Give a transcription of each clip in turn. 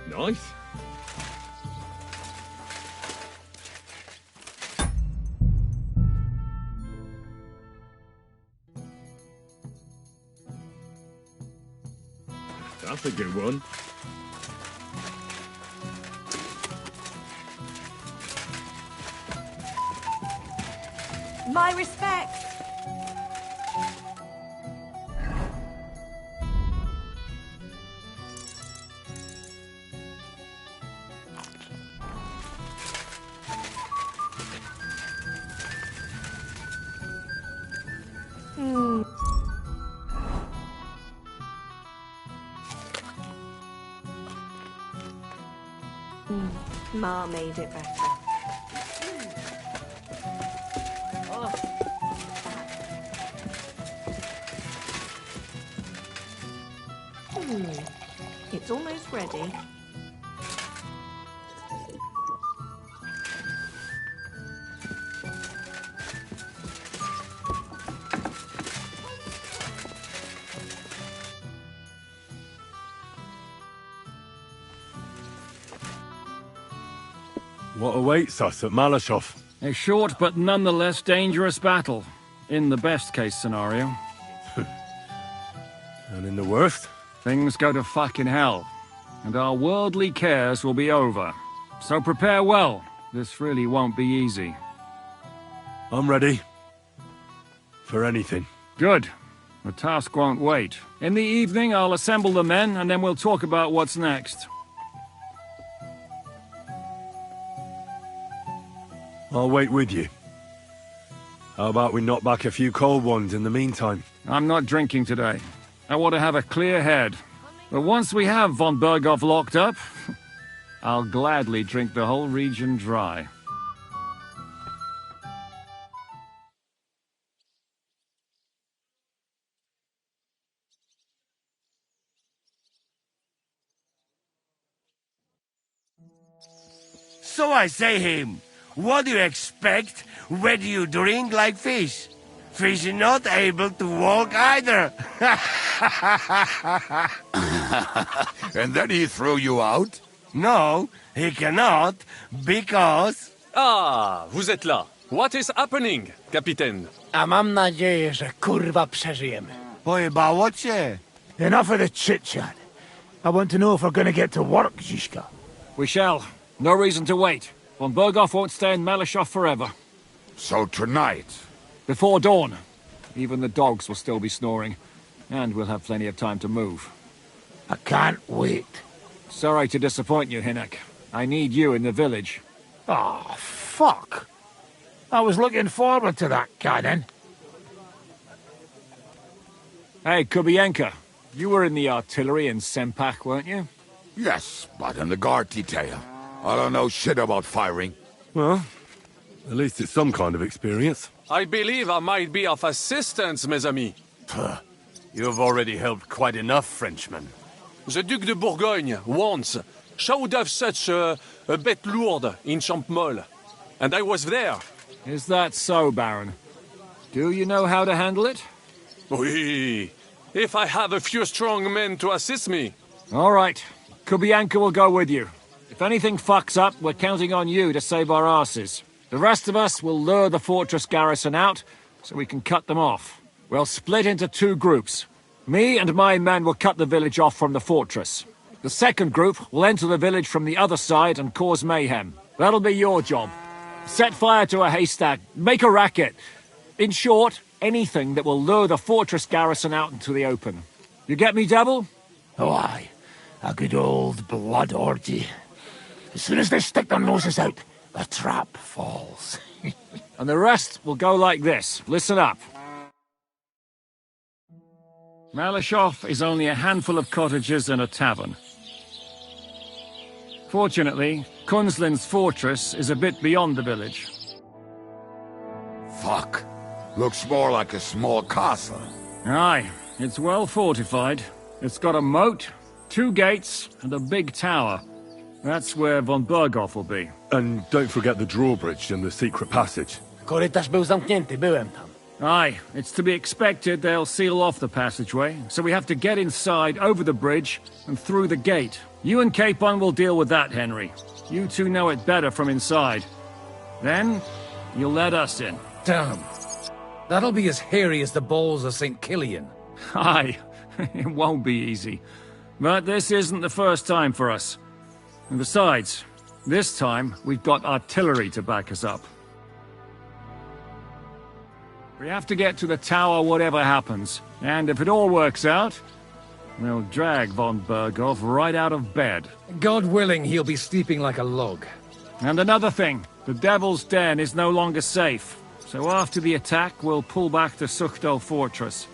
Nice. That's a good one. My respects. Ma made it better. It's almost ready. What awaits us at Malashov? A short but nonetheless dangerous battle, in the best case scenario. And in the worst? Things go to fucking hell, and our worldly cares will be over. So prepare well, this really won't be easy. I'm ready. For anything. Good. The task won't wait. In the evening I'll assemble the men, and then we'll talk about what's next. I'll wait with you. How about we knock back a few cold ones in the meantime? I'm not drinking today. I want to have a clear head. But once we have von Berghoff locked up, I'll gladly drink the whole region dry. So I say him, what do you expect when you drink like fish? Fish is not able to walk either. And then he threw you out? No, he cannot, because... Ah, vous êtes là. What is happening, Capitaine? A mam nadzieję, że kurwa przeżyjemy. Pojebało cię. Enough of the chit-chat. I want to know if we're gonna get to work, Zizka. We shall. No reason to wait. Von Berghoff won't stay in Malashov forever. So tonight? Before dawn. Even the dogs will still be snoring. And we'll have plenty of time to move. I can't wait. Sorry to disappoint you, Hinek. I need you in the village. Oh, fuck. I was looking forward to that, Cannon. Hey, Kubienka. You were in the artillery in Sempak, weren't you? Yes, but in the guard detail. I don't know shit about firing. Well, at least it's some kind of experience. I believe I might be of assistance, mes amis. You've already helped quite enough, Frenchmen. The Duc de Bourgogne, once, showed off such a bête lourde in Champmol. And I was there. Is that so, Baron? Do you know how to handle it? Oui. If I have a few strong men to assist me. All right. Kubianka will go with you. If anything fucks up, we're counting on you to save our asses. The rest of us will lure the fortress garrison out, so we can cut them off. We'll split into two groups. Me and my men will cut the village off from the fortress. The second group will enter the village from the other side and cause mayhem. That'll be your job. Set fire to a haystack, make a racket. In short, anything that will lure the fortress garrison out into the open. You get me, Devil? Oh, aye. A good old blood orgy. As soon as they stick their noses out, the trap falls. And the rest will go like this. Listen up. Malashov is only a handful of cottages and a tavern. Fortunately, Kunzlin's fortress is a bit beyond the village. Fuck. Looks more like a small castle. Aye, it's well fortified. It's got a moat, 2 gates, and a big tower. That's where von Berghoff will be. And don't forget the drawbridge and the secret passage. Korytarz był zamknięty, byłem tam. Aye, it's to be expected they'll seal off the passageway, so we have to get inside, over the bridge, and through the gate. You and Capon will deal with that, Henry. You two know it better from inside. Then, you'll let us in. Damn. That'll be as hairy as the balls of St. Killian. Aye, it won't be easy. But this isn't the first time for us. And besides, this time we've got artillery to back us up. We have to get to the tower whatever happens, and if it all works out, we'll drag von Berghoff right out of bed. God willing, he'll be sleeping like a log. And another thing, the Devil's Den is no longer safe. So after the attack, we'll pull back to Suchto Fortress.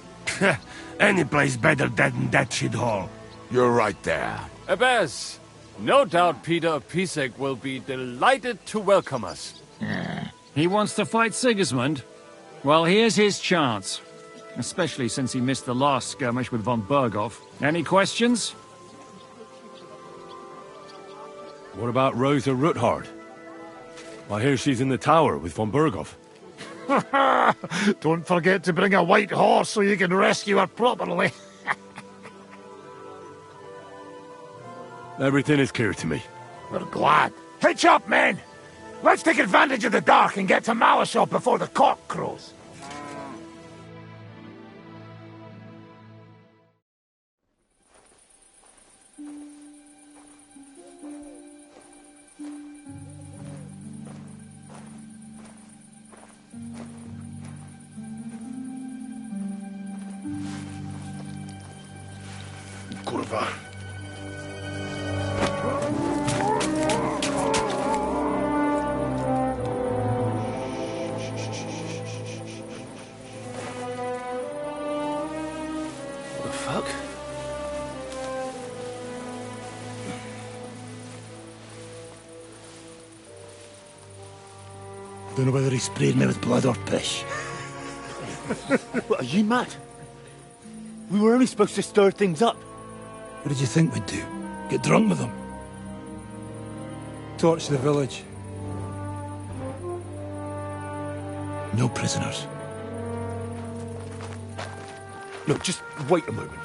Any place better than that shithole. You're right there. Abbas, no doubt Peter of Pisek will be delighted to welcome us. He wants to fight Sigismund? Well, here's his chance. Especially since he missed the last skirmish with von Berghoff. Any questions? What about Rosa Ruthard? I hear she's in the tower with von Berghoff. Don't forget to bring a white horse so you can rescue her properly. Everything is clear to me. We're glad. Hitch up, men! Let's take advantage of the dark and get to Malashov before the cock crows. Kurwa. What the fuck? Don't know whether he sprayed me with blood or piss. What, are you mad? We were only supposed to stir things up. What did you think we'd do? Get drunk with them? Torch the village. No prisoners. Look, just wait a moment.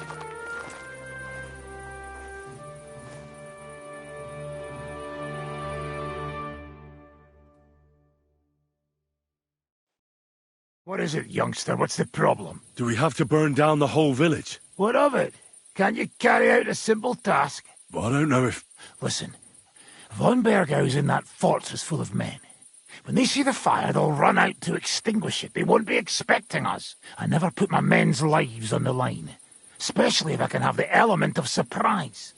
What is it, youngster? What's the problem? Do we have to burn down the whole village? What of it? Can't you carry out a simple task? Well, I don't know if... Listen, von Bergau's in that fortress full of men. When they see the fire, they'll run out to extinguish it. They won't be expecting us. I never put my men's lives on the line. Especially if I can have the element of surprise.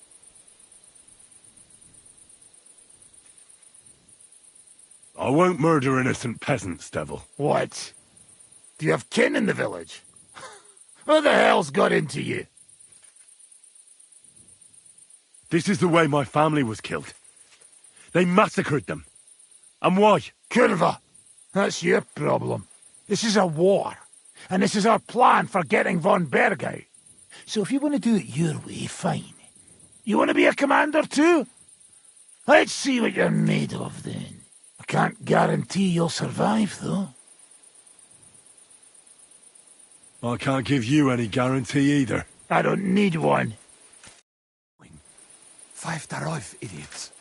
I won't murder innocent peasants, Devil. What? Do you have kin in the village? Who the hell's got into you? This is the way my family was killed. They massacred them. And why? Kurva, that's your problem. This is a war. And this is our plan for getting von Bergau. So if you want to do it your way, fine. You want to be a commander too? Let's see what you're made of then. I can't guarantee you'll survive, though. I can't give you any guarantee either. I don't need one. Five darauf, idiots.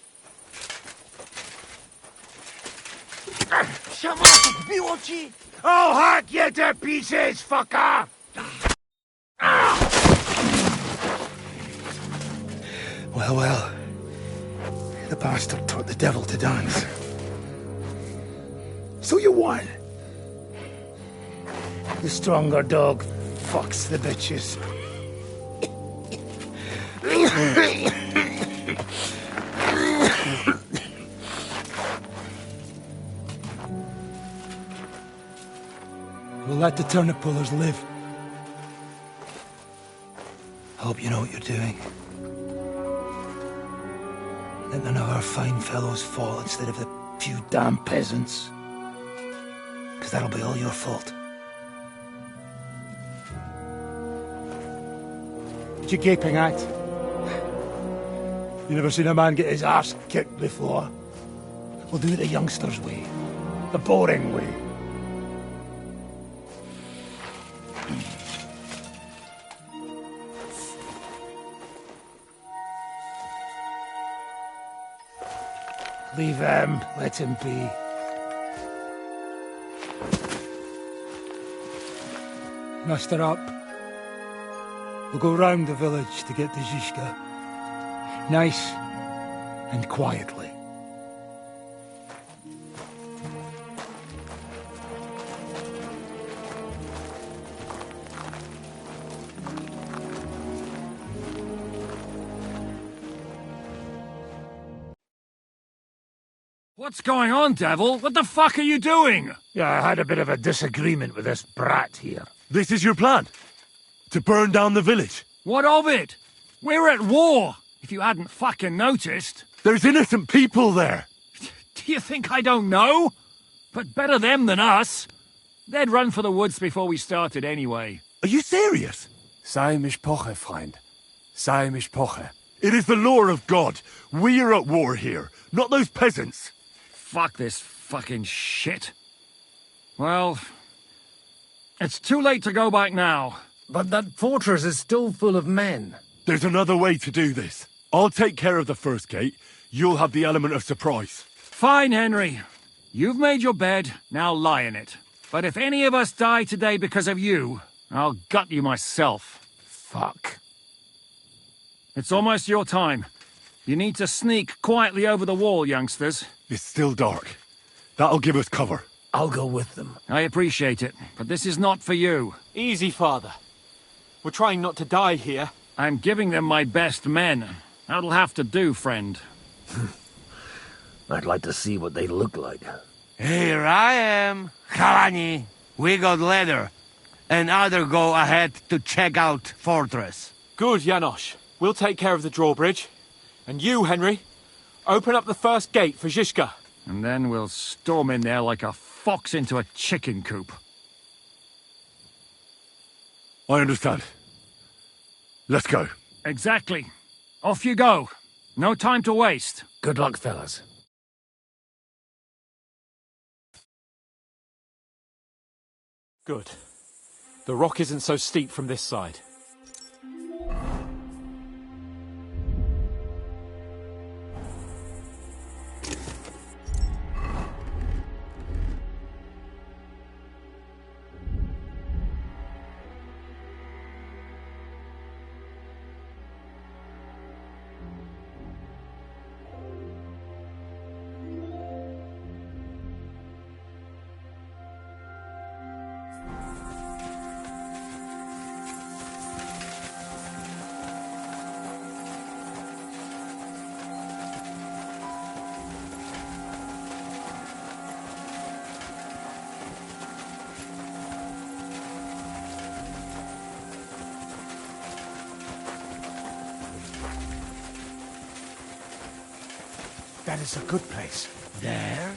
I'll hack you to pieces, fucker! Well, well. The bastard taught the devil to dance. So you won. The stronger dog fucks the bitches. We'll let the turnip pullers live. Hope you know what you're doing. Let none of our fine fellows fall instead of the few damn peasants. Because that'll be all your fault. What you gaping at? You never seen a man get his arse kicked before? We'll do it the youngsters' way. The boring way. them. Let him be. Muster up. We'll go round the village to get to Zizka. Nice and quietly. What's going on, Devil? What the fuck are you doing? Yeah, I had a bit of a disagreement with this brat here. This is your plan? To burn down the village? What of it? We're at war, if you hadn't fucking noticed. There's innocent people there. Do you think I don't know? But better them than us. They'd run for the woods before we started anyway. Are you serious? Sei Mishpoche, Freund. Sei Mishpoche. It is the law of God. We are at war here, not those peasants. Fuck this fucking shit. Well, it's too late to go back now. But that fortress is still full of men. There's another way to do this. I'll take care of the first gate. You'll have the element of surprise. Fine, Henry. You've made your bed, now lie in it. But if any of us die today because of you, I'll gut you myself. Fuck. It's almost your time. You need to sneak quietly over the wall, youngsters. It's still dark. That'll give us cover. I'll go with them. I appreciate it, but this is not for you. Easy, Father. We're trying not to die here. I'm giving them my best men. That'll have to do, friend. I'd like to see what they look like. Here I am, Kalani. We got leather. And other go ahead to check out fortress. Good, Janosch. We'll take care of the drawbridge. And you, Henry, open up the first gate for Zizka. And then we'll storm in there like a fox into a chicken coop. I understand. Let's go. Exactly. Off you go. No time to waste. Good luck, fellas. Good. The rock isn't so steep from this side. That is a good place. There?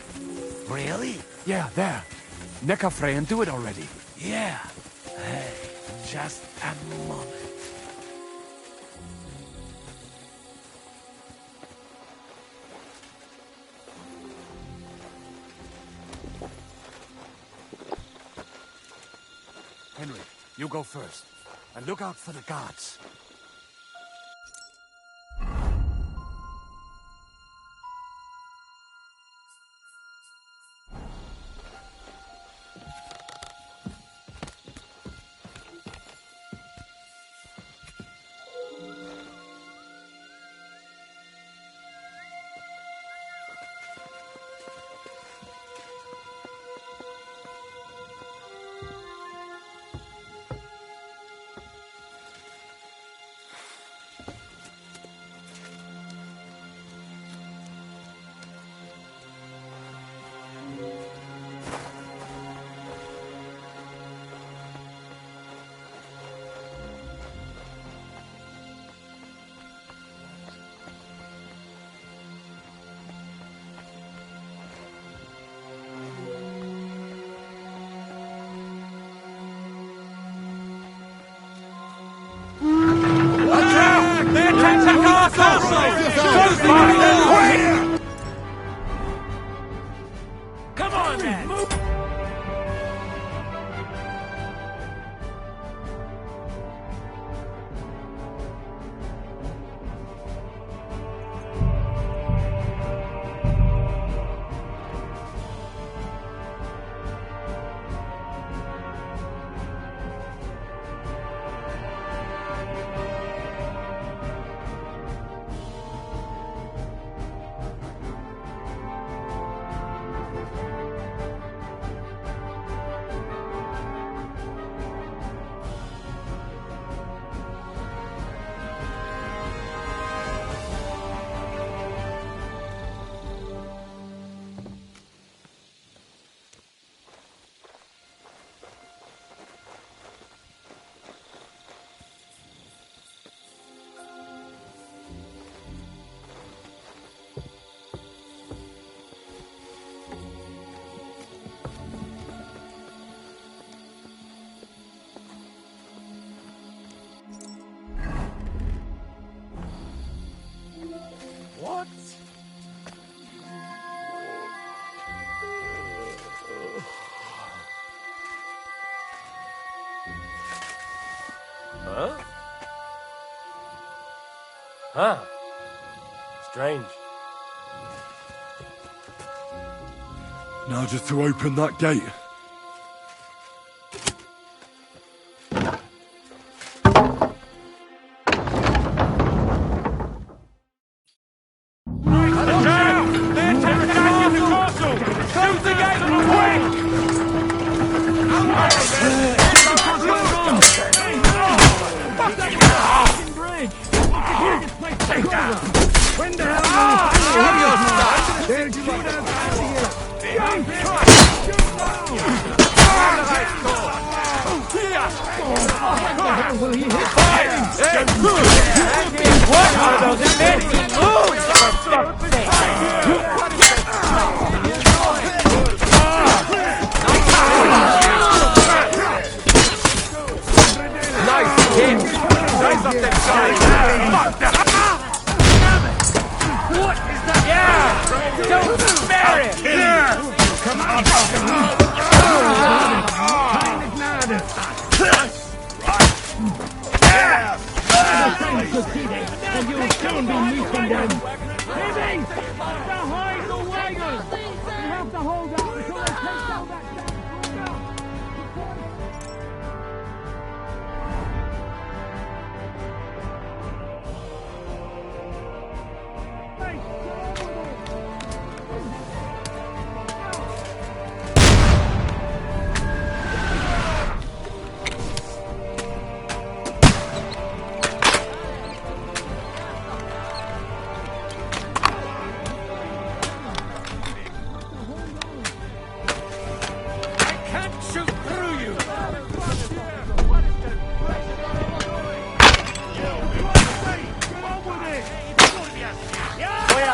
Really? Yeah, there. Neckarfrey and do it already. Yeah. Hey, just a moment. Henry, you go first. And look out for the guards. Come on, then! Huh? Huh. Strange. Now just to open that gate.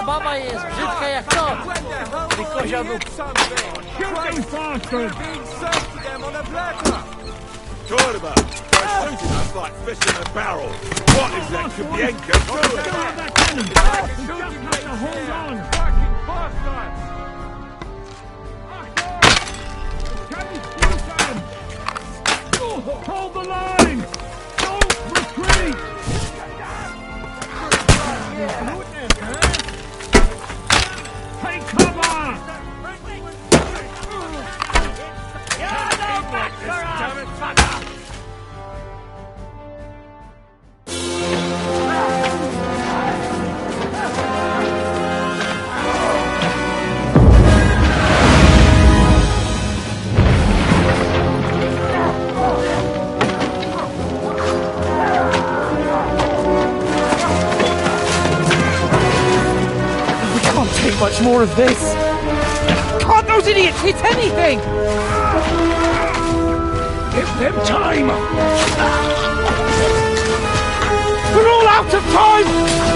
Baba jest brzydka jak to. Tylko ziadu. Torba, they're shooting us like fish in a barrel. What is that? Kubienka Hold the line! Don't retreat! Take cover! Take much more of this. Can't those idiots hit anything? Give them time! We're all out of time!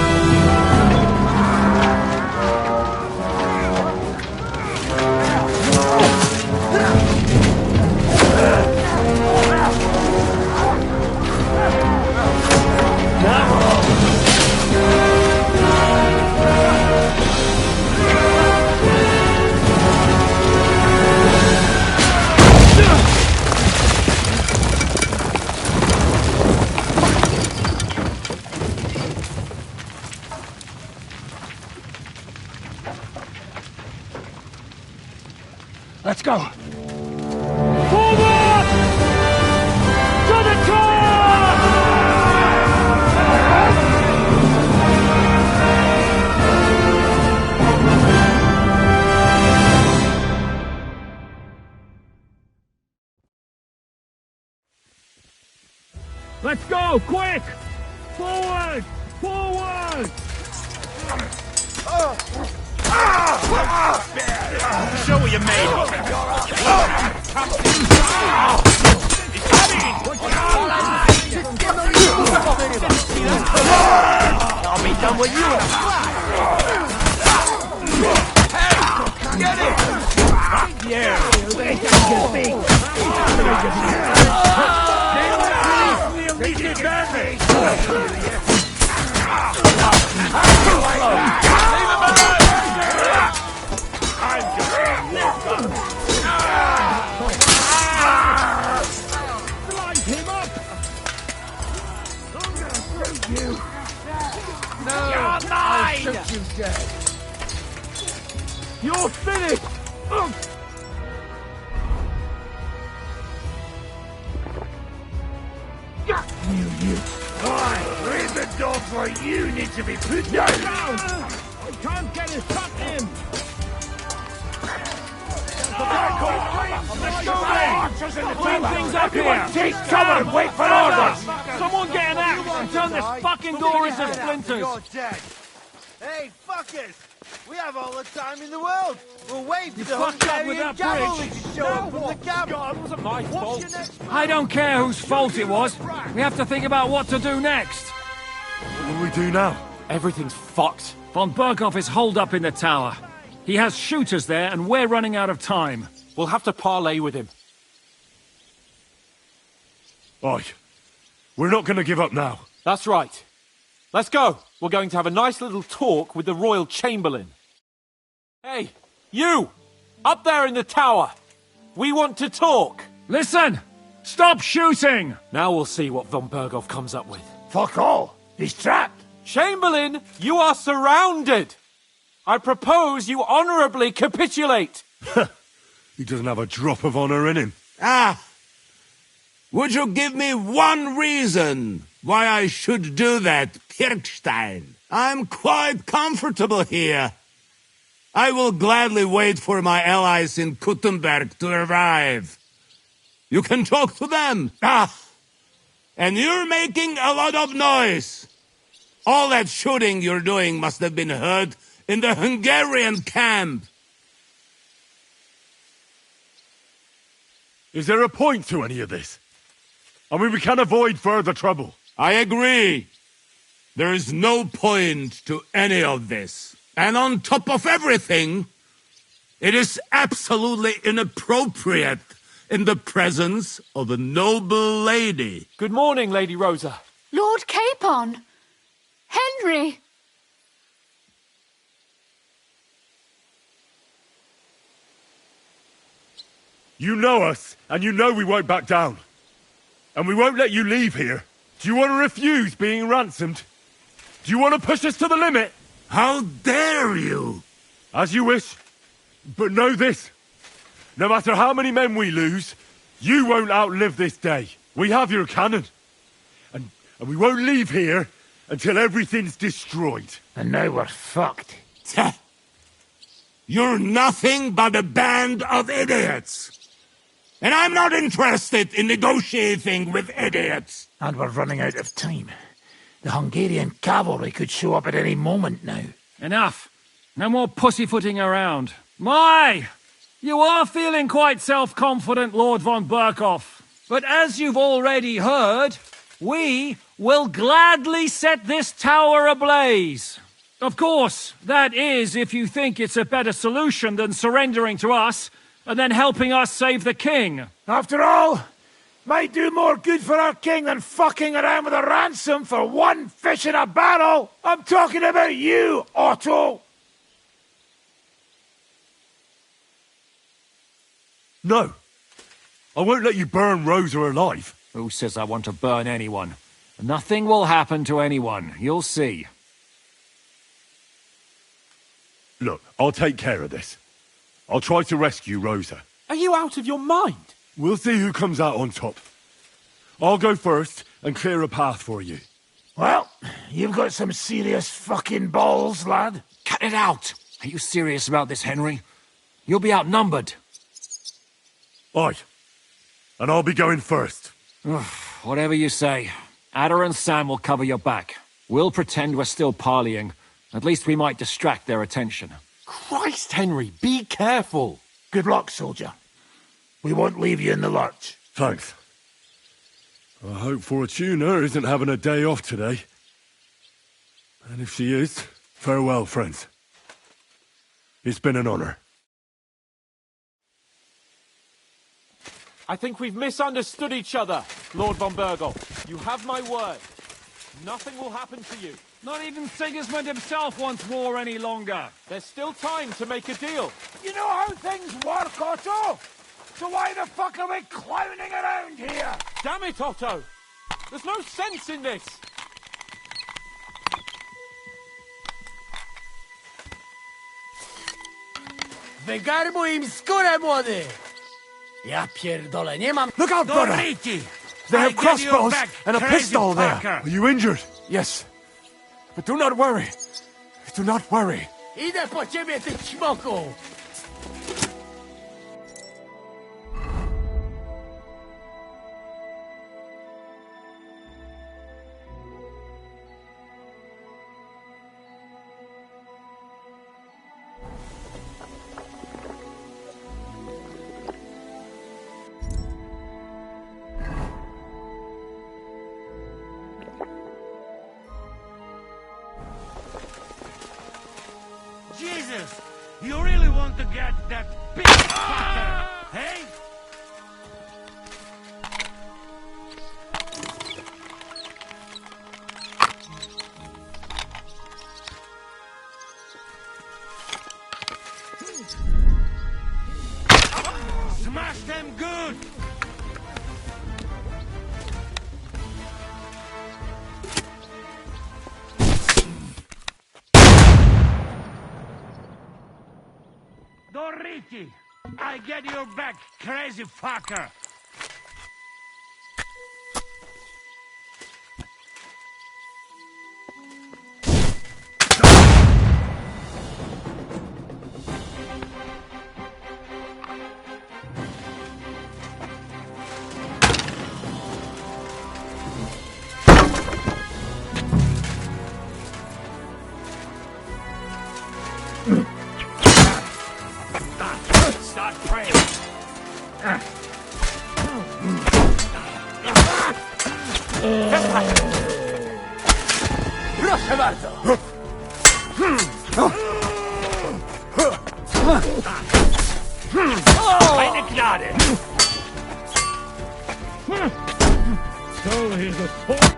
Let's go! Forward! To the top! Let's go! Quick! Forward! Forward! show what you made of. I'll be done with you in a flash. Hey, get it! Yeah. That's why you need to be put down! I can't get it tucked in! Clean things up here! Take cover and wait for orders! Someone get an axe and turn this fucking door into splinters! Hey, fuckers! We have all the time in the world! We'll wait for the fucked up with Hungarian that cavalry bridge. to show up from the camp! God, it wasn't my fault. I don't care whose fault it was. We have to think about what to do next. What do we do now? Everything's fucked. Von Berghoff is holed up in the tower. He has shooters there, and we're running out of time. We'll have to parley with him. Oi. We're not going to give up now. That's right. Let's go. We're going to have a nice little talk with the Royal Chamberlain. Hey, you! Up there in the tower! We want to talk! Listen! Stop shooting! Now we'll see what Von Berghoff comes up with. Fuck all! He's trapped! Chamberlain, you are surrounded! I propose you honourably capitulate! He doesn't have a drop of honor in him. Ah! Would you give me one reason why I should do that, Kirkstein? I'm quite comfortable here. I will gladly wait for my allies in Kuttenberg to arrive. You can talk to them. Ah! And you're making a lot of noise. All that shooting you're doing must have been heard in the Hungarian camp. Is there a point to any of this? I mean, we can avoid further trouble. I agree. There is no point to any of this. And on top of everything, it is absolutely inappropriate in the presence of a noble lady. Good morning, Lady Rosa. Lord Capon! Henry! You know us, and you know we won't back down. And we won't let you leave here. Do you want to refuse being ransomed? Do you want to push us to the limit? How dare you! As you wish. But know this. No matter how many men we lose, you won't outlive this day. We have your cannon. And we won't leave here until everything's destroyed. And now we're fucked. You're nothing but a band of idiots. And I'm not interested in negotiating with idiots. And we're running out of time. The Hungarian cavalry could show up at any moment now. Enough. No more pussyfooting around. My! You are feeling quite self-confident, Lord von Berghoff. But as you've already heard, we will gladly set this tower ablaze. Of course, that is if you think it's a better solution than surrendering to us and then helping us save the king. After all, might do more good for our king than fucking around with a ransom for one fish in a barrel. I'm talking about you, Otto. No. I won't let you burn Rosa alive. Who says I want to burn anyone? Nothing will happen to anyone. You'll see. Look, I'll take care of this. I'll try to rescue Rosa. Are you out of your mind? We'll see who comes out on top. I'll go first and clear a path for you. Well, you've got some serious fucking balls, lad. Cut it out! Are you serious about this, Henry? You'll be outnumbered. Aye. And I'll be going first. Whatever you say. Ada and Sam will cover your back. We'll pretend we're still parleying. At least we might distract their attention. Christ, Henry, be careful. Good luck, soldier. We won't leave you in the lurch. Thanks. I hope Fortuna isn't having a day off today. And if she is, farewell, friends. It's been an honor. I think we've misunderstood each other, Lord von Berghoff. You have my word. Nothing will happen to you. Not even Sigismund himself wants war any longer. There's still time to make a deal. You know how things work, Otto? So why the fuck are we clowning around here? Damn it, Otto! There's no sense in this! Wygarmuj im skórę, młody! Ja pierdolę, nie mam... Look out, brother! They have crossbows and a pistol there. Are you injured? Yes. But do not worry. Do not worry. Idę po ciebie, ty ćmoku! Jesus! You really want to get that big fucker, hey? Smash them good! Doriti! I get your back, crazy fucker! Start praying! Proszę bardzo! Eine Gnade! So, here's a fork.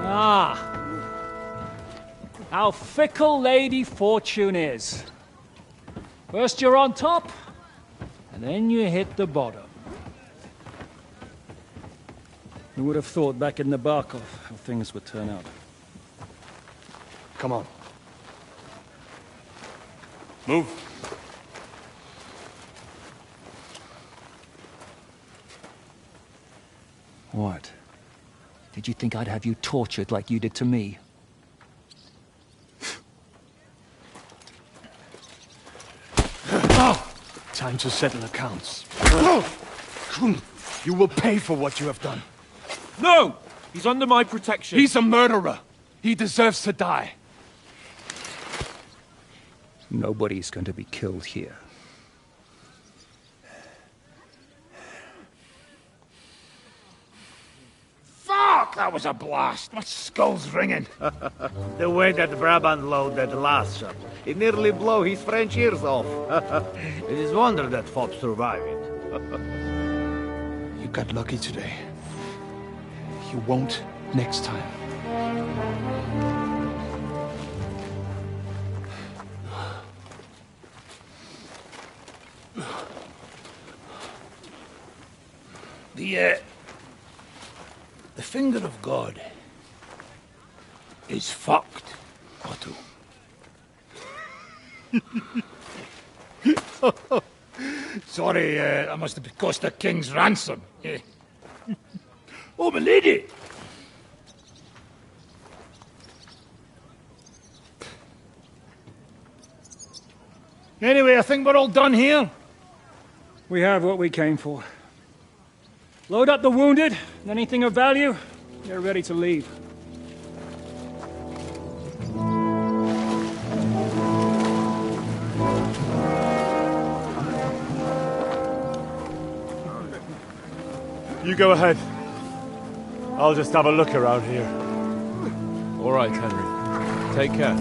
Ah. How fickle Lady Fortune is. First you're on top, and then you hit the bottom. Who would have thought back in the Barkov how things would turn out? Come on. Move. What? Did you think I'd have you tortured like you did to me? Time to settle accounts. You will pay for what you have done. No! He's under my protection. He's a murderer. He deserves to die. Nobody's going to be killed here. Fuck! That was a blast. My skull's ringing. The way that Brabant load that last shot, it nearly blow his French ears off. It is wonder that Fob survived it. You got lucky today. You won't next time. The finger of God is fucked, Otto. Sorry, that must have cost a king's ransom. Oh, my lady! Anyway, I think we're all done here. We have what we came for. Load up the wounded, and anything of value, get ready to leave. You go ahead. I'll just have a look around here. All right, Henry. Take care.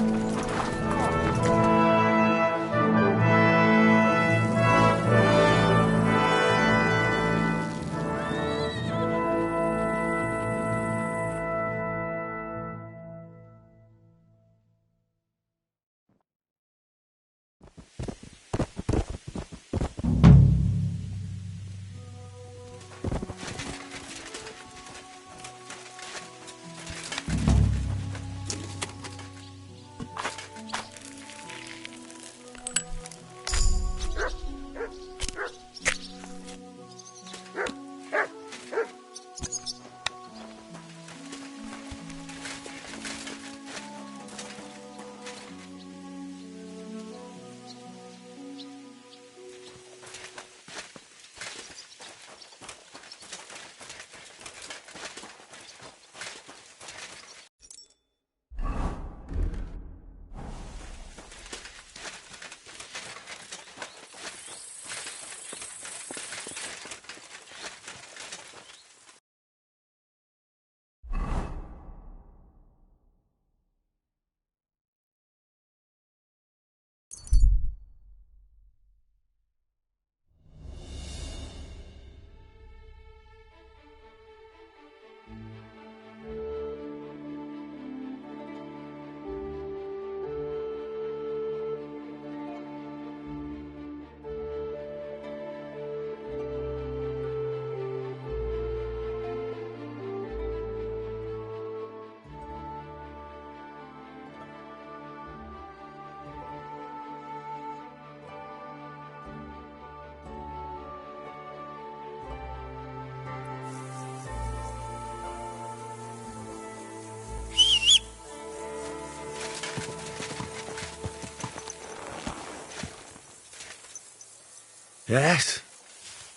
Yes?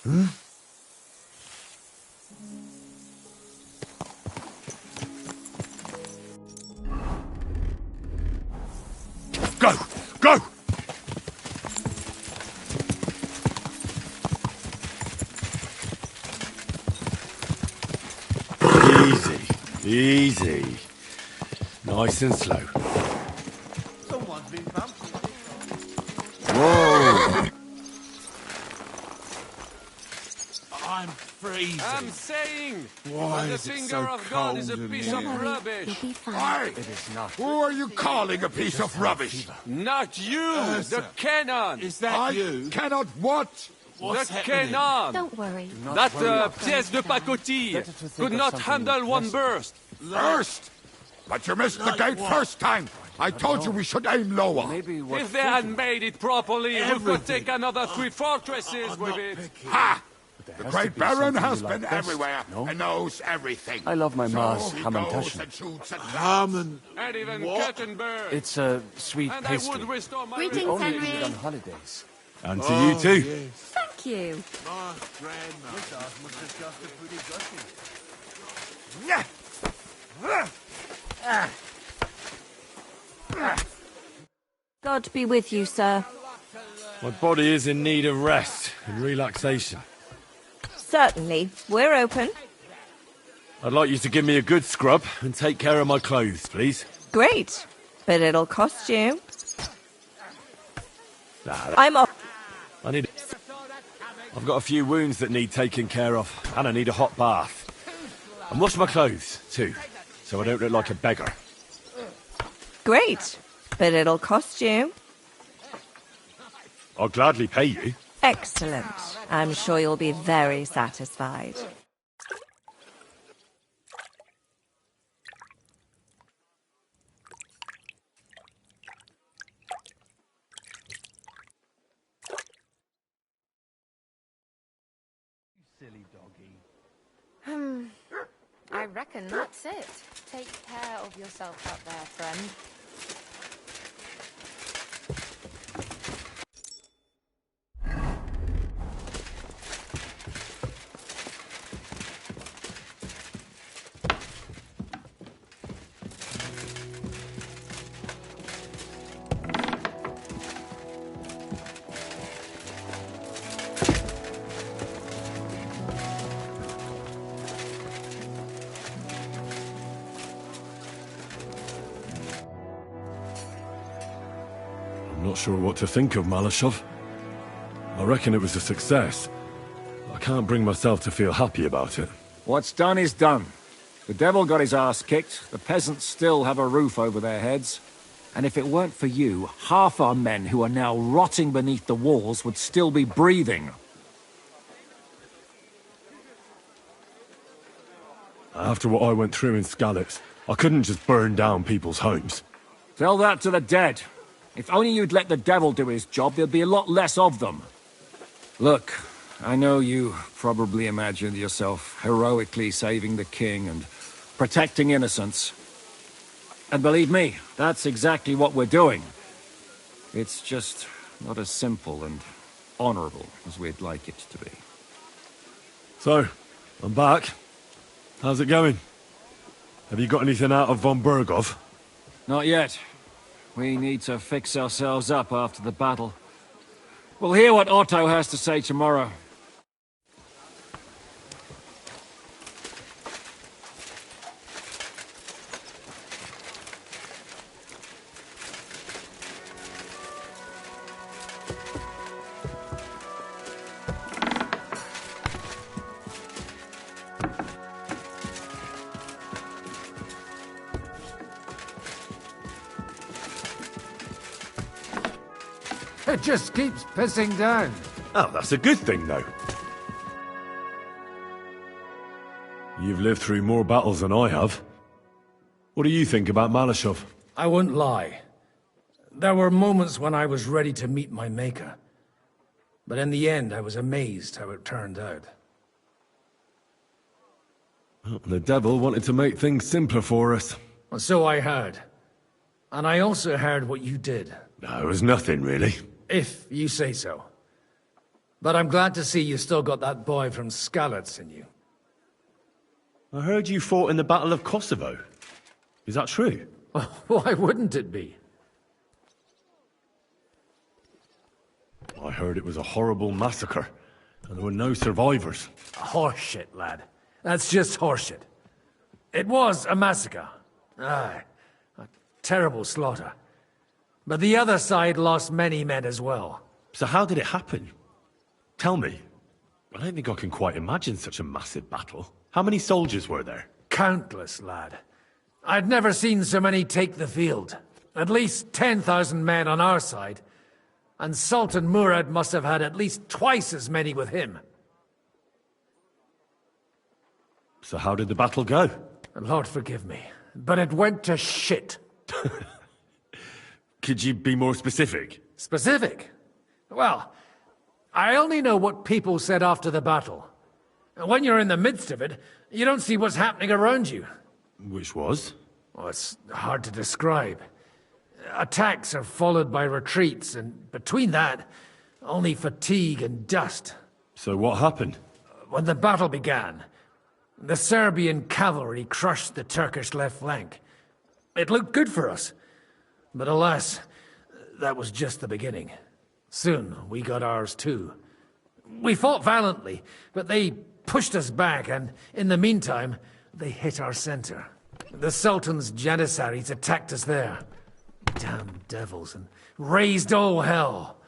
Hmm? Go! Go! Easy. Easy. Nice and slow. Someone's been bumped. Whoa! I'm freezing. I'm saying, Why the is it finger so of God is a cold in piece here? of rubbish. Why? It is not. Who are you calling a piece of rubbish? Not you, the cannon. Is that I you? cannot what? What's the happening? cannon. Don't worry. That pièce de pacotille could not handle one burst. Burst! But you missed the gate first time. I told you we should aim lower. Maybe what If they had made it properly, we could Everything. take another 3 fortresses with it. Ha! The has great to be Baron something has you been like best, everywhere no? and knows everything. I love my ma's so he ham and goes tashen. and shoots and Ham And even what? Cuttenberg. It's a sweet And I pastry. would restore my Greetings, Only Henry. eat it on holidays. And to you too. Yes. Thank you. My grandma. This house must have just a pretty gushy. God be with you, sir. My body is in need of rest and relaxation. Certainly. We're open. I'd like you to give me a good scrub and take care of my clothes, please. Great. But it'll cost you. Nah, I'm off. I've got a few wounds that need taking care of, and I need a hot bath. And wash my clothes, too, so I don't look like a beggar. Great. But it'll cost you. I'll gladly pay you. Excellent. I'm sure you'll be very satisfied. I reckon that's it. Take care of yourself out there, friend. I'm not sure what to think of Malashov. I reckon it was a success. I can't bring myself to feel happy about it. What's done is done. The devil got his ass kicked, the peasants still have a roof over their heads. And if it weren't for you, half our men who are now rotting beneath the walls would still be breathing. After what I went through in Skalitz, I couldn't just burn down people's homes. Tell that to the dead. If only you'd let the devil do his job, there'd be a lot less of them. Look, I know you probably imagined yourself heroically saving the king and protecting innocents. And believe me, that's exactly what we're doing. It's just not as simple and honorable as we'd like it to be. So, I'm back. How's it going? Have you got anything out of von Bergov? Not yet. We need to fix ourselves up after the battle. We'll hear what Otto has to say tomorrow. It just keeps pissing down. Oh, that's a good thing, though. You've lived through more battles than I have. What do you think about Malashov? I won't lie. There were moments when I was ready to meet my maker. But in the end, I was amazed how it turned out. Well, the devil wanted to make things simpler for us. Well, so I heard. And I also heard what you did. No, it was nothing, really. If you say so. But I'm glad to see you still got that boy from Skalitz in you. I heard you fought in the Battle of Kosovo. Is that true? Why wouldn't it be? I heard it was a horrible massacre, and there were no survivors. Horseshit, lad. That's just horseshit. It was a massacre. Aye. A terrible slaughter. But the other side lost many men as well. So how did it happen? Tell me. I don't think I can quite imagine such a massive battle. How many soldiers were there? Countless, lad. I'd never seen so many take the field. At least 10,000 men on our side. And Sultan Murad must have had at least twice as many with him. So how did the battle go? Lord forgive me, but it went to shit. Could you be more specific? Specific? Well, I only know what people said after the battle. And when you're in the midst of it, you don't see what's happening around you. Which was? Oh, it's hard to describe. Attacks are followed by retreats, and between that, only fatigue and dust. So what happened? When the battle began, the Serbian cavalry crushed the Turkish left flank. It looked good for us. But alas, that was just the beginning. Soon, we got ours too. We fought valiantly, but they pushed us back, and in the meantime, they hit our center. The Sultan's Janissaries attacked us there. Damn devils, and raised all hell.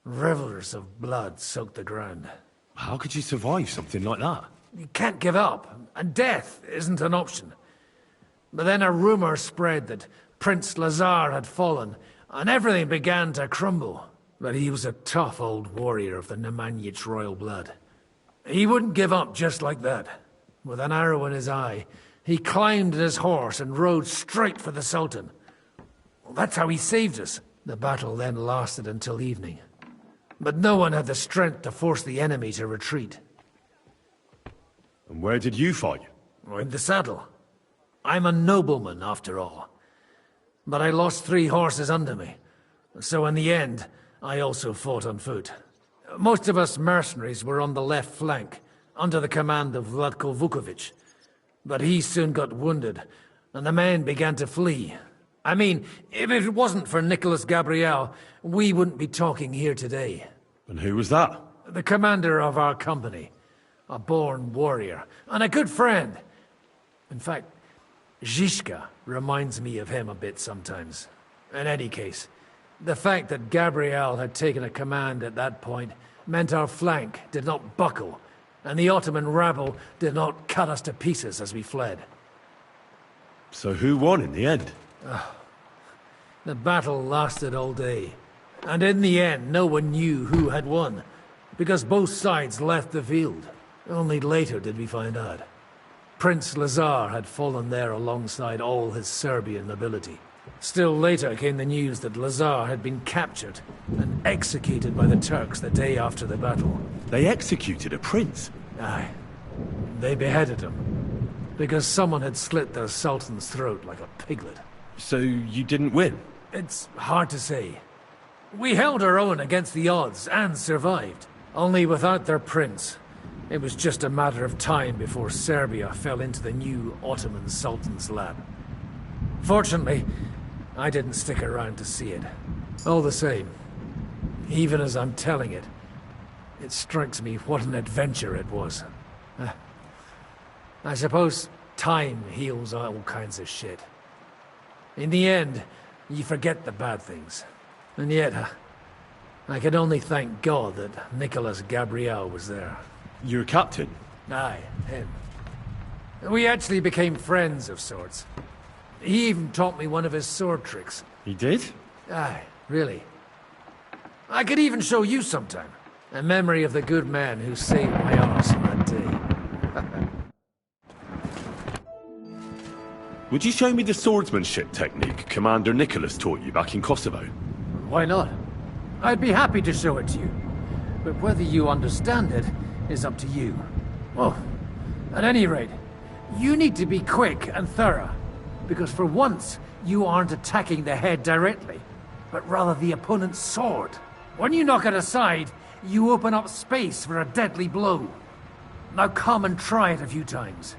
Rivers of blood soaked the ground. How could you survive something like that? You can't give up, and death isn't an option. But then a rumor spread that Prince Lazar had fallen, and everything began to crumble. But he was a tough old warrior of the Nemanjic royal blood. He wouldn't give up just like that. With an arrow in his eye, he climbed his horse and rode straight for the Sultan. Well, that's how he saved us. The battle then lasted until evening. But no one had the strength to force the enemy to retreat. And where did you fight? In the saddle. I'm a nobleman, after all. But I lost 3 horses under me. So in the end, I also fought on foot. Most of us mercenaries were on the left flank, under the command of Vlatko Vukovic. But he soon got wounded, and the men began to flee. I mean, if it wasn't for Nicholas Gabriel, we wouldn't be talking here today. And who was that? The commander of our company. A born warrior, and a good friend. In fact, Zizka reminds me of him a bit sometimes. In any case, the fact that Gabriel had taken a command at that point meant our flank did not buckle, and the Ottoman rabble did not cut us to pieces as we fled. So who won in the end? The battle lasted all day, and in the end no one knew who had won, because both sides left the field. Only later did we find out. Prince Lazar had fallen there alongside all his Serbian nobility. Still later came the news that Lazar had been captured and executed by the Turks the day after the battle. They executed a prince? Aye. They beheaded him, because someone had slit their sultan's throat like a piglet. So you didn't win? It's hard to say. We held our own against the odds and survived. Only without their prince, it was just a matter of time before Serbia fell into the new Ottoman Sultan's lap. Fortunately, I didn't stick around to see it. All the same, even as I'm telling it, it strikes me what an adventure it was. I suppose time heals all kinds of shit. In the end, you forget the bad things. And yet, I can only thank God that Nicholas Gabriel was there. Your captain? Aye, him. We actually became friends of sorts. He even taught me one of his sword tricks. He did? Aye, really. I could even show you sometime. A memory of the good man who saved my arse on that day. Would you show me the swordsmanship technique Commander Nicholas taught you back in Kosovo? Why not? I'd be happy to show it to you. But whether you understand it is up to you. Well, at any rate, you need to be quick and thorough. Because for once, you aren't attacking the head directly, but rather the opponent's sword. When you knock it aside, You open up space for a deadly blow. Now come and try it a few times.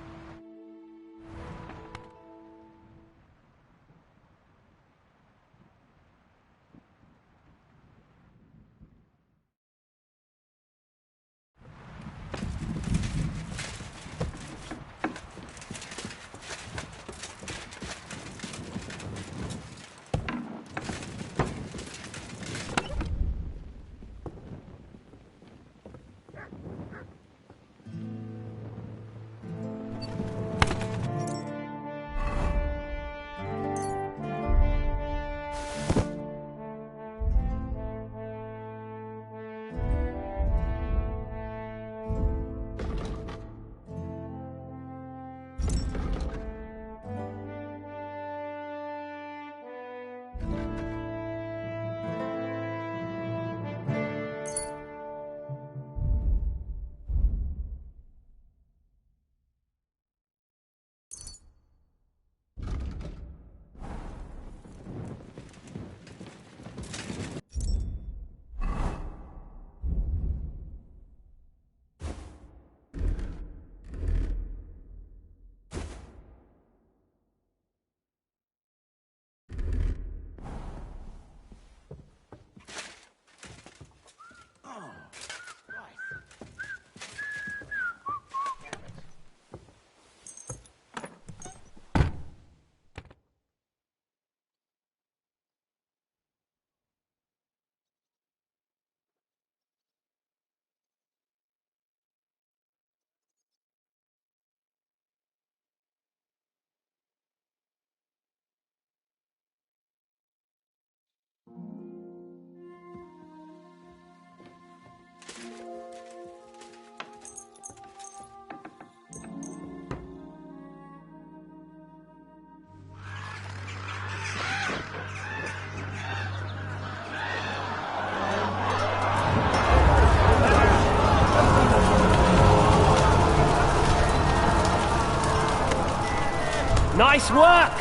Nice work!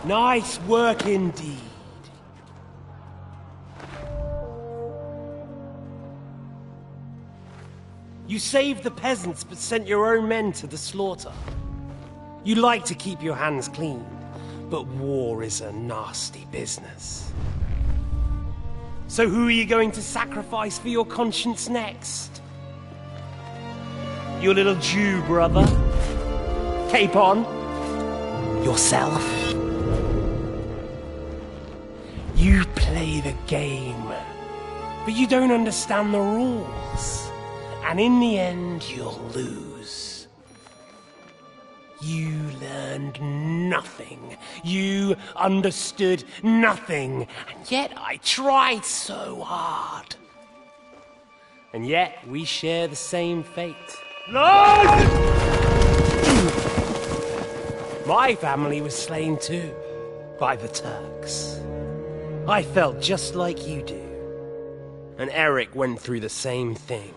Nice work indeed. You saved the peasants but sent your own men to the slaughter. You like to keep your hands clean, but war is a nasty business. So who are you going to sacrifice for your conscience next? Your little Jew brother? Cape on? Yourself? You play the game, but you don't understand the rules. And in the end, you'll lose. You learned nothing. You understood nothing. And yet I tried so hard. And yet we share the same fate. My family was slain too, by the Turks. I felt just like you do. And Eric went through the same thing.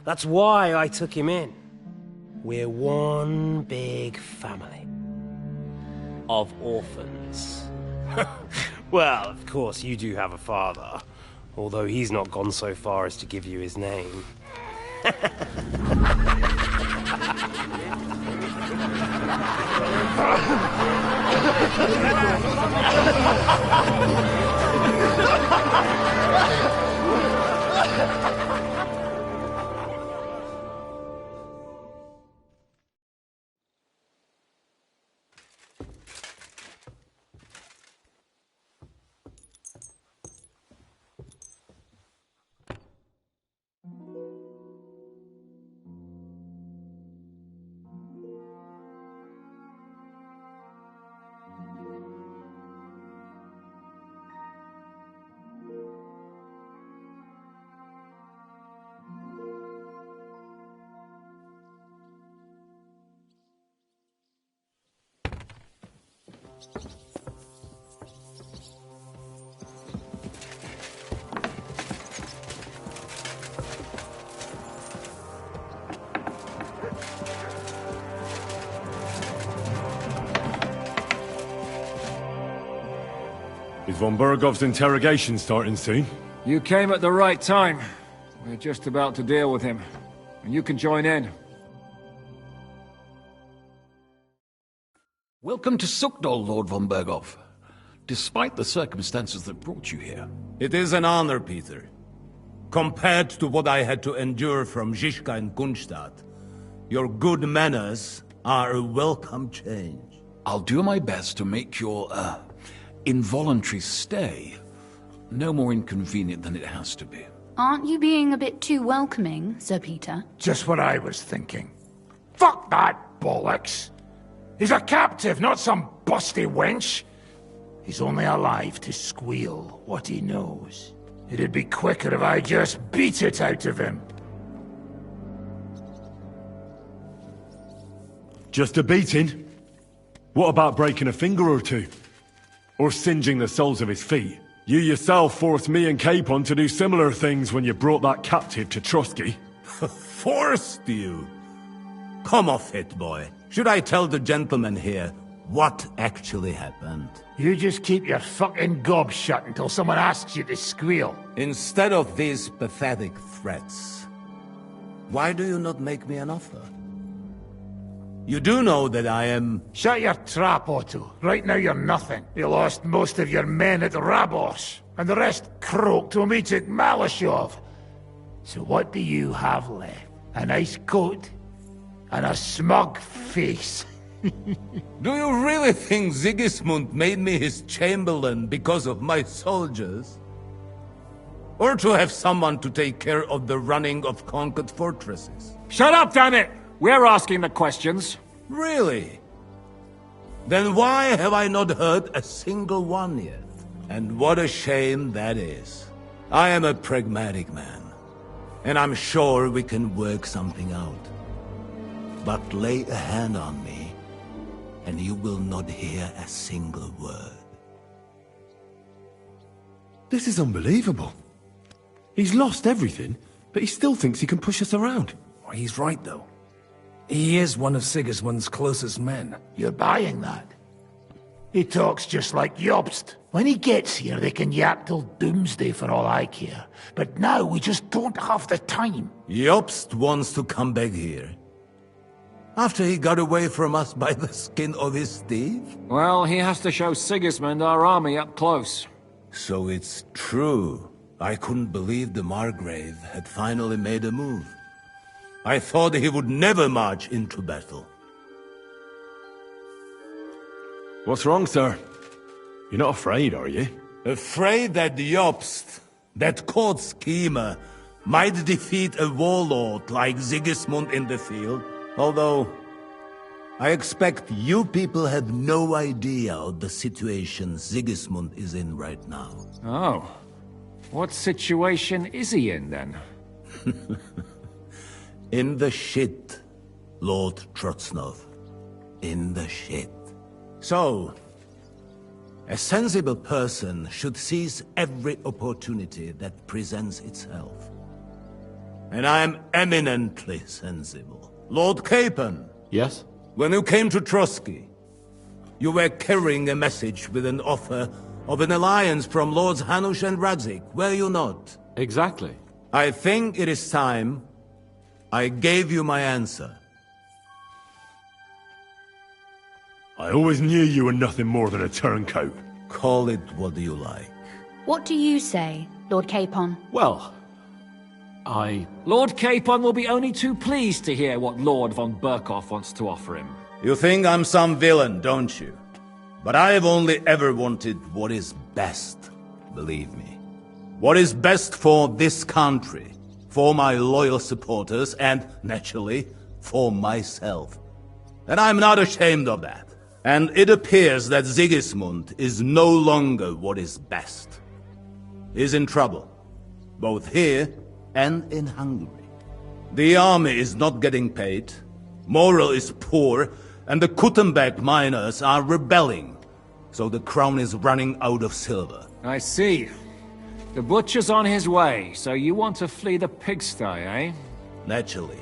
That's why I took him in. We're one big family. Of orphans. Well, of course, you do have a father. Although he's not gone so far as to give you his name. Is von Burgov's interrogation starting soon? You came at the right time. We're just about to deal with him, and you can join in. Welcome to Sukdol, Lord von Berghoff. Despite the circumstances that brought you here. It is an honor, Peter. Compared to what I had to endure from Zizka and Kunstadt, your good manners are a welcome change. I'll do my best to make your, involuntary stay no more inconvenient than it has to be. Aren't you being a bit too welcoming, Sir Peter? Just what I was thinking. Fuck that bollocks! He's a captive, not some busty wench. He's only alive to squeal what he knows. It'd be quicker if I just beat it out of him. Just a beating? What about breaking a finger or two? Or singeing the soles of his feet? You yourself forced me and Capon to do similar things when you brought that captive to Trotsky. Forced you? Come off it, boy. Should I tell the gentleman here what actually happened? You just keep your fucking gob shut until someone asks you to squeal. Instead of these pathetic threats, why do you not make me an offer? You do know that I am... Shut your trap, Otto. Right now you're nothing. You lost most of your men at Rabos, and the rest croaked to meet at Malashov. So what do you have left? A nice coat? And a smug face? Do you really think Sigismund made me his chamberlain because of my soldiers? Or to have someone to take care of the running of conquered fortresses? Shut up, damn it! We're asking the questions. Really? Then why have I not heard a single one yet? And what a shame that is. I am a pragmatic man, and I'm sure we can work something out. But lay a hand on me, and you will not hear a single word. This is unbelievable. He's lost everything, but he still thinks he can push us around. Oh, he's right, though. He is one of Sigismund's closest men. You're buying that? He talks just like Jobst. When he gets here, they can yap till doomsday for all I care. But now we just don't have the time. Jobst wants to come back here. After he got away from us by the skin of his teeth? Well, he has to show Sigismund our army up close. So it's true. I couldn't believe the Margrave had finally made a move. I thought he would never march into battle. What's wrong, sir? You're not afraid, are you? Afraid that Jobst, that court schemer, might defeat a warlord like Sigismund in the field? Although, I expect you people have no idea of the situation Sigismund is in right now. Oh. What situation is he in, then? In the shit, Lord Trotsnov. In the shit. So, a sensible person should seize every opportunity that presents itself. And I am eminently sensible. Lord Capon. Yes? When you came to Trotsky, you were carrying a message with an offer of an alliance from Lords Hanush and Radzik, were you not? Exactly. I think it is time I gave you my answer. I always knew you were nothing more than a turncoat. Call it what you like. What do you say, Lord Capon? Well, Lord Capon will be only too pleased to hear what Lord von Berkhoff wants to offer him. You think I'm some villain, don't you? But I have only ever wanted what is best, believe me. What is best for this country, for my loyal supporters, and, naturally, for myself. And I'm not ashamed of that. And it appears that Sigismund is no longer what is best. He's in trouble, both here and in Hungary. The army is not getting paid, morale is poor, and the Kuttenberg miners are rebelling. So the crown is running out of silver. I see. The butcher's on his way, so you want to flee the pigsty, eh? Naturally.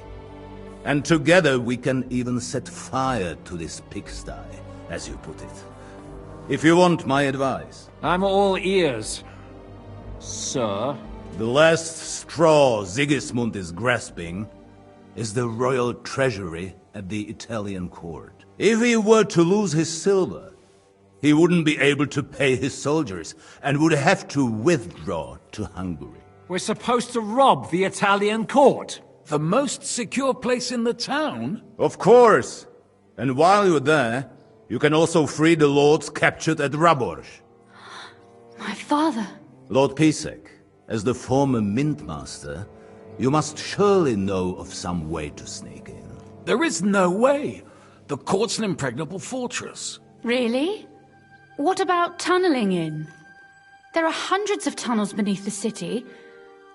And together we can even set fire to this pigsty, as you put it. If you want my advice. I'm all ears, sir. The last straw Sigismund is grasping is the royal treasury at the Italian court. If he were to lose his silver, he wouldn't be able to pay his soldiers and would have to withdraw to Hungary. We're supposed to rob the Italian court. The most secure place in the town? Of course. And while you're there, you can also free the lords captured at Raborj. My father. Lord Pisek, as the former mintmaster, you must surely know of some way to sneak in. There is no way. The court's an impregnable fortress. Really? What about tunneling in? There are hundreds of tunnels beneath the city,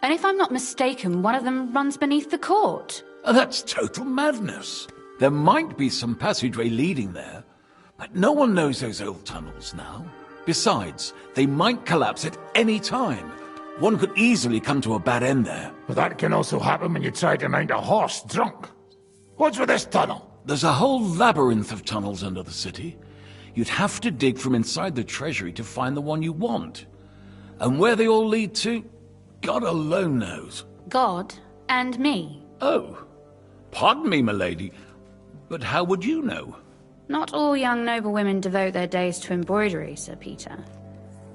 and if I'm not mistaken, one of them runs beneath the court. That's total madness. There might be some passageway leading there, but no one knows those old tunnels now. Besides, they might collapse at any time. One could easily come to a bad end there. But that can also happen when you try to mount a horse drunk. What's with this tunnel? There's a whole labyrinth of tunnels under the city. You'd have to dig from inside the treasury to find the one you want. And where they all lead to, God alone knows. God and me. Oh, pardon me, milady, but how would you know? Not all young noblewomen devote their days to embroidery, Sir Peter.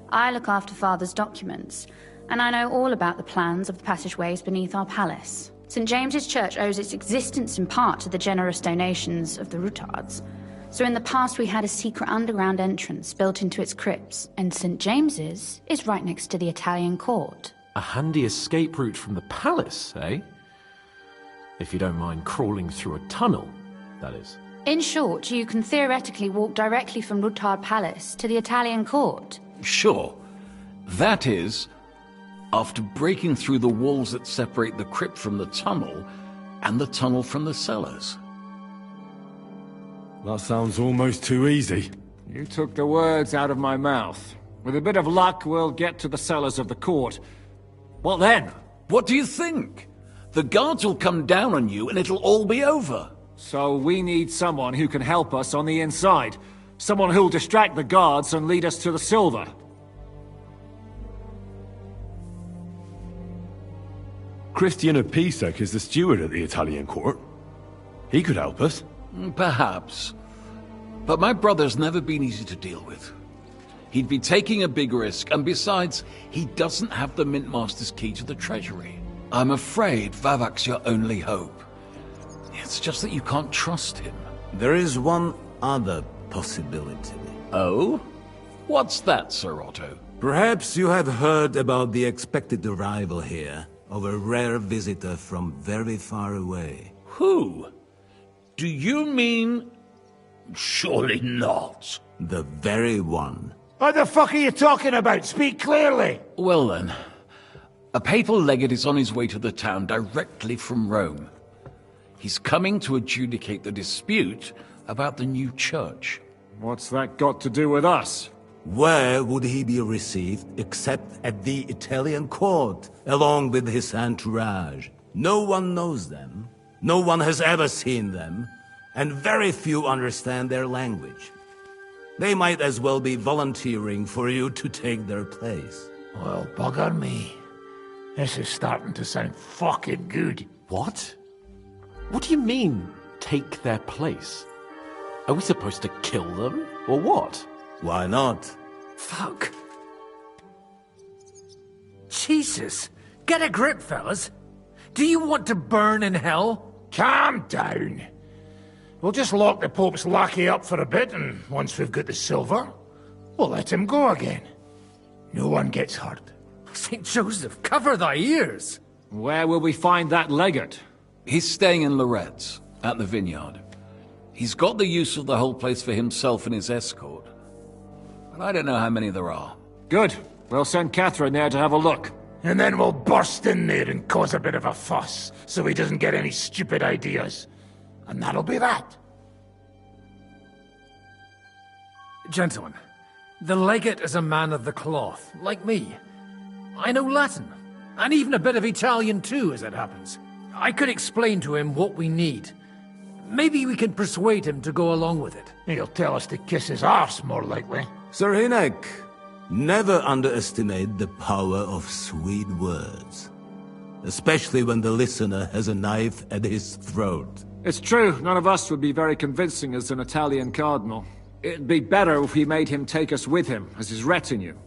I look after Father's documents, and I know all about the plans of the passageways beneath our palace. St. James's Church owes its existence in part to the generous donations of the Routards. So in the past we had a secret underground entrance built into its crypts, and St. James's is right next to the Italian court. A handy escape route from the palace, eh? If you don't mind crawling through a tunnel, that is. In short, you can theoretically walk directly from Routard Palace to the Italian court. Sure. That is, after breaking through the walls that separate the crypt from the tunnel, and the tunnel from the cellars. That sounds almost too easy. You took the words out of my mouth. With a bit of luck, we'll get to the cellars of the court. What then? What do you think? The guards will come down on you and it'll all be over. So we need someone who can help us on the inside. Someone who'll distract the guards and lead us to the silver. Christian of Pisek is the steward at the Italian court. He could help us. Perhaps. But my brother's never been easy to deal with. He'd be taking a big risk, and besides, he doesn't have the Mintmaster's key to the treasury. I'm afraid Vavak's your only hope. It's just that you can't trust him. There is one other possibility. Oh? What's that, Sir Otto? Perhaps you have heard about the expected arrival here of a rare visitor from very far away. Who? Do you mean... Surely not. The very one. What the fuck are you talking about? Speak clearly. Well then, a papal legate is on his way to the town directly from Rome. He's coming to adjudicate the dispute about the new church. What's that got to do with us? Where would he be received except at the Italian court, along with his entourage? No one knows them, no one has ever seen them, and very few understand their language. They might as well be volunteering for you to take their place. Well, bugger me. This is starting to sound fucking good. What? What do you mean, take their place? Are we supposed to kill them, or what? Why not? Fuck. Jesus. Get a grip, fellas. Do you want to burn in hell? Calm down. We'll just lock the Pope's lackey up for a bit, and once we've got the silver, we'll let him go again. No one gets hurt. St. Joseph, cover thy ears! Where will we find that legate? He's staying in Loretz, at the vineyard. He's got the use of the whole place for himself and his escort. But I don't know how many there are. Good. We'll send Catherine there to have a look. And then we'll burst in there and cause a bit of a fuss, so he doesn't get any stupid ideas. And that'll be that. Gentlemen, the legate is a man of the cloth, like me. I know Latin, and even a bit of Italian too, as it happens. I could explain to him what we need. Maybe we can persuade him to go along with it. He'll tell us to kiss his arse, more likely. Sir Hinek, Never underestimate the power of sweet words. Especially when the listener has a knife at his throat. It's true, none of us would be very convincing as an Italian cardinal. It'd be better if we made him take us with him, as his retinue.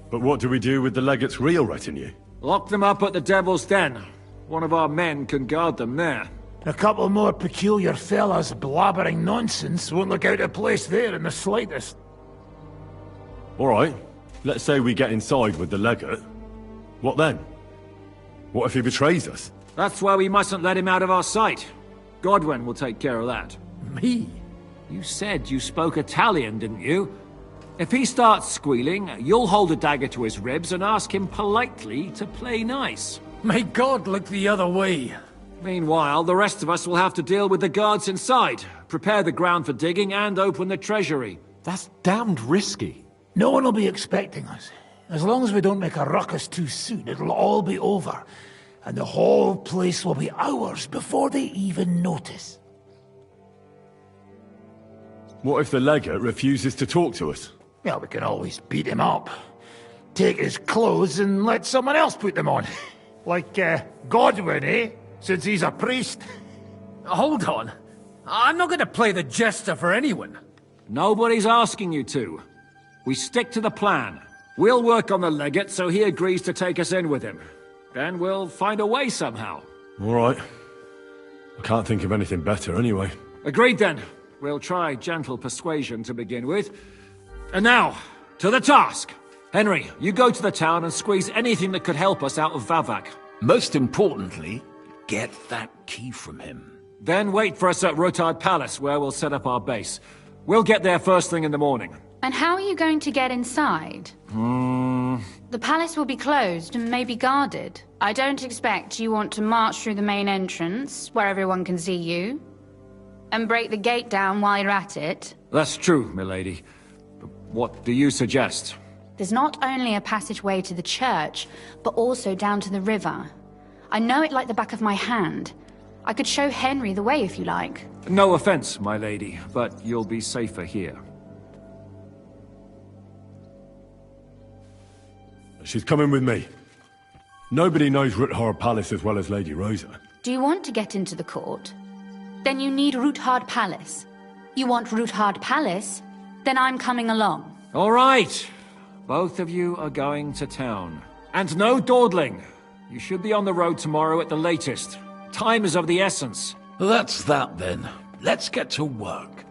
But what do we do with the legate's real retinue? Lock them up at the Devil's Den. One of our men can guard them there. A couple more peculiar fellas blabbering nonsense won't look out of place there in the slightest. All right. Let's say we get inside with the legate. What then? What if he betrays us? That's why we mustn't let him out of our sight. Godwin will take care of that. Me? You said you spoke Italian, didn't you? If he starts squealing, you'll hold a dagger to his ribs and ask him politely to play nice. May God look the other way. Meanwhile, the rest of us will have to deal with the guards inside, prepare the ground for digging, and open the treasury. That's damned risky. No one will be expecting us. As long as we don't make a ruckus too soon, it'll all be over. And the whole place will be ours before they even notice. What if the legate refuses to talk to us? Well, we can always beat him up. Take his clothes and let someone else put them on. Like, Godwin, eh? Since he's a priest. Hold on. I'm not going to play the jester for anyone. Nobody's asking you to. We stick to the plan. We'll work on the legate so he agrees to take us in with him. Then we'll find a way somehow. All right. I can't think of anything better anyway. Agreed then. We'll try gentle persuasion to begin with. And now, to the task. Henry, you go to the town and squeeze anything that could help us out of Vavak. Most importantly, get that key from him. Then wait for us at Rotard Palace, where we'll set up our base. We'll get there first thing in the morning. And how are you going to get inside? The palace will be closed and maybe guarded. I don't expect you want to march through the main entrance, where everyone can see you, and break the gate down while you're at it. That's true, milady. But what do you suggest? There's not only a passageway to the church, but also down to the river. I know it like the back of my hand. I could show Henry the way if you like. No offense, my lady, but you'll be safer here. She's coming with me. Nobody knows Ruthard Palace as well as Lady Rosa. Do you want to get into the court? Then you need Ruthard Palace. You want Ruthard Palace? Then I'm coming along. All right. Both of you are going to town. And no dawdling. You should be on the road tomorrow at the latest. Time is of the essence. That's that then. Let's get to work.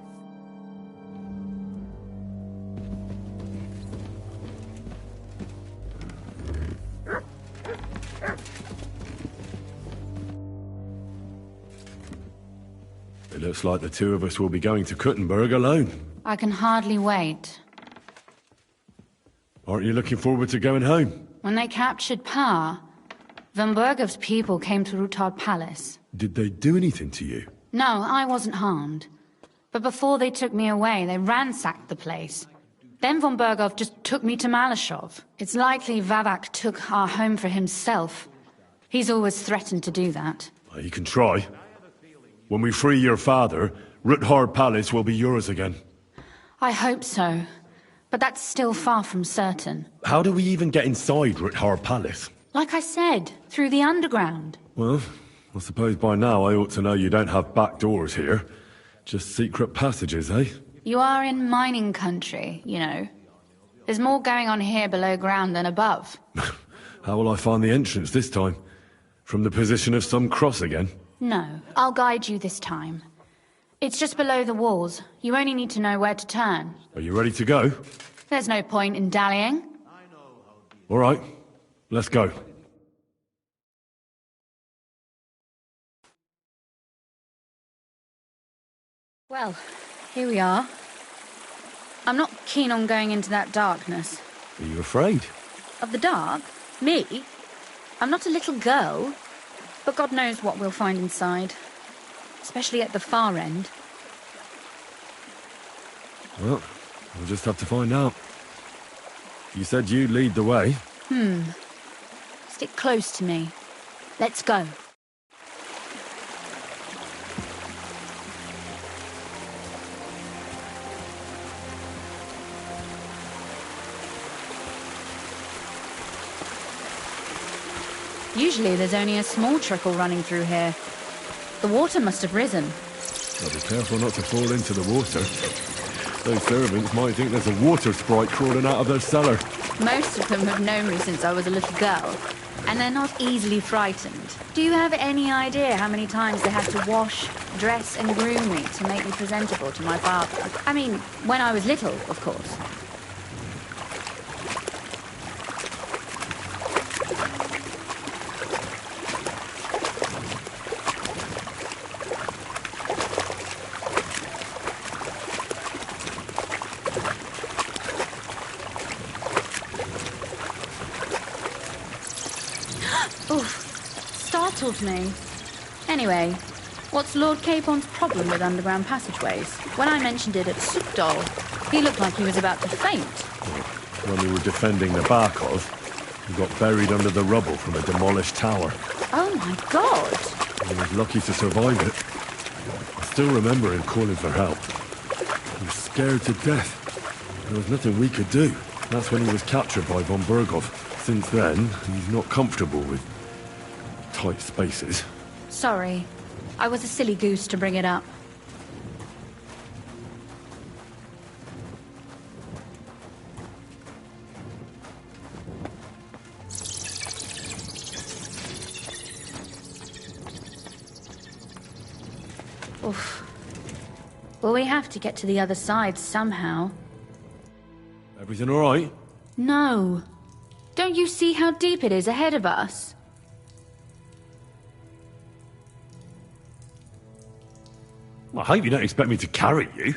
It looks like the two of us will be going to Kuttenberg alone. I can hardly wait. Aren't you looking forward to going home? When they captured Pa, Van Bergov's people came to Ruthard Palace. Did they do anything to you? No, I wasn't harmed. But before they took me away, they ransacked the place. Then Von Bergov just took me to Malashov. It's likely Vavak took our home for himself. He's always threatened to do that. Well, you can try. When we free your father, Ruthard Palace will be yours again. I hope so. But that's still far from certain. How do we even get inside Ruthard Palace? Like I said, through the underground. Well, I suppose by now I ought to know you don't have back doors here. Just secret passages, eh? You are in mining country, you know. There's more going on here below ground than above. How will I find the entrance this time? From the position of some cross again? No, I'll guide you this time. It's just below the walls. You only need to know where to turn. Are you ready to go? There's no point in dallying. All right, let's go. Well, here we are. I'm not keen on going into that darkness. Are you afraid? Of the dark? Me? I'm not a little girl. But God knows what we'll find inside. Especially at the far end. Well, we'll just have to find out. You said you'd lead the way. Stick close to me. Let's go. Usually there's only a small trickle running through here. The water must have risen. I'll be careful not to fall into the water. Those servants might think there's a water sprite crawling out of their cellar. Most of them have known me since I was a little girl, and they're not easily frightened. Do you have any idea how many times they had to wash, dress and groom me to make me presentable to my father? I mean, when I was little, of course. Startled me. Anyway, what's Lord Capon's problem with underground passageways? When I mentioned it at Sukdol, he looked like he was about to faint. When we were defending the Barkov, he got buried under the rubble from a demolished tower. Oh my god! He was lucky to survive it. I still remember him calling for help. He was scared to death. There was nothing we could do. That's when he was captured by von Berghoff. Since then, he's not comfortable with tight spaces. Sorry. I was a silly goose to bring it up. Oof. Well, we have to get to the other side somehow. Everything all right? No. Don't you see how deep it is ahead of us? I hope you don't expect me to carry you.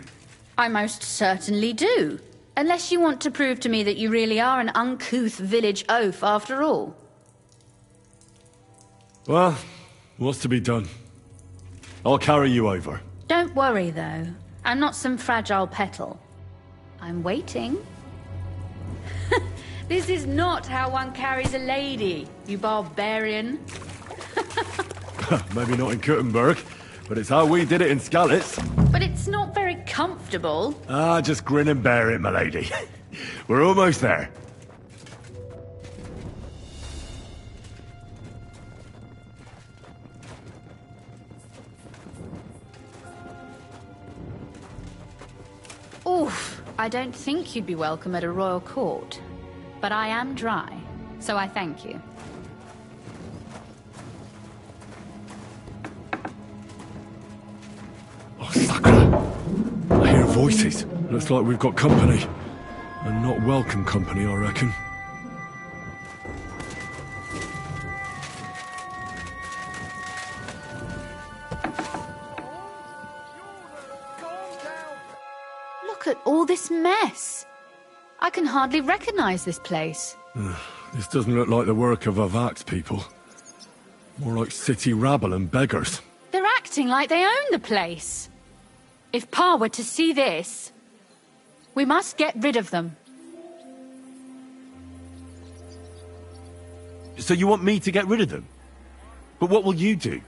I most certainly do. Unless you want to prove to me that you really are an uncouth village oaf after all. Well, what's to be done? I'll carry you over. Don't worry, though. I'm not some fragile petal. I'm waiting. This is not how one carries a lady, you barbarian. Maybe not in Kuttenberg, but it's how we did it in Skalitz. But it's not very comfortable. Just grin and bear it, my lady. We're almost there. Oof, I don't think you'd be welcome at a royal court. But I am dry, so I thank you. Oh, Sakura! I hear voices. Looks like we've got company. And not welcome company, I reckon. Look at all this mess. I can hardly recognize this place. This doesn't look like the work of Avak's people. More like city rabble and beggars. They're acting like they own the place. If Pa were to see this, we must get rid of them. So you want me to get rid of them? But what will you do?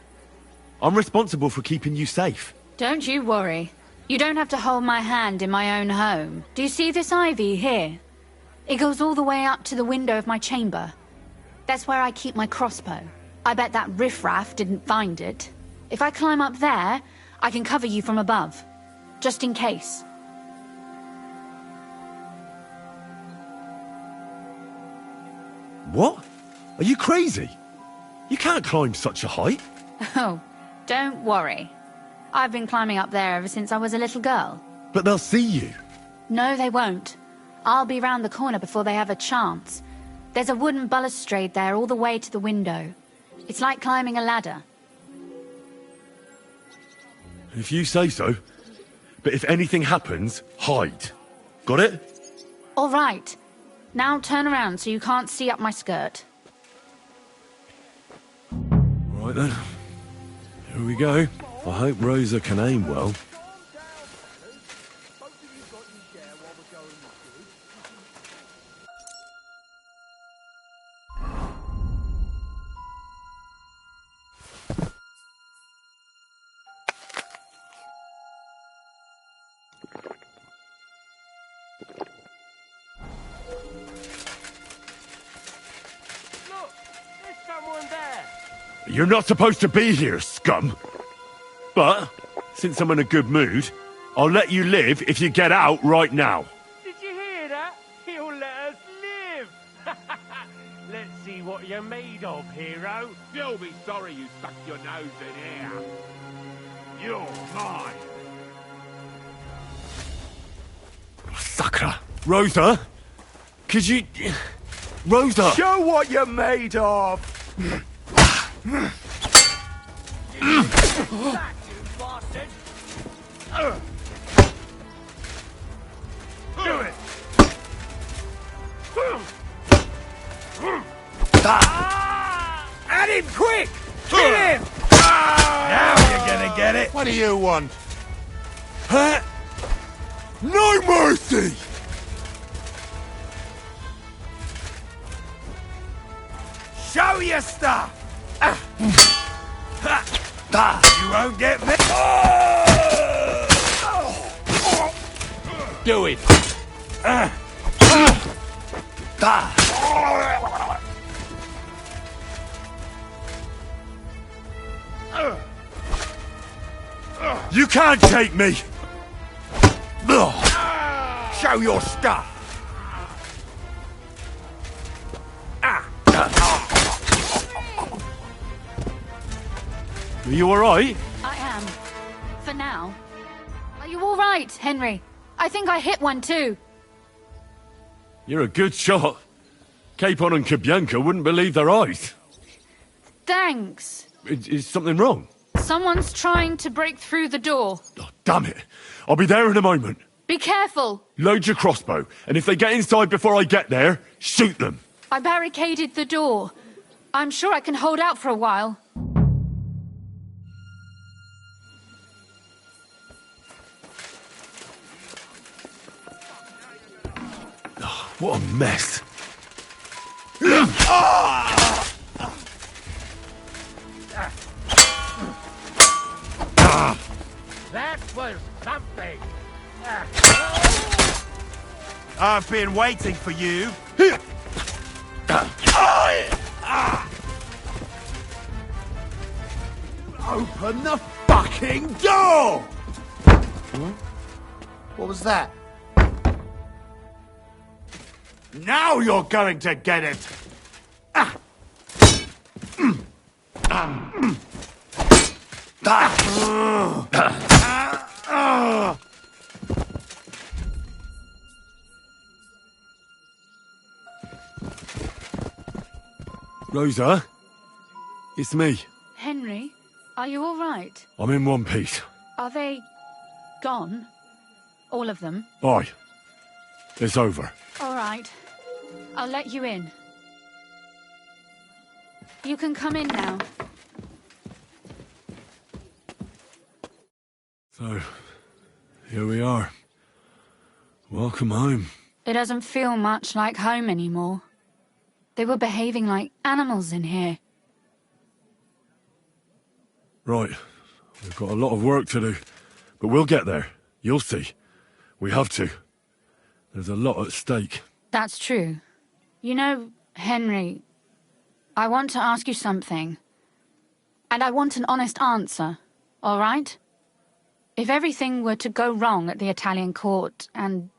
I'm responsible for keeping you safe. Don't you worry. You don't have to hold my hand in my own home. Do you see this ivy here? It goes all the way up to the window of my chamber. That's where I keep my crossbow. I bet that riffraff didn't find it. If I climb up there, I can cover you from above. Just in case. What? Are you crazy? You can't climb such a height. Oh, don't worry. I've been climbing up there ever since I was a little girl. But they'll see you. No, they won't. I'll be round the corner before they have a chance. There's a wooden balustrade there all the way to the window. It's like climbing a ladder. If you say so. But if anything happens, hide. Got it? All right. Now turn around so you can't see up my skirt. Right then. Here we go. I hope Rosa can aim well. Look, there's someone there. You're not supposed to be here, scum. But, since I'm in a good mood, I'll let you live if you get out right now. Did you hear that? He'll let us live! Let's see what you're made of, hero. You'll be sorry you stuck your nose in here. You're mine. Sakra. Rosa? Could you... Rosa! Show what you're made of! Do it! At him, quick! Kill him! Now you're gonna get it! What do you want? Huh? No mercy! Show your stuff! You won't get me! Do it. You can't take me! Show your stuff! Are you alright? I am. For now. Are you all right, Henry? I think I hit one too. You're a good shot. Capon and Kabianka wouldn't believe their eyes. Thanks. Is something wrong? Someone's trying to break through the door. Damn it. I'll be there in a moment. Be careful. Load your crossbow, and if they get inside before I get there, shoot them. I barricaded the door. I'm sure I can hold out for a while. What a mess. That was something! I've been waiting for you. Open the fucking door! What was that? Now you're going to get it! Rosa? It's me. Henry, are you all right? I'm in one piece. Are they gone? All of them? Aye. It's over. All right. I'll let you in. You can come in now. So, here we are. Welcome home. It doesn't feel much like home anymore. They were behaving like animals in here. Right. We've got a lot of work to do. But we'll get there. You'll see. We have to. There's a lot at stake. That's true. You know, Henry, I want to ask you something. And I want an honest answer, all right? If everything were to go wrong at the Italian court and,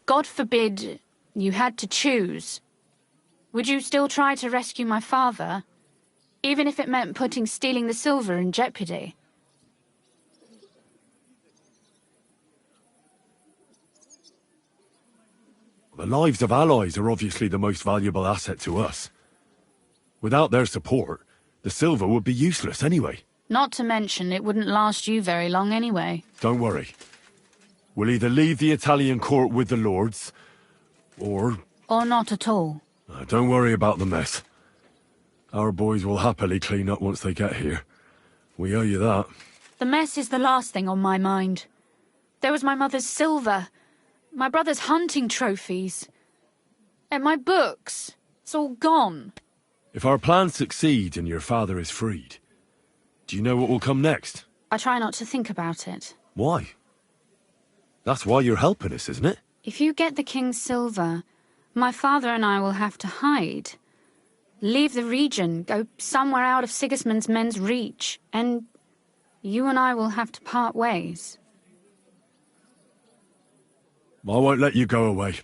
God forbid, you had to choose, would you still try to rescue my father, even if it meant putting stealing the silver in jeopardy? The lives of allies are obviously the most valuable asset to us. Without their support, the silver would be useless anyway. Not to mention it wouldn't last you very long anyway. Don't worry. We'll either leave the Italian court with the lords, or... Or not at all. Don't worry about the mess. Our boys will happily clean up once they get here. We owe you that. The mess is the last thing on my mind. There was my mother's silver, my brother's hunting trophies, and my books. It's all gone. If our plan succeeds and your father is freed, do you know what will come next? I try not to think about it. Why? That's why you're helping us, isn't it? If you get the king's silver, my father and I will have to hide. Leave the region, go somewhere out of Sigismund's men's reach, and you and I will have to part ways. I won't let you go away.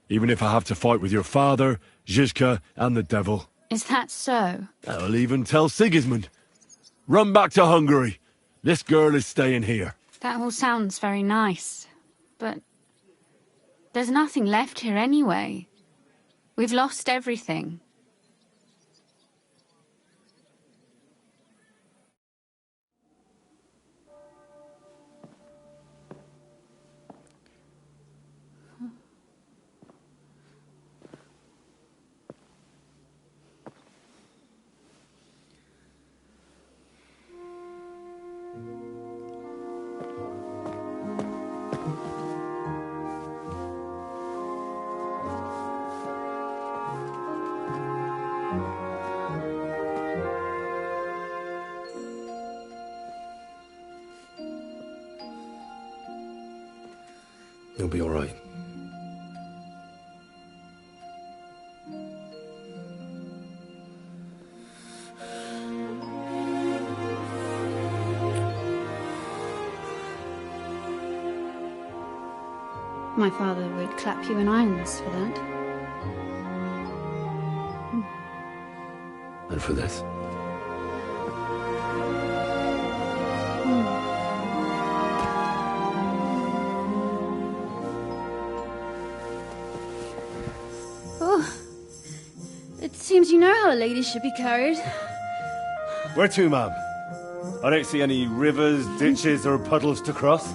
Even if I have to fight with your father, Zizka, and the devil. Is that so? I'll even tell Sigismund. Run back to Hungary. This girl is staying here. That all sounds very nice, but there's nothing left here anyway. We've lost everything. You'll be all right. My father would clap you in irons for that. And for this? Oh, it seems you know how a lady should be carried. Where to, ma'am? I don't see any rivers, ditches, or puddles to cross.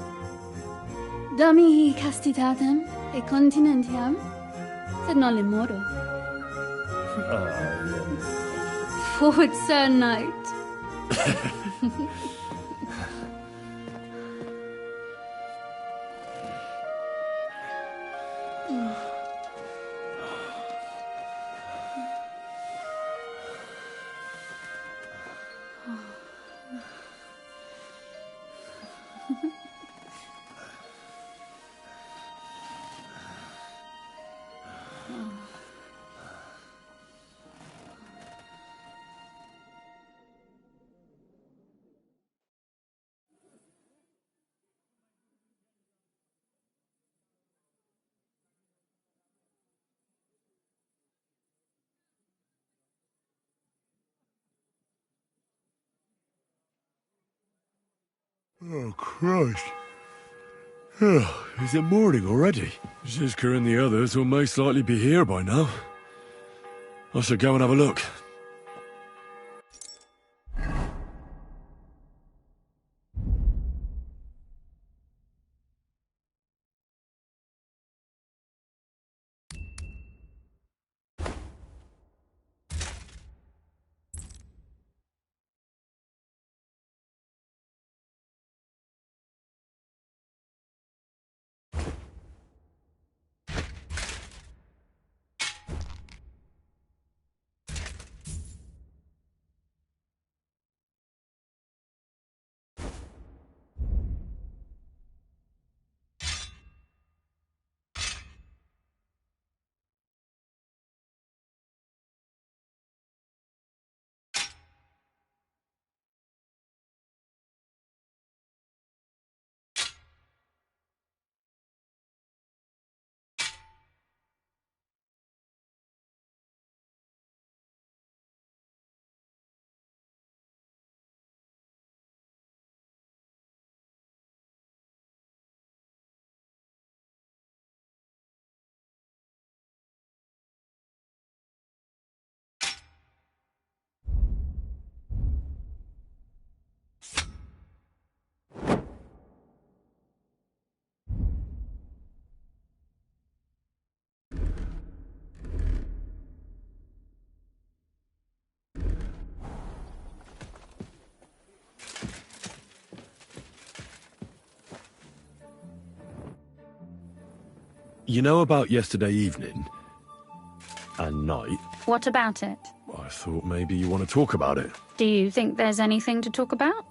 Dami castitatem e continentiam, sed non le moro. Forward, Sir Knight. Oh, Christ. Oh, is it morning already? Zizka and the others will most likely be here by now. I should go and have a look. You know about yesterday evening? And night? What about it? I thought maybe you want to talk about it. Do you think there's anything to talk about?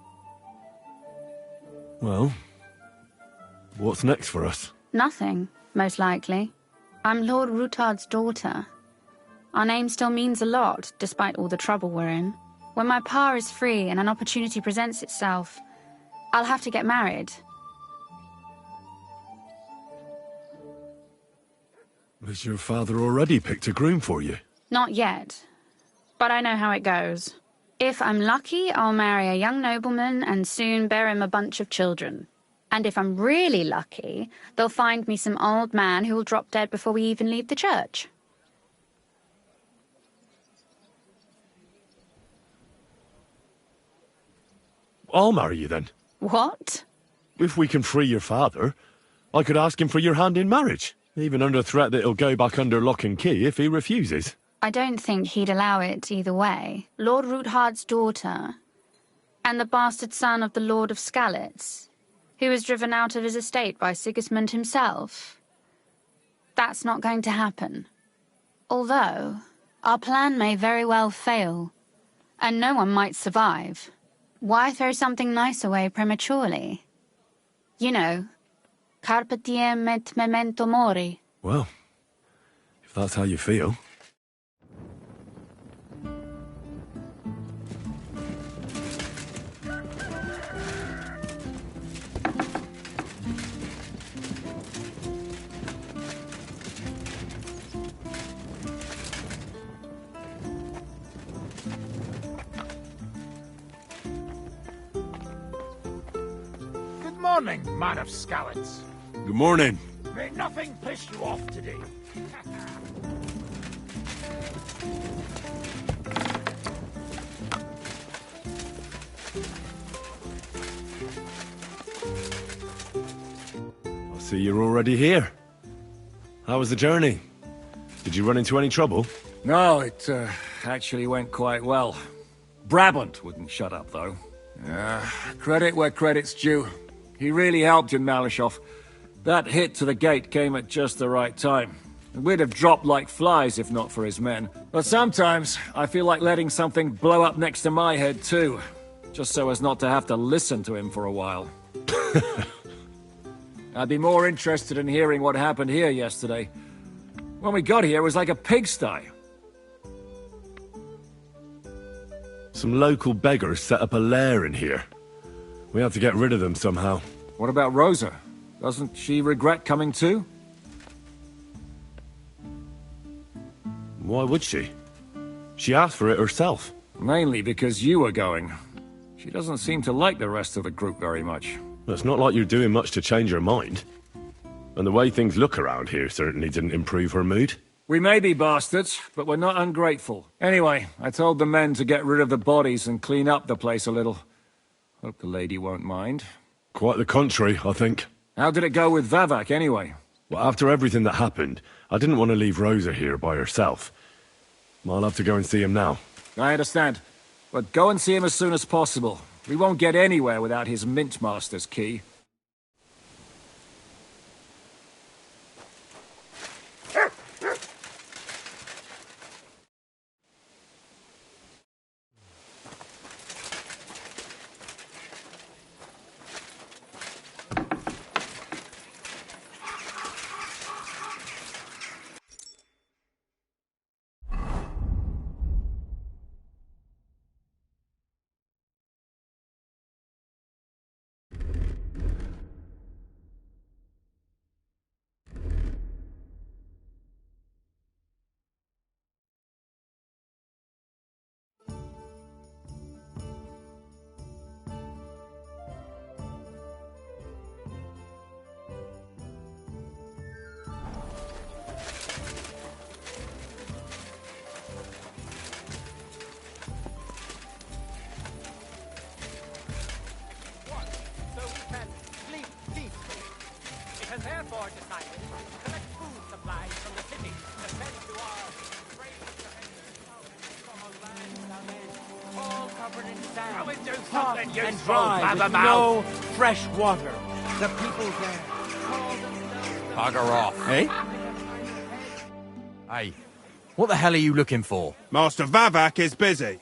Well, what's next for us? Nothing, most likely. I'm Lord Rutard's daughter. Our name still means a lot, despite all the trouble we're in. When my pa is free and an opportunity presents itself, I'll have to get married. Has your father already picked a groom for you? Not yet, but I know how it goes. If I'm lucky, I'll marry a young nobleman and soon bear him a bunch of children. And if I'm really lucky, they'll find me some old man who will drop dead before we even leave the church. I'll marry you then. What? If we can free your father, I could ask him for your hand in marriage, even under threat that he'll go back under lock and key if he refuses. I don't think he'd allow it either way. Lord Roothard's daughter, and the bastard son of the Lord of Skalitz, who was driven out of his estate by Sigismund himself. That's not going to happen. Although, our plan may very well fail, and no one might survive. Why throw something nice away prematurely? You know, carpe diem et memento mori. Well, if that's how you feel. Good morning, man of Skalitz. Good morning. May nothing piss you off today. I see you're already here. How was the journey? Did you run into any trouble? No, it actually went quite well. Brabant wouldn't shut up, though. Credit where credit's due. He really helped in Malishov. That hit to the gate came at just the right time. We'd have dropped like flies if not for his men. But sometimes I feel like letting something blow up next to my head too, just so as not to have to listen to him for a while. I'd be more interested in hearing what happened here yesterday. When we got here, it was like a pigsty. Some local beggars set up a lair in here. We have to get rid of them somehow. What about Rosa? Doesn't she regret coming too? Why would she? She asked for it herself. Mainly because you were going. She doesn't seem to like the rest of the group very much. It's not like you're doing much to change her mind. And the way things look around here certainly didn't improve her mood. We may be bastards, but we're not ungrateful. Anyway, I told the men to get rid of the bodies and clean up the place a little. Hope the lady won't mind. Quite the contrary, I think. How did it go with Vavak, anyway? Well, after everything that happened, I didn't want to leave Rosa here by herself. I'll have to go and see him now. I understand. But go and see him as soon as possible. We won't get anywhere without his Mintmaster's key. And dry with no fresh water. The people there. Bugger off. Hey? Hey, what the hell are you looking for? Master Vavak is busy.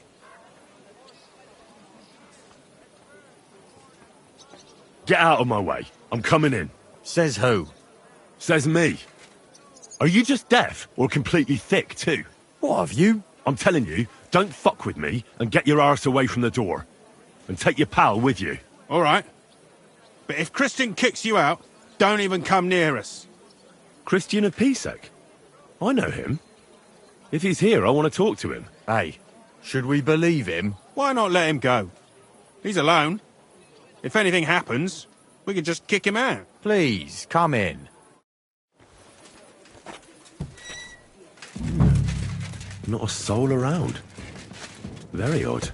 Get out of my way. I'm coming in. Says who? Says me. Are you just deaf or completely thick too? What have you? I'm telling you, don't fuck with me and get your arse away from the door. And take your pal with you. All right. But if Christian kicks you out, don't even come near us. Christian of Pisek? I know him. If he's here, I want to talk to him. Hey, should we believe him? Why not let him go? He's alone. If anything happens, we could just kick him out. Please, come in. Not a soul around. Very odd.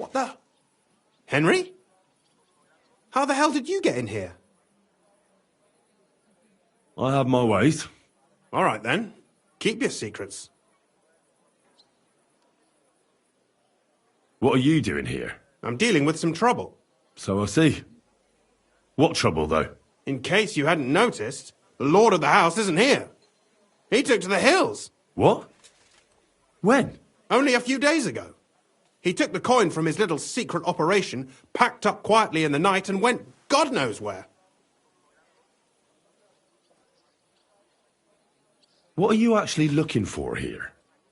What the? Henry? How the hell did you get in here? I have my ways. All right, then. Keep your secrets. What are you doing here? I'm dealing with some trouble. So I see. What trouble, though? In case you hadn't noticed, the lord of the house isn't here. He took to the hills. What? When? Only a few days ago. He took the coin from his little secret operation, packed up quietly in the night, and went God knows where. What are you actually looking for here?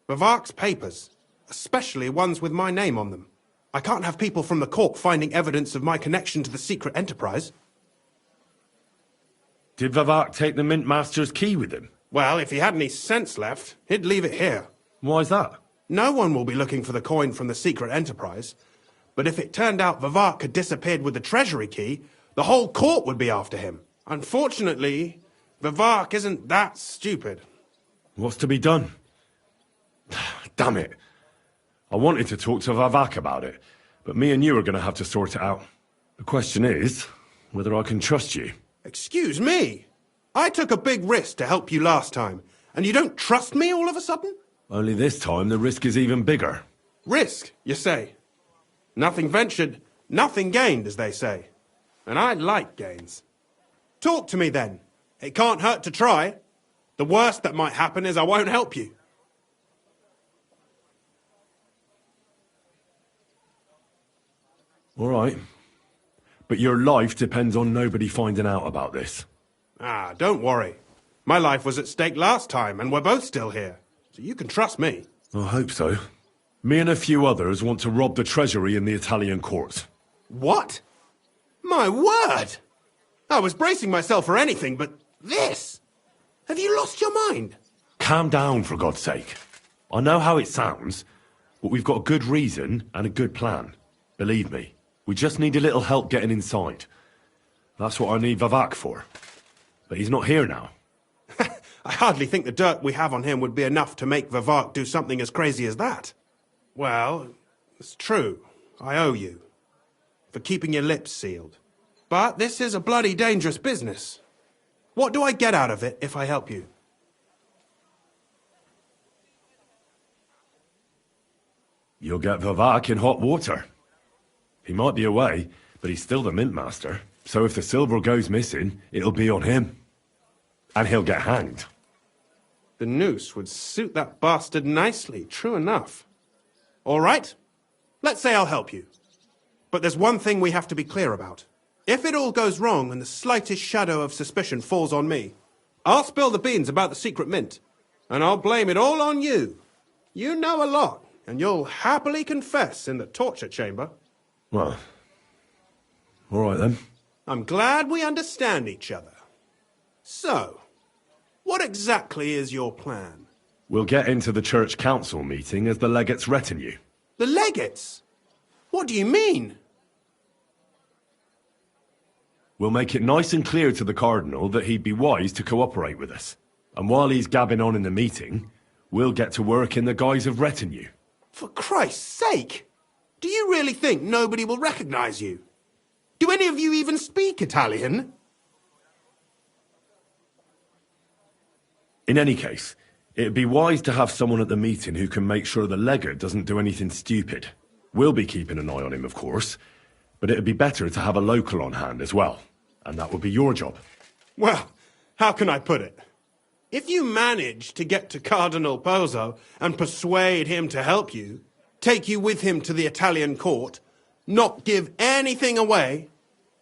Bavark's papers, especially ones with my name on them. I can't have people from the court finding evidence of my connection to the secret enterprise. Did Bavark take the Mint Master's key with him? Well, if he had any sense left, he'd leave it here. Why's that? No one will be looking for the coin from the secret enterprise. But if it turned out Bavark had disappeared with the treasury key, the whole court would be after him. Unfortunately, Bavark isn't that stupid. What's to be done? Damn it. I wanted to talk to Vavak about it, but me and you are going to have to sort it out. The question is whether I can trust you. Excuse me? I took a big risk to help you last time, and you don't trust me all of a sudden? Only this time the risk is even bigger. Risk, you say? Nothing ventured, nothing gained, as they say. And I like gains. Talk to me then. It can't hurt to try. The worst that might happen is I won't help you. All right. But your life depends on nobody finding out about this. Ah, don't worry. My life was at stake last time, and we're both still here. So you can trust me. I hope so. Me and a few others want to rob the treasury in the Italian courts. What? My word! I was bracing myself for anything, but this? Have you lost your mind? Calm down, for God's sake. I know how it sounds, but we've got a good reason and a good plan. Believe me, we just need a little help getting inside. That's what I need Vavak for. But he's not here now. I hardly think the dirt we have on him would be enough to make Vavak do something as crazy as that. Well, it's true. I owe you. For keeping your lips sealed. But this is a bloody dangerous business. What do I get out of it if I help you? You'll get Vavak in hot water. He might be away, but he's still the Mint Master. So if the silver goes missing, it'll be on him. And he'll get hanged. The noose would suit that bastard nicely, true enough. All right, let's say I'll help you. But there's one thing we have to be clear about. If it all goes wrong and the slightest shadow of suspicion falls on me, I'll spill the beans about the secret mint, and I'll blame it all on you. You know a lot, and you'll happily confess in the torture chamber. Well, all right then. I'm glad we understand each other. So, what exactly is your plan? We'll get into the church council meeting as the legate's retinue. The legates? What do you mean? We'll make it nice and clear to the Cardinal that he'd be wise to cooperate with us. And while he's gabbing on in the meeting, we'll get to work in the guise of retinue. For Christ's sake! Do you really think nobody will recognize you? Do any of you even speak Italian? In any case, it'd be wise to have someone at the meeting who can make sure the legate doesn't do anything stupid. We'll be keeping an eye on him, of course, but it'd be better to have a local on hand as well, and that would be your job. Well, how can I put it? If you manage to get to Cardinal Pozzo and persuade him to help you, take you with him to the Italian court, not give anything away,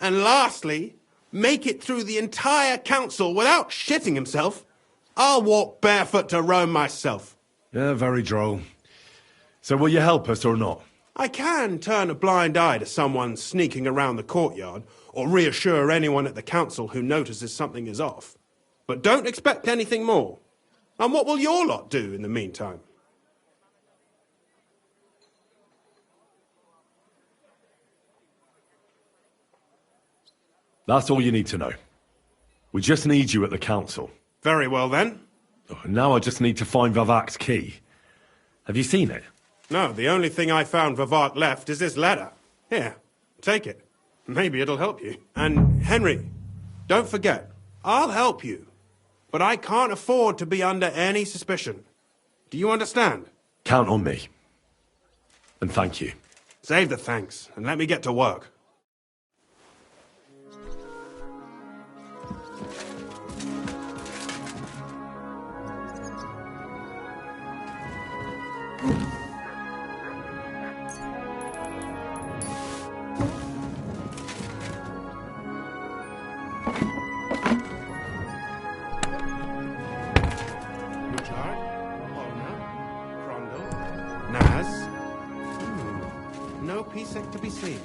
and lastly, make it through the entire council without shitting himself, I'll walk barefoot to Rome myself. Yeah, very droll. So will you help us or not? I can turn a blind eye to someone sneaking around the courtyard, or reassure anyone at the council who notices something is off. But don't expect anything more. And what will your lot do in the meantime? That's all you need to know. We just need you at the council. Very well then. Now I just need to find Vavak's key. Have you seen it? No, the only thing I found Vavak left is this letter. Here, take it. Maybe it'll help you. And Henry, don't forget, I'll help you. But I can't afford to be under any suspicion. Do you understand? Count on me. And thank you. Save the thanks, and let me get to work. No Pisek to be seen.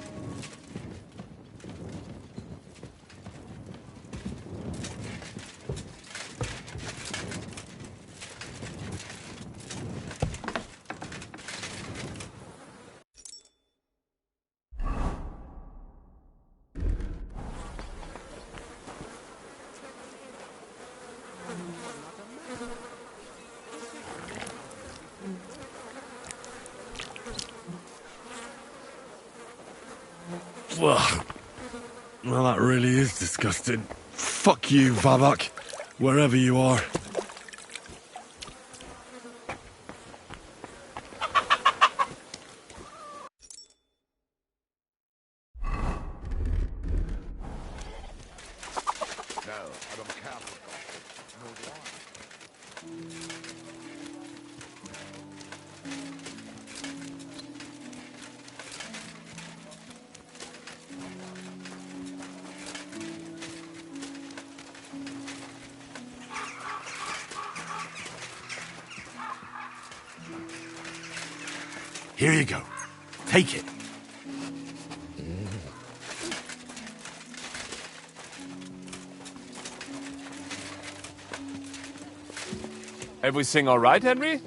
Well, that really is disgusting. Fuck you, Vavak, wherever you are. Here you go. Take it. Everything all right, Henry?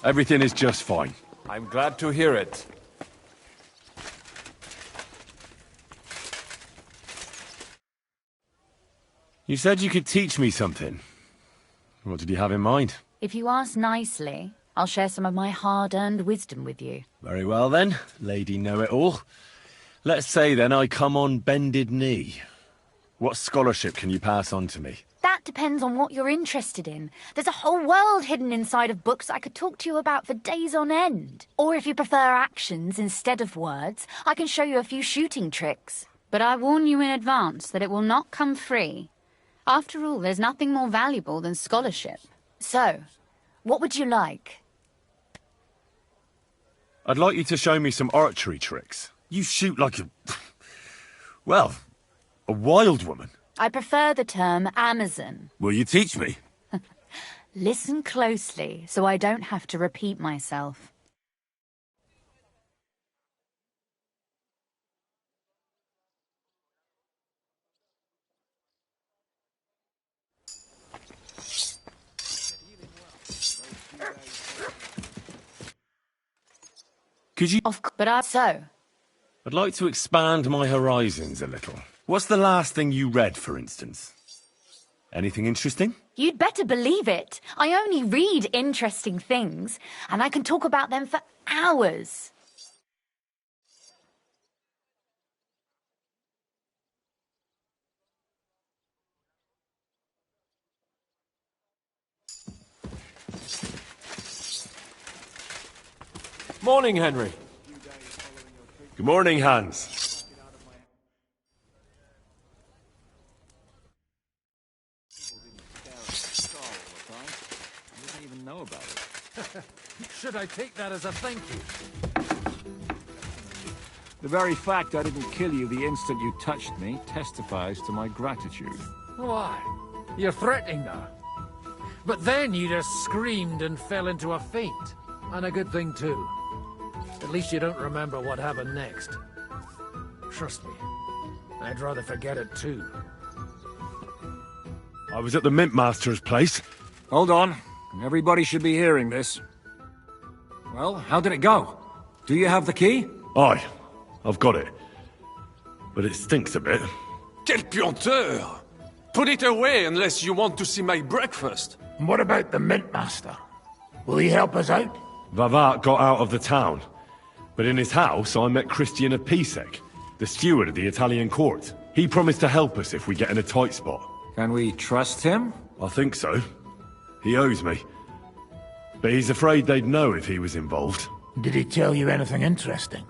Everything is just fine. I'm glad to hear it. You said you could teach me something. What did you have in mind? If you ask nicely, I'll share some of my hard-earned wisdom with you. Very well then, Lady Know-It-All. Let's say then I come on bended knee. What scholarship can you pass on to me? That depends on what you're interested in. There's a whole world hidden inside of books I could talk to you about for days on end. Or if you prefer actions instead of words, I can show you a few shooting tricks. But I warn you in advance that it will not come free. After all, there's nothing more valuable than scholarship. So, what would you like? I'd like you to show me some archery tricks. You shoot like a... well, a wild woman. I prefer the term Amazon. Will you teach me? Listen closely, so I don't have to repeat myself. Could you... But so... I'd like to expand my horizons a little. What's the last thing you read, for instance? Anything interesting? You'd better believe it. I only read interesting things, and I can talk about them for hours. Morning, Henry. Good morning, Hans. Even know about it. Should I take that as a thank you? The very fact I didn't kill you the instant you touched me testifies to my gratitude. Why? You're threatening now. But then you just screamed and fell into a faint. And a good thing, too. At least you don't remember what happened next. Trust me, I'd rather forget it, too. I was at the Mint Master's place. Hold on. Everybody should be hearing this. Well, how did it go? Do you have the key? Aye, I've got it. But it stinks a bit. Quelle puanteur! Put it away unless you want to see my breakfast. And what about the Mint Master? Will he help us out? Vavat got out of the town. But in his house, I met Christian Pisek, the steward of the Italian court. He promised to help us if we get in a tight spot. Can we trust him? I think so. He owes me. But he's afraid they'd know if he was involved. Did he tell you anything interesting?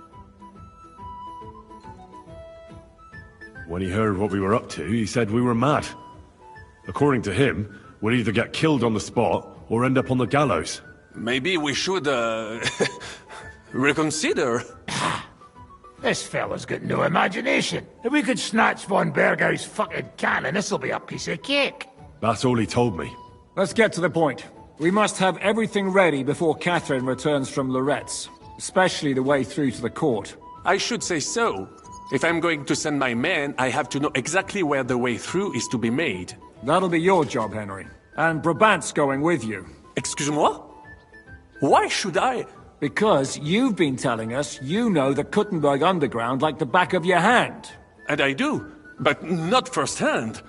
When he heard what we were up to, he said we were mad. According to him, we'd either get killed on the spot or end up on the gallows. Maybe we should, reconsider. This fella's got no imagination. If we could snatch von Bergau's fucking cannon, this'll be a piece of cake. That's all he told me. Let's get to the point. We must have everything ready before Catherine returns from Loretz, especially the way through to the court. I should say so. If I'm going to send my men, I have to know exactly where the way through is to be made. That'll be your job, Henry. And Brabant's going with you. Excuse-moi? Why should I? Because you've been telling us you know the Kuttenberg underground like the back of your hand. And I do, but not firsthand.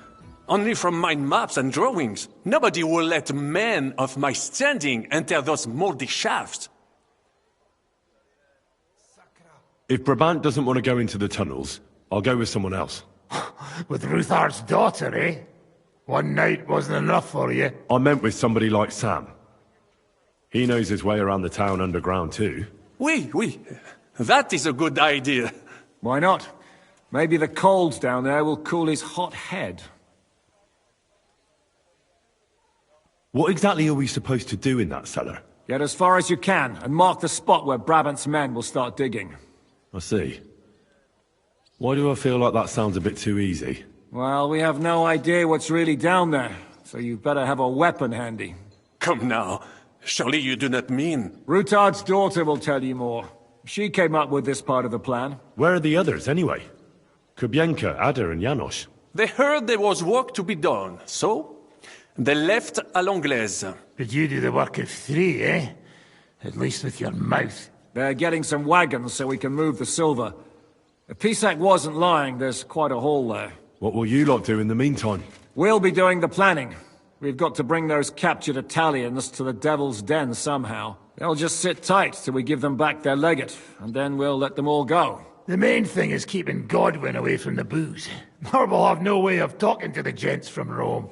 Only from mind maps and drawings. Nobody will let men of my standing enter those moldy shafts. If Brabant doesn't want to go into the tunnels, I'll go with someone else. With Ruthar's daughter, eh? One night wasn't enough for you. I meant with somebody like Sam. He knows his way around the town underground too. Oui. That is a good idea. Why not? Maybe the cold down there will cool his hot head. What exactly are we supposed to do in that cellar? Get as far as you can, and mark the spot where Brabant's men will start digging. I see. Why do I feel like that sounds a bit too easy? Well, we have no idea what's really down there, so you better have a weapon handy. Come now. Surely you do not mean... Rutard's daughter will tell you more. She came up with this part of the plan. Where are the others, anyway? Kubienka, Ada, and Janos. They heard there was work to be done, so... they left à l'anglaise. But you do the work of 3, eh? At least with your mouth. They're getting some wagons so we can move the silver. If Pisak wasn't lying, there's quite a haul there. What will you lot do in the meantime? We'll be doing the planning. We've got to bring those captured Italians to the Devil's Den somehow. They'll just sit tight till we give them back their legate, and then we'll let them all go. The main thing is keeping Godwin away from the booze. Or we'll have no way of talking to the gents from Rome.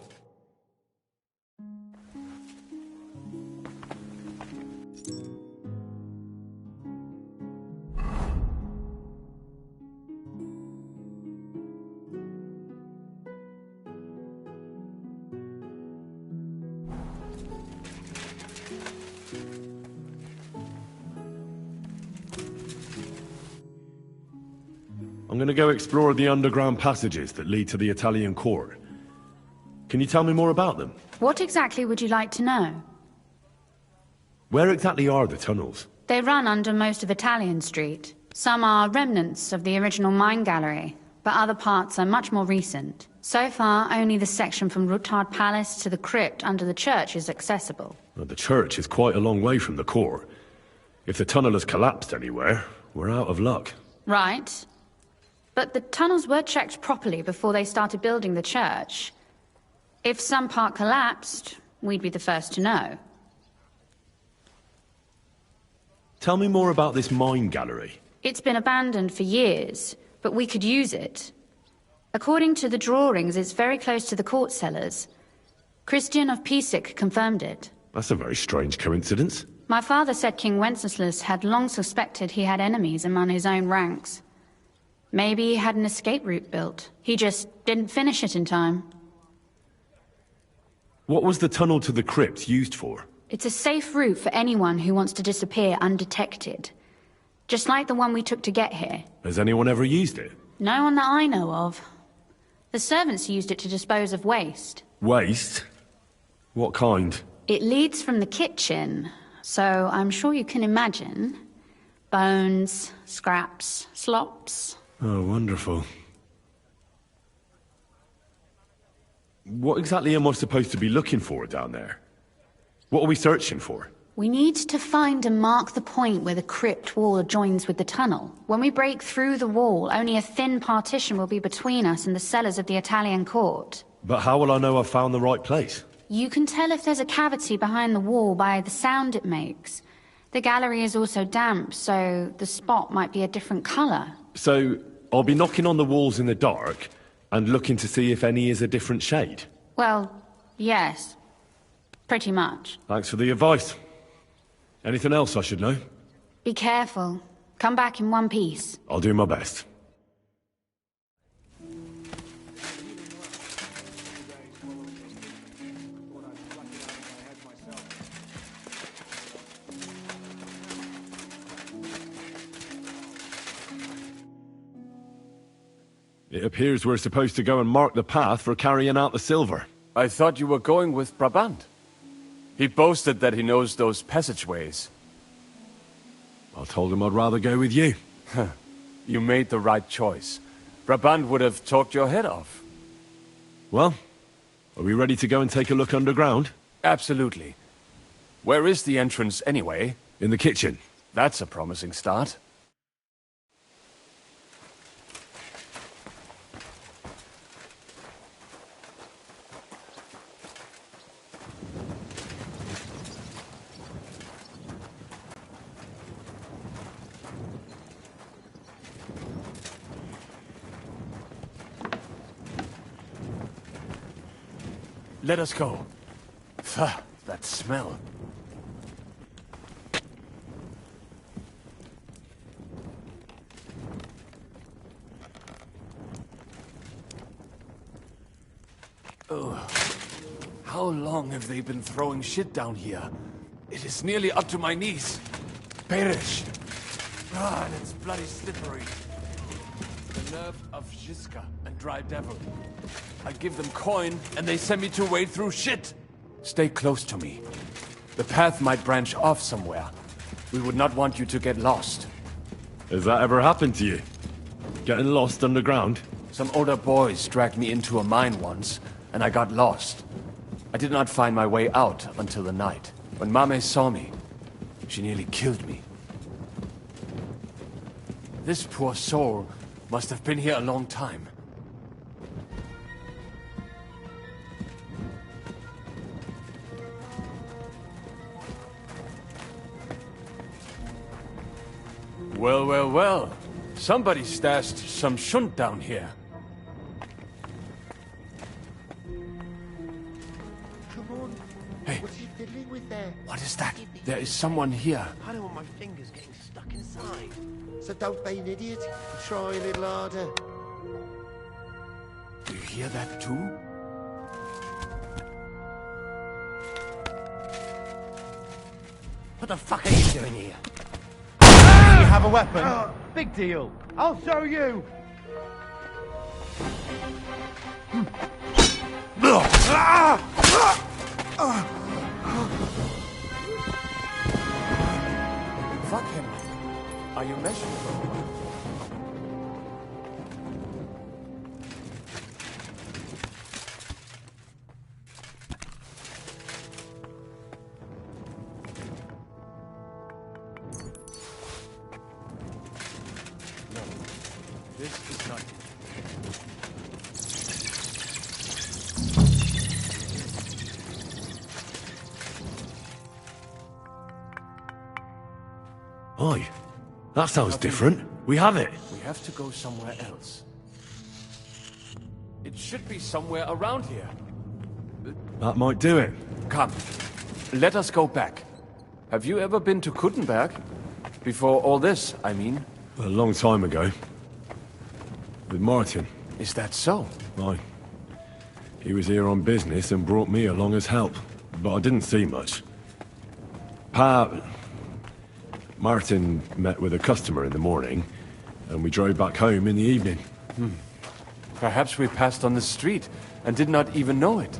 I'm gonna go explore the underground passages that lead to the Italian court. Can you tell me more about them? What exactly would you like to know? Where exactly are the tunnels? They run under most of Italian Street. Some are remnants of the original mine gallery, but other parts are much more recent. So far, only the section from Rutard Palace to the crypt under the church is accessible. Well, the church is quite a long way from the court. If the tunnel has collapsed anywhere, we're out of luck. Right. But the tunnels were checked properly before they started building the church. If some part collapsed, we'd be the first to know. Tell me more about this mine gallery. It's been abandoned for years, but we could use it. According to the drawings, it's very close to the court cellars. Christian of Pisek confirmed it. That's a very strange coincidence. My father said King Wenceslas had long suspected he had enemies among his own ranks. Maybe he had an escape route built. He just didn't finish it in time. What was the tunnel to the crypt used for? It's a safe route for anyone who wants to disappear undetected. Just like the one we took to get here. Has anyone ever used it? No one that I know of. The servants used it to dispose of waste. Waste? What kind? It leads from the kitchen, so I'm sure you can imagine. Bones, scraps, slops. Oh, wonderful. What exactly am I supposed to be looking for down there? What are we searching for? We need to find and mark the point where the crypt wall joins with the tunnel. When we break through the wall, only a thin partition will be between us and the cellars of the Italian court. But how will I know I've found the right place? You can tell if there's a cavity behind the wall by the sound it makes. The gallery is also damp, so the spot might be a different color. So, I'll be knocking on the walls in the dark and looking to see if any is a different shade? Well, yes. Pretty much. Thanks for the advice. Anything else I should know? Be careful. Come back in one piece. I'll do my best. It appears we're supposed to go and mark the path for carrying out the silver. I thought you were going with Brabant. He boasted that he knows those passageways. I told him I'd rather go with you. You made the right choice. Brabant would have talked your head off. Well, are we ready to go and take a look underground? Absolutely. Where is the entrance anyway? In the kitchen. That's a promising start. Let us go. That smell. Oh, how long have they been throwing shit down here? It is nearly up to my knees. Perish. And it's bloody slippery. The nerve of Jiska and Dry Devil. I give them coin, and they send me to wade through shit. Stay close to me. The path might branch off somewhere. We would not want you to get lost. Has that ever happened to you? Getting lost underground? Some older boys dragged me into a mine once, and I got lost. I did not find my way out until the night. When Mame saw me, she nearly killed me. This poor soul must have been here a long time. Well, well, well. Somebody stashed some shunt down here. Come on. Hey. What's he fiddling with there? What is that? There is someone here. I don't want my fingers getting stuck inside. So don't be an idiot. Try a little harder. Do you hear that too? What the fuck are you doing here? You have a weapon? Big deal. I'll show you. Fuck him. Are you measuring for me? No, this is not it. Aye. That sounds different. We have it. We have to go somewhere else. It should be somewhere around here. That might do it. Come, let us go back. Have you ever been to Kuttenberg? Before all this, I mean. A long time ago. With Martin. Is that so? Aye. He was here on business and brought me along as help. But I didn't see much. Martin met with a customer in the morning, and we drove back home in the evening. Perhaps we passed on the street and did not even know it.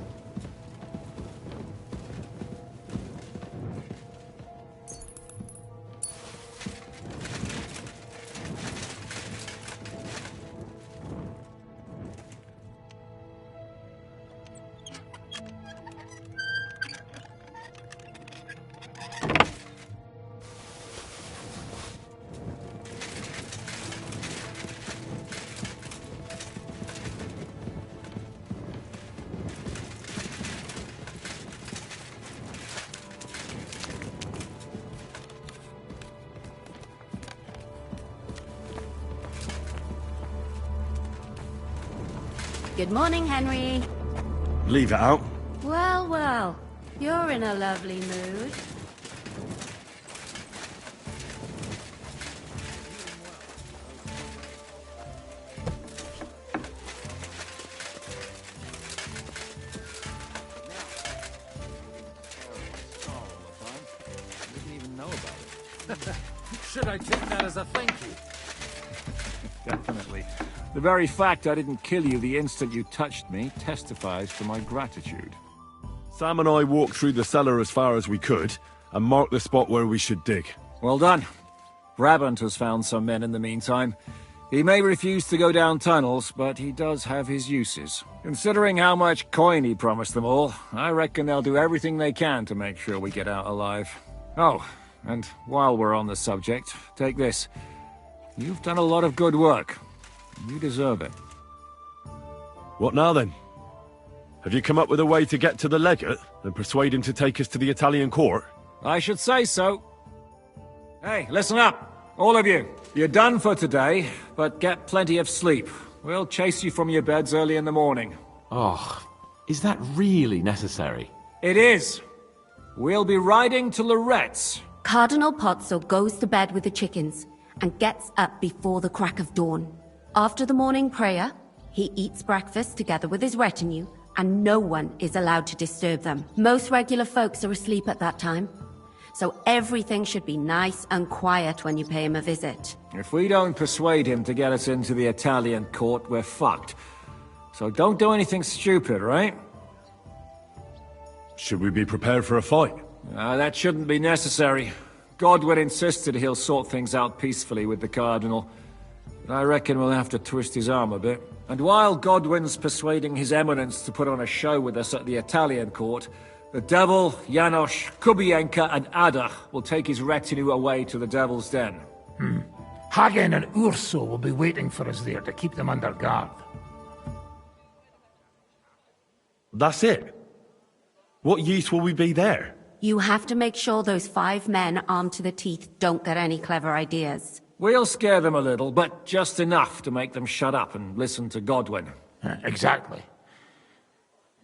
Good morning, Henry. Leave it out. Well, well. You're in a lovely mood. Should I take that as a thank you? Definitely. The very fact I didn't kill you the instant you touched me testifies to my gratitude. Sam and I walked through the cellar as far as we could, and marked the spot where we should dig. Well done. Brabant has found some men in the meantime. He may refuse to go down tunnels, but he does have his uses. Considering how much coin he promised them all, I reckon they'll do everything they can to make sure we get out alive. Oh, and while we're on the subject, take this. You've done a lot of good work. You deserve it. What now then? Have you come up with a way to get to the legate and persuade him to take us to the Italian court? I should say so. Hey, listen up, all of you. You're done for today, but get plenty of sleep. We'll chase you from your beds early in the morning. Oh, is that really necessary? It is. We'll be riding to Lorette's. Cardinal Pozzo goes to bed with the chickens and gets up before the crack of dawn. After the morning prayer, he eats breakfast together with his retinue, and no one is allowed to disturb them. Most regular folks are asleep at that time, so everything should be nice and quiet when you pay him a visit. If we don't persuade him to get us into the Italian court, we're fucked. So don't do anything stupid, right? Should we be prepared for a fight? That shouldn't be necessary. Godwin insisted he'll sort things out peacefully with the Cardinal. But I reckon we'll have to twist his arm a bit. And while Godwin's persuading His Eminence to put on a show with us at the Italian court, the Devil, Janos, Kubienka, and Ada will take his retinue away to the Devil's Den. Hagen and Urso will be waiting for us there to keep them under guard. That's it? What use will we be there? You have to make sure those 5 men armed to the teeth don't get any clever ideas. We'll scare them a little, but just enough to make them shut up and listen to Godwin. Exactly.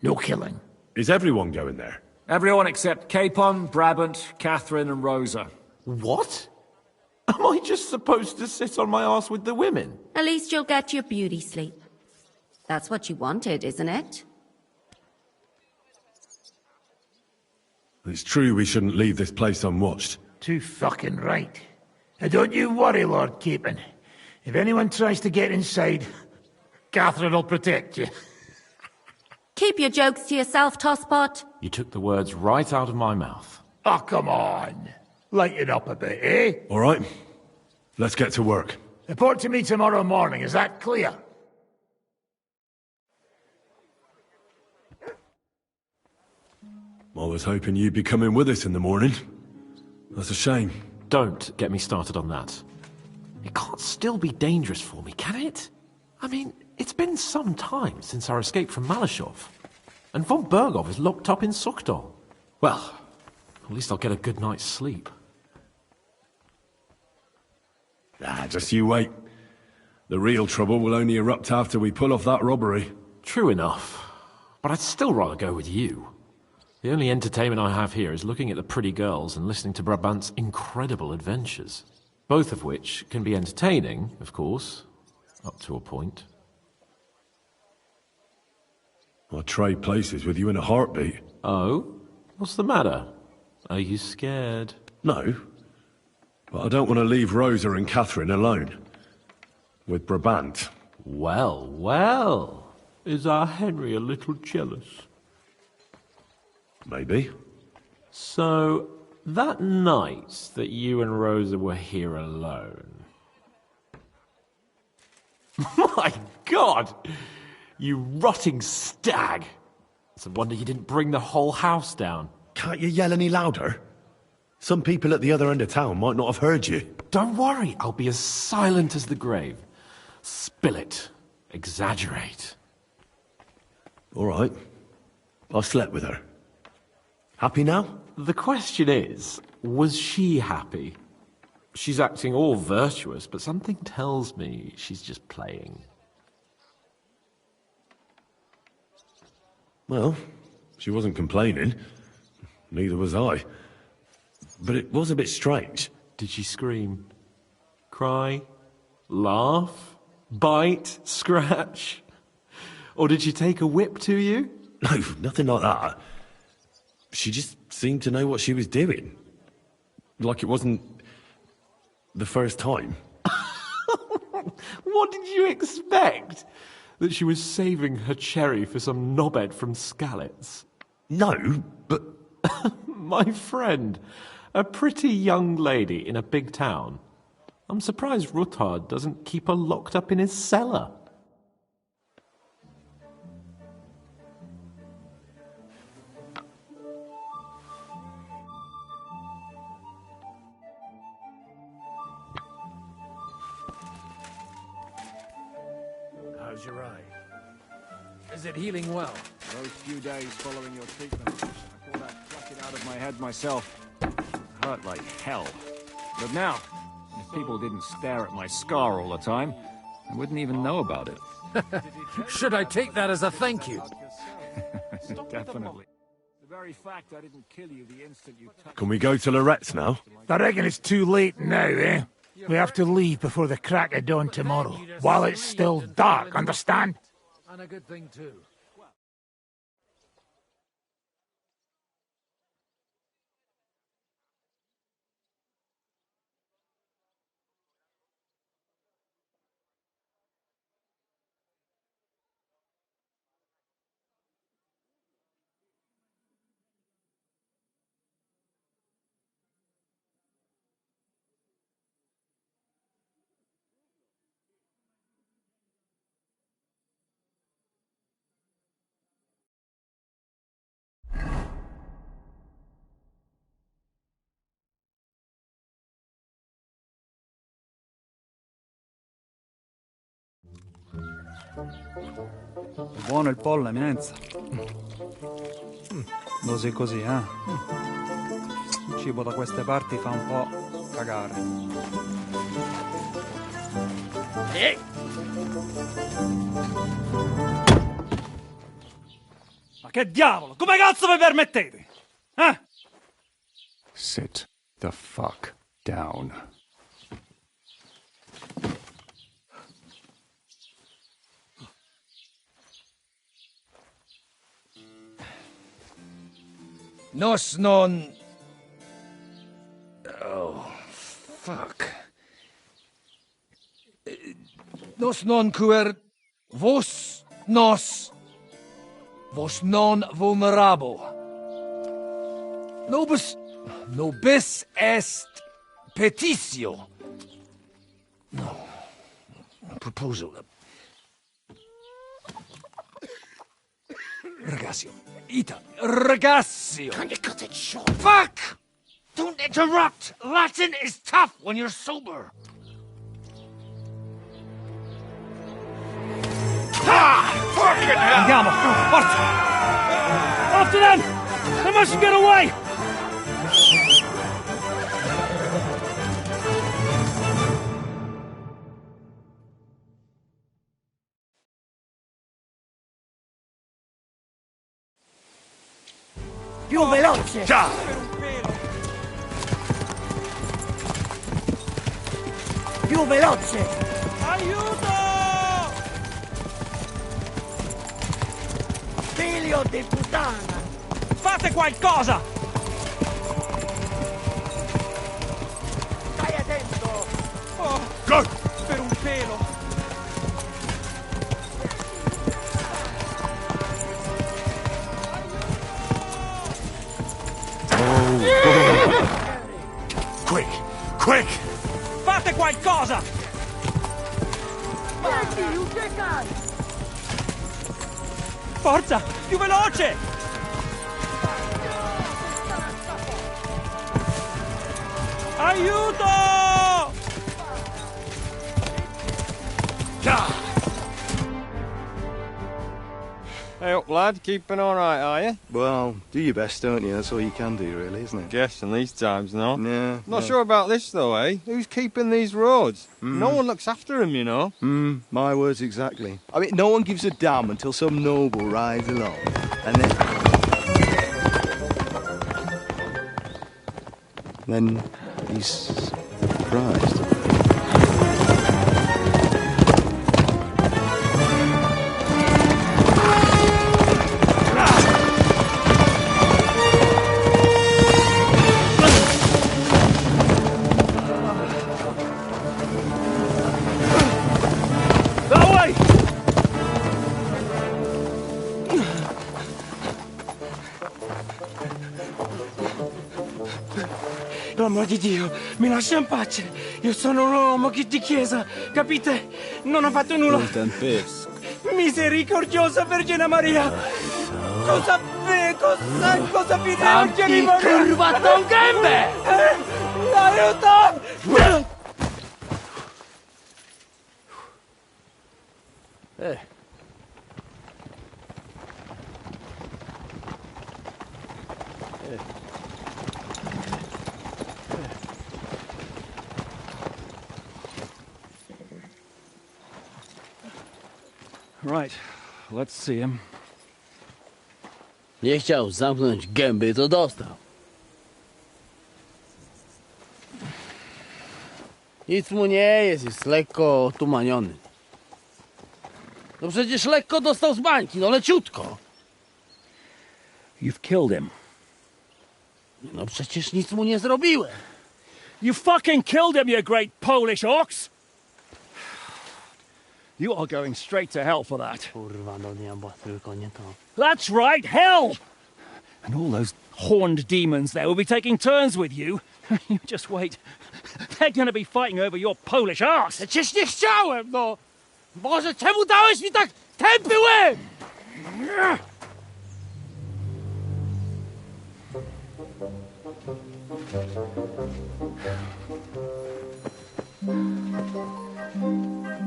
No killing. Is everyone going there? Everyone except Capon, Brabant, Catherine, and Rosa. What? Am I just supposed to sit on my arse with the women? At least you'll get your beauty sleep. That's what you wanted, isn't it? It's true we shouldn't leave this place unwatched. Too fucking right. And don't you worry, Lord Capon. If anyone tries to get inside, Catherine will protect you. Keep your jokes to yourself, Tosspot. You took the words right out of my mouth. Oh, come on. Lighten up a bit, eh? All right. Let's get to work. Report to me tomorrow morning, is that clear? I was hoping you'd be coming with us in the morning. That's a shame. Don't get me started on that. It can't still be dangerous for me, can it? I mean, it's been some time since our escape from Malashov. And von Bergov is locked up in Sukdol. Well, at least I'll get a good night's sleep. Just you wait. The real trouble will only erupt after we pull off that robbery. True enough. But I'd still rather go with you. The only entertainment I have here is looking at the pretty girls and listening to Brabant's incredible adventures. Both of which can be entertaining, of course, up to a point. I'll trade places with you in a heartbeat. Oh? What's the matter? Are you scared? No. But I don't want to leave Rosa and Catherine alone. With Brabant. Well, well. Is our Henry a little jealous? Maybe. So, that night that you and Rosa were here alone... My God! You rotting stag! It's a wonder you didn't bring the whole house down. Can't you yell any louder? Some people at the other end of town might not have heard you. Don't worry, I'll be as silent as the grave. Spill it. Exaggerate. All right. I slept with her. Happy now? The question is, was she happy? She's acting all virtuous, but something tells me she's just playing. Well, she wasn't complaining. Neither was I. But it was a bit strange. Did she scream? Cry? Laugh? Bite? Scratch? Or did she take a whip to you? No, nothing like that. She just seemed to know what she was doing. Like it wasn't the first time. What did you expect? That she was saving her cherry for some knobhead from Skalitz? No, but... My friend, a pretty young lady in a big town. I'm surprised Ruthard doesn't keep her locked up in his cellar. How's your eye? Is it healing well? Those few days following your treatment, I thought I'd pluck it out of my head myself. It hurt like hell. But now, if people didn't stare at my scar all the time, I wouldn't even know about it. Should I take that as a thank you? Definitely. The very fact I didn't kill you the instant you touched... Can we go to Lorette's now? I reckon it's too late now, eh? We have to leave before the crack of dawn tomorrow, while it's still dark, understand? And a good thing, too. Buono il pollo, eminenza. Così così, eh? Il cibo da queste parti fa un po' cagare. Ma che diavolo? Come cazzo vi permettete? Eh? Sit the fuck down. Nos non... Oh, fuck. Nos non cuer... Vos nos... Vos non vulnerabo. Nobis est petitio. No. Proposal. Ragazio. Ita. Ragazio. Can you cut it short? Fuck! Don't interrupt! Latin is tough when you're sober. Ah! Fucking hell! Andiamo! Forza! After them! They mustn't get away! Più veloce! Già! Più veloce! Aiuto! Figlio di puttana! Fate qualcosa! Stai attento! Oh, Go! per un pelo! Quick! Quick! Fate qualcosa! Forza! Più veloce! Aiuto! Hey up, lad. Keeping all right, are you? Well, do your best, don't you? That's all you can do, really, isn't it? Guess in these times, no? Yeah. Not sure about this, though, eh? Who's keeping these roads? No one looks after them, you know. My words exactly. I mean, no one gives a damn until some noble rides along, and then he's surprised. L'uomo di Dio, mi lascia in pace. Io sono un uomo di chiesa, capite? Non ho fatto nulla. Misericordiosa Vergine Maria. Cosa pide Vergine Maria? Curva ton gambe! Aiuto! Right, let's see him. Nie chciał zamknąć gęby, to dostał. Nic mu nie jest lekko otumaniony. No przecież lekko dostał z bańki, no leciutko. You've killed him. No przecież nic mu nie zrobiłem. You fucking killed him, you great Polish ox! You are going straight to hell for that. Kurwa, do nieba, tylko nie to. That's right, hell! And all those horned demons there will be taking turns with you. You just wait. They're going to be fighting over your Polish ass. Przecież nie chciałem, no! Boże, czemu dałeś mi tak tępy łeb?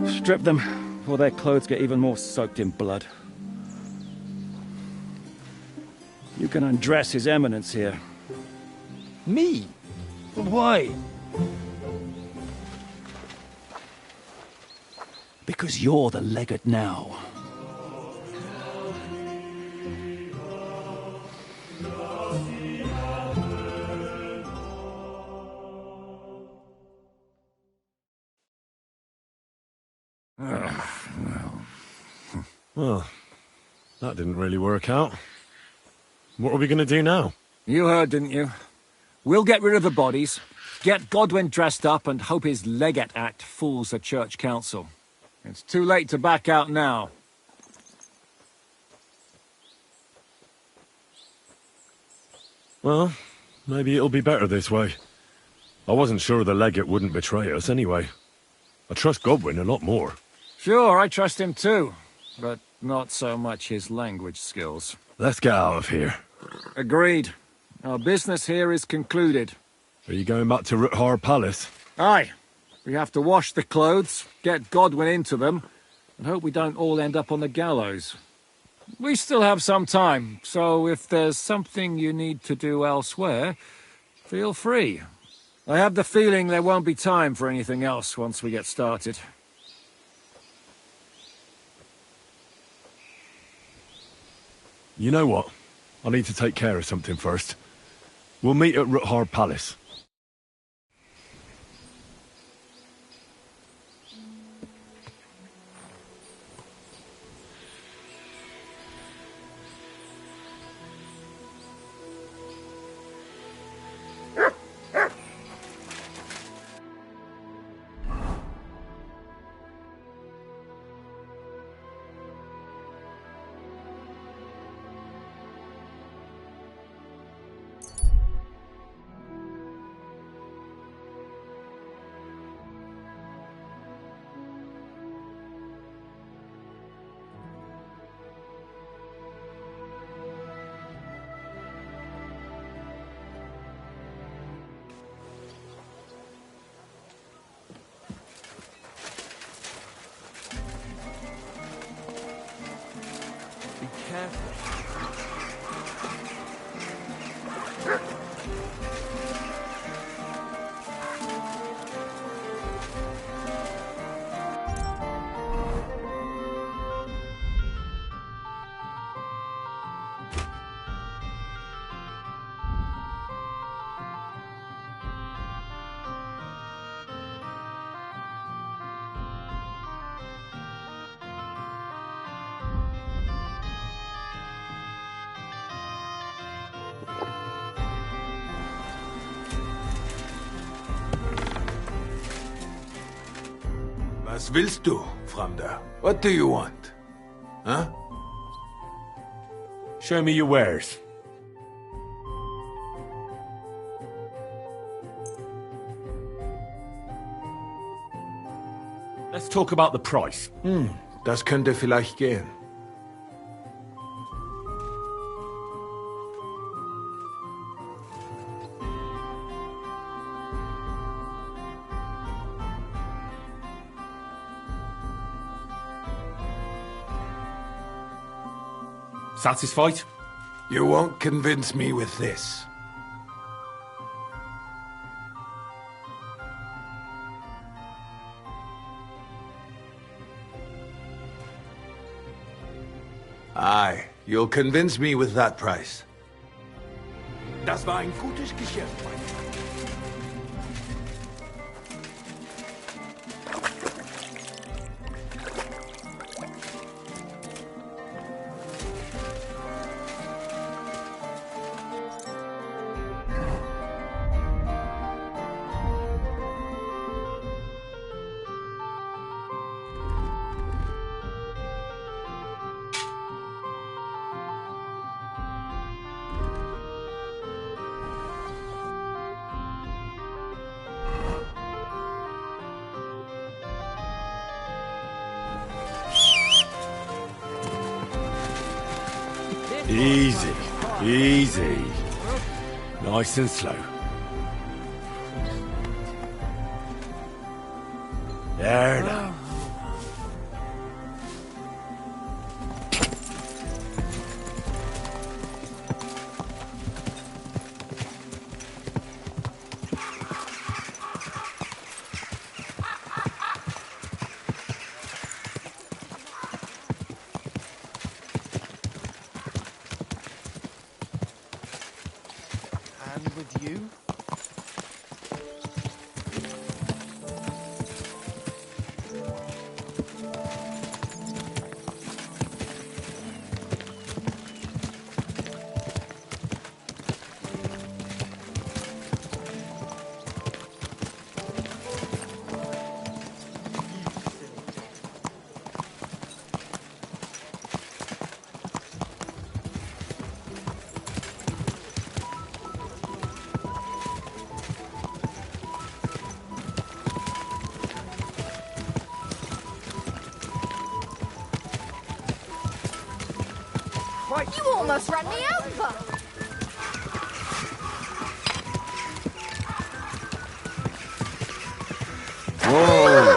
Strip them, or their clothes get even more soaked in blood. You can undress His Eminence here. Me? Why? Because you're the legate now. Well, that didn't really work out. What are we going to do now? You heard, didn't you? We'll get rid of the bodies, get Godwin dressed up, and hope his Legate Act fools the Church Council. It's too late to back out now. Well, maybe it'll be better this way. I wasn't sure the legate wouldn't betray us anyway. I trust Godwin a lot more. Sure, I trust him too, but not so much his language skills. Let's get out of here. Agreed. Our business here is concluded. Are you going back to Ruthar Palace? Aye. We have to wash the clothes, get Godwin into them, and hope we don't all end up on the gallows. We still have some time, so if there's something you need to do elsewhere, feel free. I have the feeling there won't be time for anything else once we get started. You know what? I need to take care of something first. We'll meet at Ruthard Palace. Be careful. Was willst du, Fremder? What do you want? Huh? Show me your wares. Let's talk about the price. Das könnte vielleicht gehen. Satisfied? You won't convince me with this. Aye, you'll convince me with that price. Das war ein gutes Geschäft, mein Freund. Easy, easy. Nice and slow. There now. And with you? You almost ran me over! Whoa!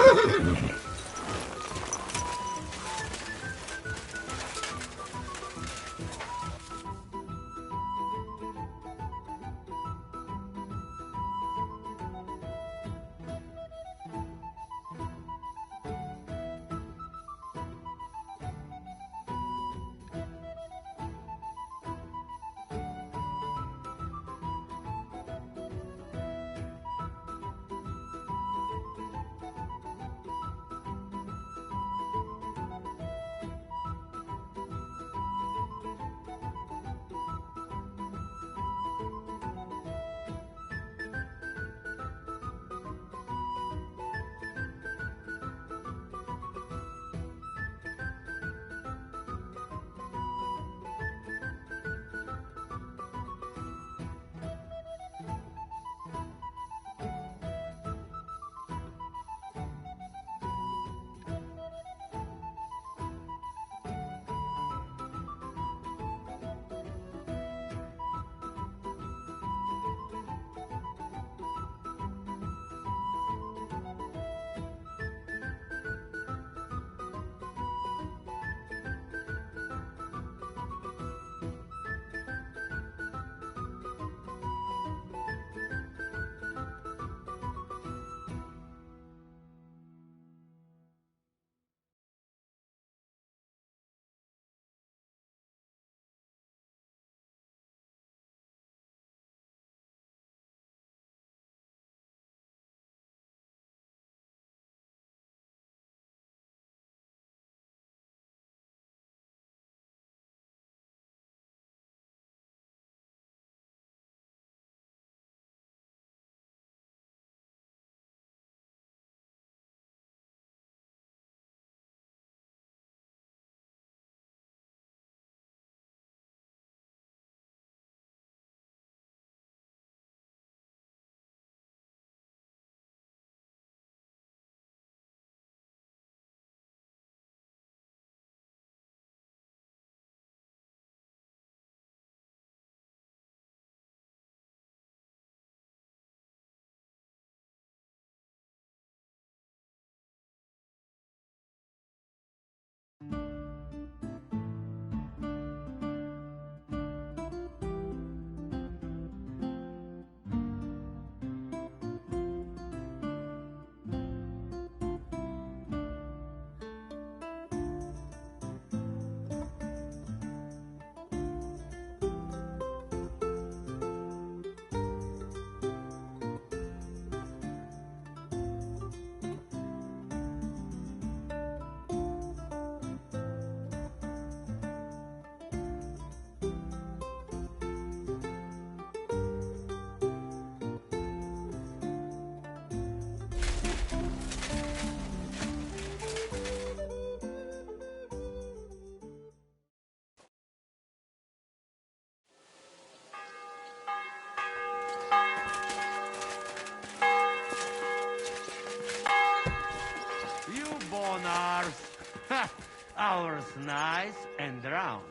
Ours nice and round.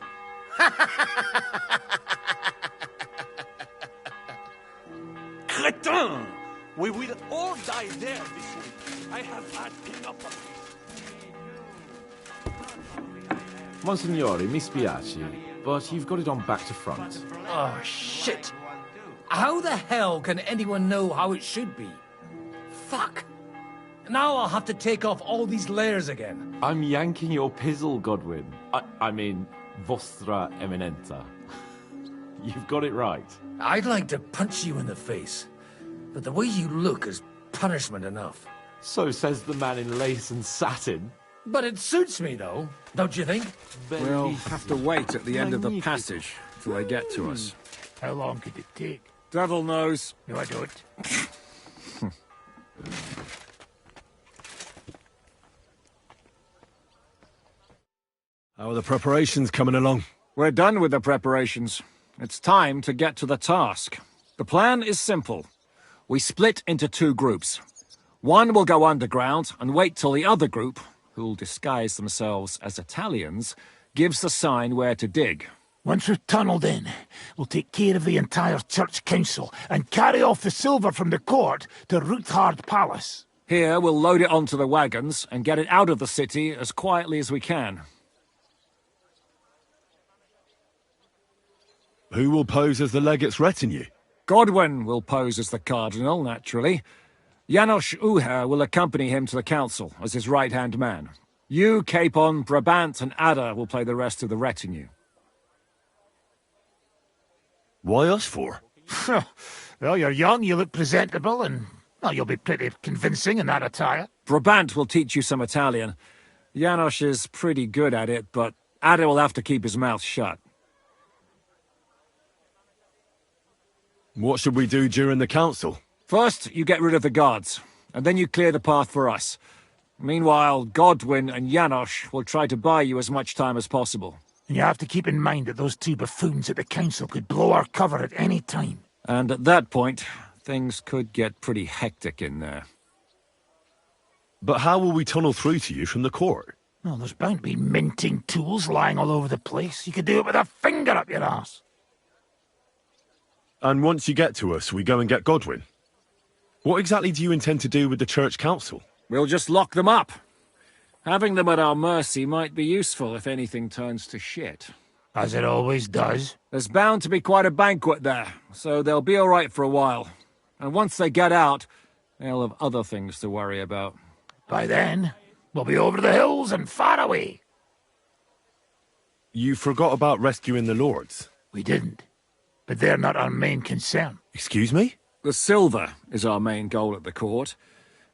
Cretin! We will all die there this week. I have had enough of this. Monsignore, mi spiace, but you've got it on back to front. Oh, shit! How the hell can anyone know how it should be? Fuck! Now I'll have to take off all these layers again. I'm yanking your pizzle, Godwin. I mean, Vostra Eminenta. You've got it right. I'd like to punch you in the face, but the way you look is punishment enough. So says the man in lace and satin. But it suits me, though, don't you think? We'll have to wait at the end of the passage till they get to us. How long could it take? Devil knows. No, I don't. How are the preparations coming along? We're done with the preparations. It's time to get to the task. The plan is simple. We split into two groups. One will go underground and wait till the other group, who'll disguise themselves as Italians, gives the sign where to dig. Once we've tunnelled in, we'll take care of the entire church council and carry off the silver from the court to Ruthard Palace. Here, we'll load it onto the wagons and get it out of the city as quietly as we can. Who will pose as the legate's retinue? Godwin will pose as the cardinal, naturally. Janos Uher will accompany him to the council as his right-hand man. You, Capon, Brabant and Ada will play the rest of the retinue. Why us for? Well, you're young, you look presentable, and well, you'll be pretty convincing in that attire. Brabant will teach you some Italian. Janos is pretty good at it, but Ada will have to keep his mouth shut. What should we do during the council? First, you get rid of the guards, and then you clear the path for us. Meanwhile, Godwin and Janos will try to buy you as much time as possible. And you have to keep in mind that those two buffoons at the council could blow our cover at any time. And at that point, things could get pretty hectic in there. But how will we tunnel through to you from the court? Well, there's bound to be minting tools lying all over the place. You could do it with a finger up your ass. And once you get to us, we go and get Godwin. What exactly do you intend to do with the church council? We'll just lock them up. Having them at our mercy might be useful if anything turns to shit. As it always does. There's bound to be quite a banquet there, so they'll be all right for a while. And once they get out, they'll have other things to worry about. By then, we'll be over the hills and far away. You forgot about rescuing the lords. We didn't. But they're not our main concern. Excuse me? The silver is our main goal at the court.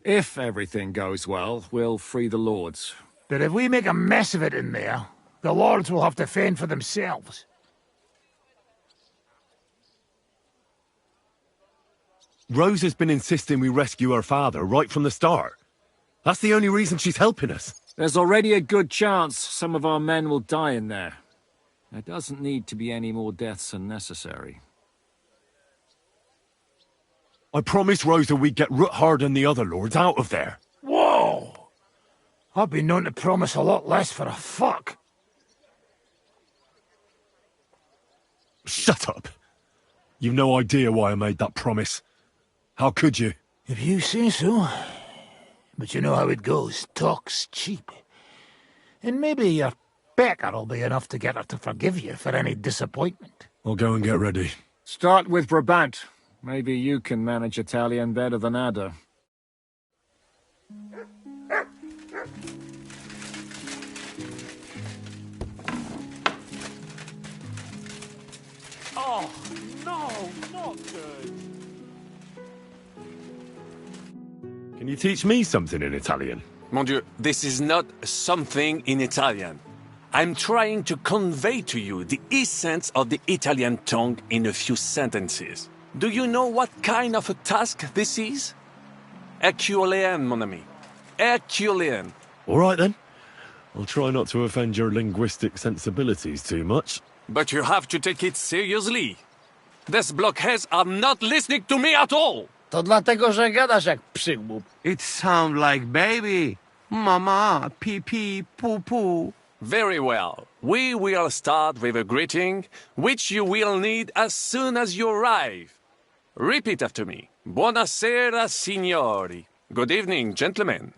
If everything goes well, we'll free the lords. But if we make a mess of it in there, the lords will have to fend for themselves. Rose has been insisting we rescue her father right from the start. That's the only reason she's helping us. There's already a good chance some of our men will die in there. There doesn't need to be any more deaths than necessary. I promised Rosa we'd get Ruthard and the other lords out of there. Whoa! I've been known to promise a lot less for a fuck. Shut up. You've no idea why I made that promise. How could you? If you say so. But you know how it goes. Talk's cheap. And maybe your Becker'll be enough to get her to forgive you for any disappointment. I'll go and get ready. Start with Brabant. Maybe you can manage Italian better than Ada. Oh, no, not good. Can you teach me something in Italian? Mon Dieu, this is not something in Italian. I'm trying to convey to you the essence of the Italian tongue in a few sentences. Do you know what kind of a task this is? Herculean, mon ami. Herculean. All right, then. I'll try not to offend your linguistic sensibilities too much. But you have to take it seriously. These blockheads are not listening to me at all. To dlatego, że gadasz jak przygłup. It sounds like baby. Mama, pee pee, poo poo. Very well. We will start with a greeting, which you will need as soon as you arrive. Repeat after me. Buonasera, signori. Good evening, gentlemen.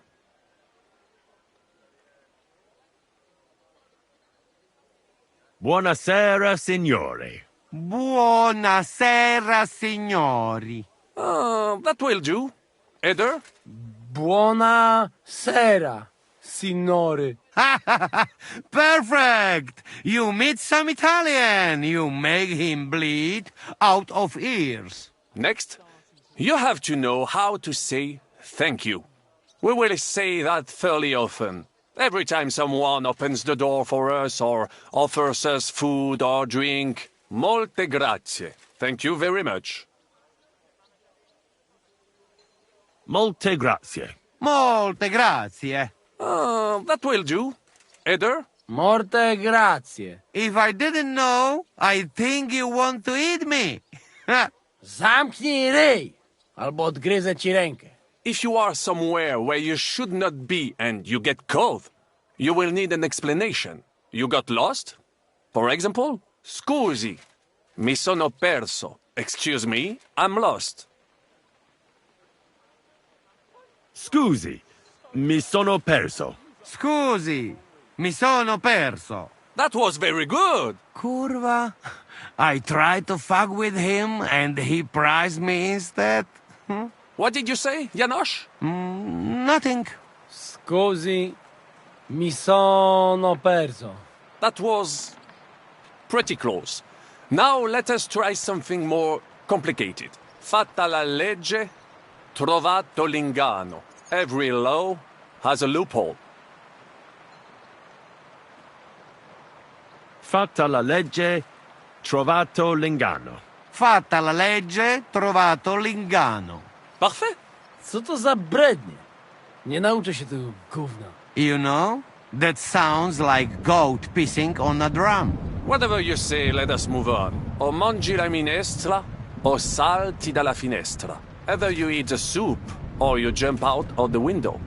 Buonasera, signore. Buonasera, signori. That will do. Eder? Buonasera, signore. Perfect! You meet some Italian. You make him bleed out of ears. Next, you have to know how to say thank you. We will say that fairly often. Every time someone opens the door for us or offers us food or drink. Molte grazie. Thank you very much. Molte grazie. Molte grazie. That will do. Eder? Morte grazie. If I didn't know, I'd think you want to eat me. Zamknij ryj, albo odgryzę ci rękę. If you are somewhere where you should not be and you get cold, you will need an explanation. You got lost? For example, scusi, mi sono perso. Excuse me, I'm lost. Scusi, mi sono perso. Scusi, mi sono perso. That was very good. Curva. I tried to fuck with him and he prized me instead. What did you say, Janosch? Nothing. Scusi, mi sono perso. That was pretty close. Now let us try something more complicated. Fatta la legge, trovato l'ingano. Every law has a loophole. Fatta la legge, trovato l'ingano. Fatta la legge, trovato l'ingano. Parfait. Co to za brednie? Nie nauczę się tego gówna. You know, that sounds like goat pissing on a drum. Whatever you say, let us move on. O mangi la minestra, o salti dalla finestra. Either you eat the soup, or you jump out of the window.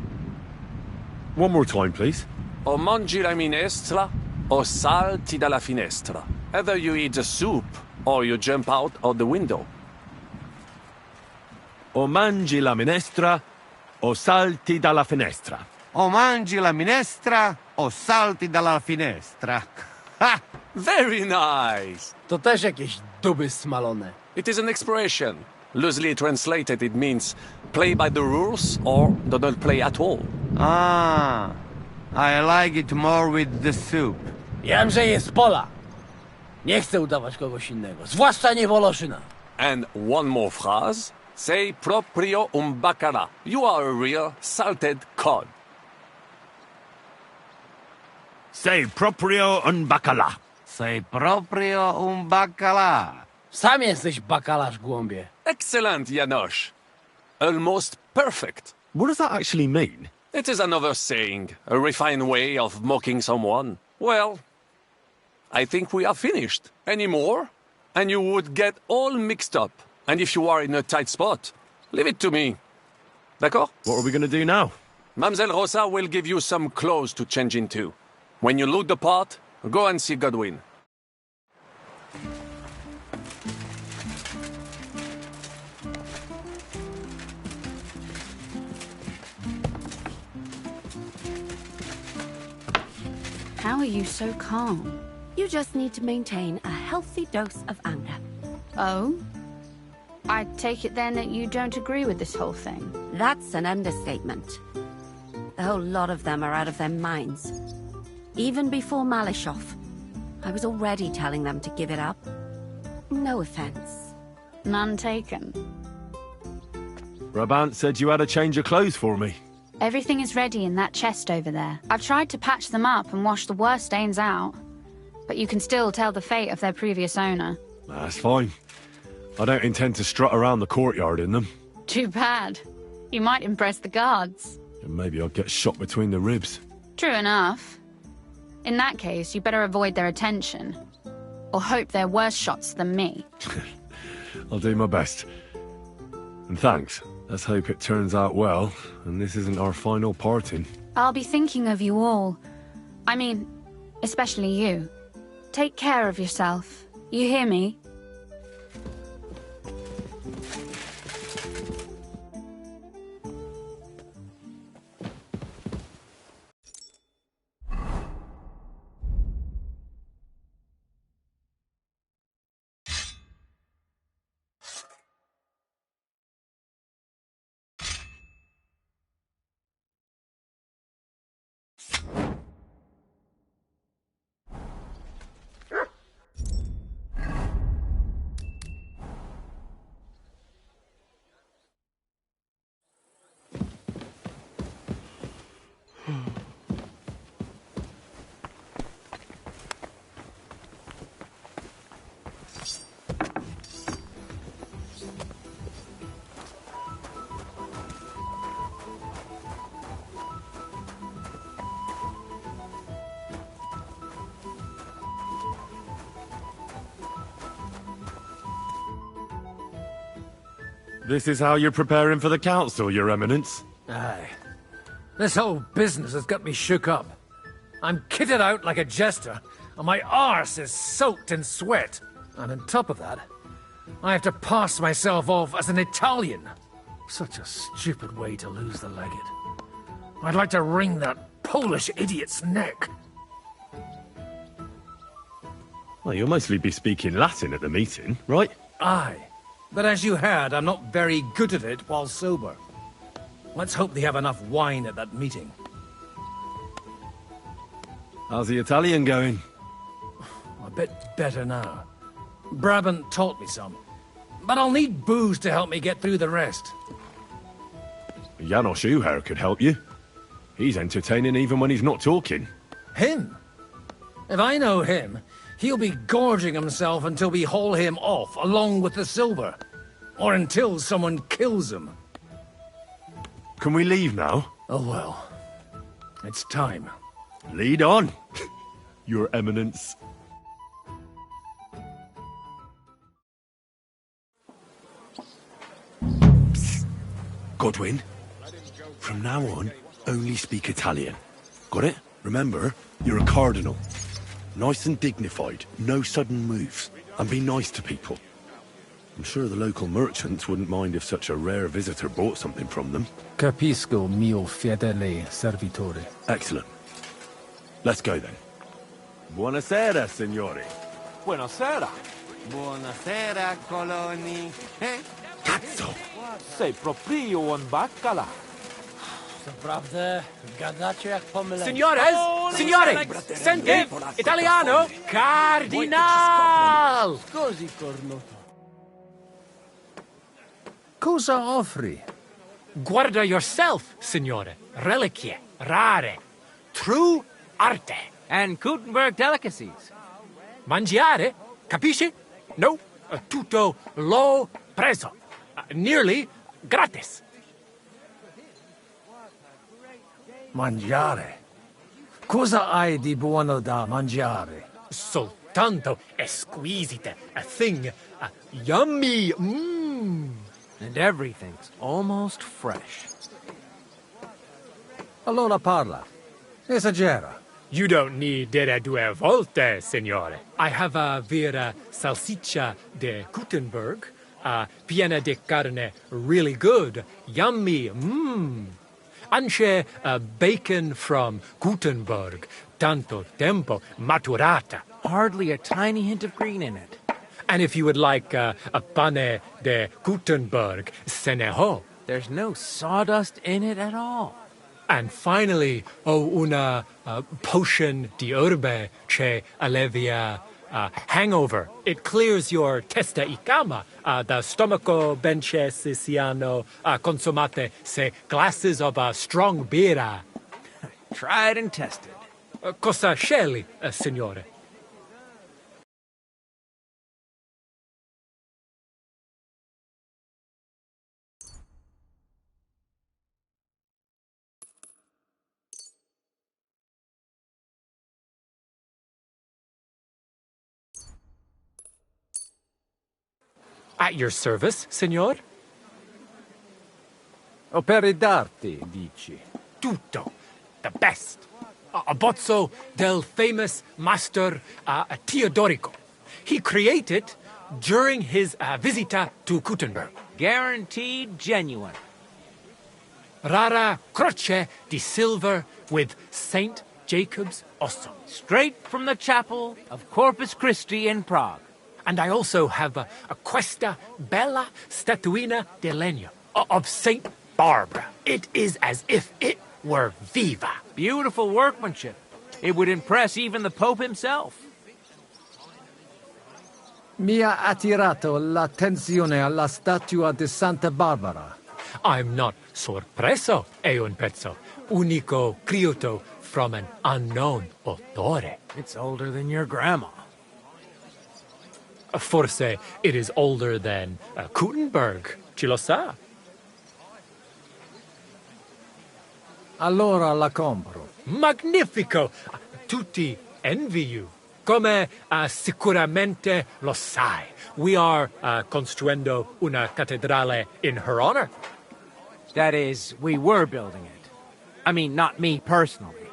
One more time, please. O mangi la minestra, o salti dalla finestra. Either you eat the soup, or you jump out of the window. O mangi la minestra, o salti dalla finestra. O mangi la minestra, o salti dalla finestra. Ha! Very nice! To też jakieś duby smalone. It is an expression. Loosely translated, it means play by the rules or do not play at all. Ah, I like it more with the soup. Jamże jest pola. Nie chcę udawać kogoś innego, zwłaszcza nie Woloszyna. And one more phrase. Say proprio un baccara. You are a real salted cod. Say proprio un bacala. Say proprio un bacala. Sam jesteś bakalarz, głąbie. Excellent, Janosch. Almost perfect. What does that actually mean? It is another saying, a refined way of mocking someone. Well, I think we are finished. Any more? And you would get all mixed up. And if you are in a tight spot, leave it to me. D'accord? What are we going to do now? Mamselle Rosa will give you some clothes to change into. When you look the part, go and see Godwin. How are you so calm? You just need to maintain a healthy dose of anger. Oh? I take it then that you don't agree with this whole thing? That's an understatement. The whole lot of them are out of their minds. Even before Malishov, I was already telling them to give it up. No offense. None taken. Brabant said you had a change of clothes for me. Everything is ready in that chest over there. I've tried to patch them up and wash the worst stains out. But you can still tell the fate of their previous owner. That's fine. I don't intend to strut around the courtyard in them. Too bad. You might impress the guards. And maybe I'll get shot between the ribs. True enough. In that case, you better avoid their attention. Or hope they're worse shots than me. I'll do my best. And thanks. Let's hope it turns out well, and this isn't our final parting. I'll be thinking of you all. I mean, especially you. Take care of yourself. You hear me? This is how you're preparing for the council, Your Eminence? Aye. This whole business has got me shook up. I'm kitted out like a jester, and my arse is soaked in sweat. And on top of that, I have to pass myself off as an Italian. Such a stupid way to lose the legate. I'd like to wring that Polish idiot's neck. Well, you'll mostly be speaking Latin at the meeting, right? Aye. But as you heard, I'm not very good at it while sober. Let's hope they have enough wine at that meeting. How's the Italian going? A bit better now. Brabant taught me some. But I'll need booze to help me get through the rest. Janos Uher could help you. He's entertaining even when he's not talking. Him? If I know him, he'll be gorging himself until we haul him off, along with the silver. Or until someone kills him. Can we leave now? Oh well. It's time. Lead on, Your Eminence. Psst. Godwin, from now on, only speak Italian. Got it? Remember, you're a cardinal. Nice and dignified, no sudden moves, and be nice to people. I'm sure the local merchants wouldn't mind if such a rare visitor bought something from them. Capisco, mio fedele servitore. Excellent. Let's go then. Buonasera, signori. Buonasera. Buonasera, coloni. Cazzo! Sei proprio un baccala. Naprawdę, gadacie jak pomyleni. Signores! Signore! Sente! Italiano! Cardinal! Scusi, cornuto. Cosa offri? Guarda yourself, signore. Reliquie, rare. True arte. And Gutenberg delicacies. Mangiare? Capisci? No, tutto lo preso. Nearly gratis. Mangiare? Cosa hai di buono da mangiare? Soltanto esquisite. A thing. Yummy. Mmm. And everything's almost fresh. Allora parla. Esagera. You don't need delle due volte, signore. I have a vera salsiccia de Gutenberg, piena de carne, really good, yummy, mmm. Anche bacon from Gutenberg, tanto tempo maturata. Hardly a tiny hint of green in it. And if you would like a pane de Gutenberg, se ne ho. There's no sawdust in it at all. And finally, una potion di herbe che allevia hangover. It clears your testa y cama, the stomaco benche siciliano consumate se glasses of strong beer. Tried and tested. Cosa scegli, signore? At your service, signor? Opere d'arte, dici? Tutto. the best. A bozzo del famous master Teodorico. He created during his visita to Gutenberg. Guaranteed genuine. Rara croce di silver with St. Jacob's osso. Straight from the chapel of Corpus Christi in Prague. And I also have a questa bella statuina di legno of St. Barbara. It is as if it were viva. Beautiful workmanship. It would impress even the Pope himself. Mi ha attirato l'attenzione alla statua di Santa Barbara. I'm not sorpreso, è un pezzo. Unico creato from an unknown autore. It's older than your grandma. Forse it is older than Gutenberg. Ci lo sa? Allora la compro. Magnifico! Tutti envy you. Come sicuramente lo sai. We are construendo una cattedrale in her honor. That is, we were building it. I mean, not me personally.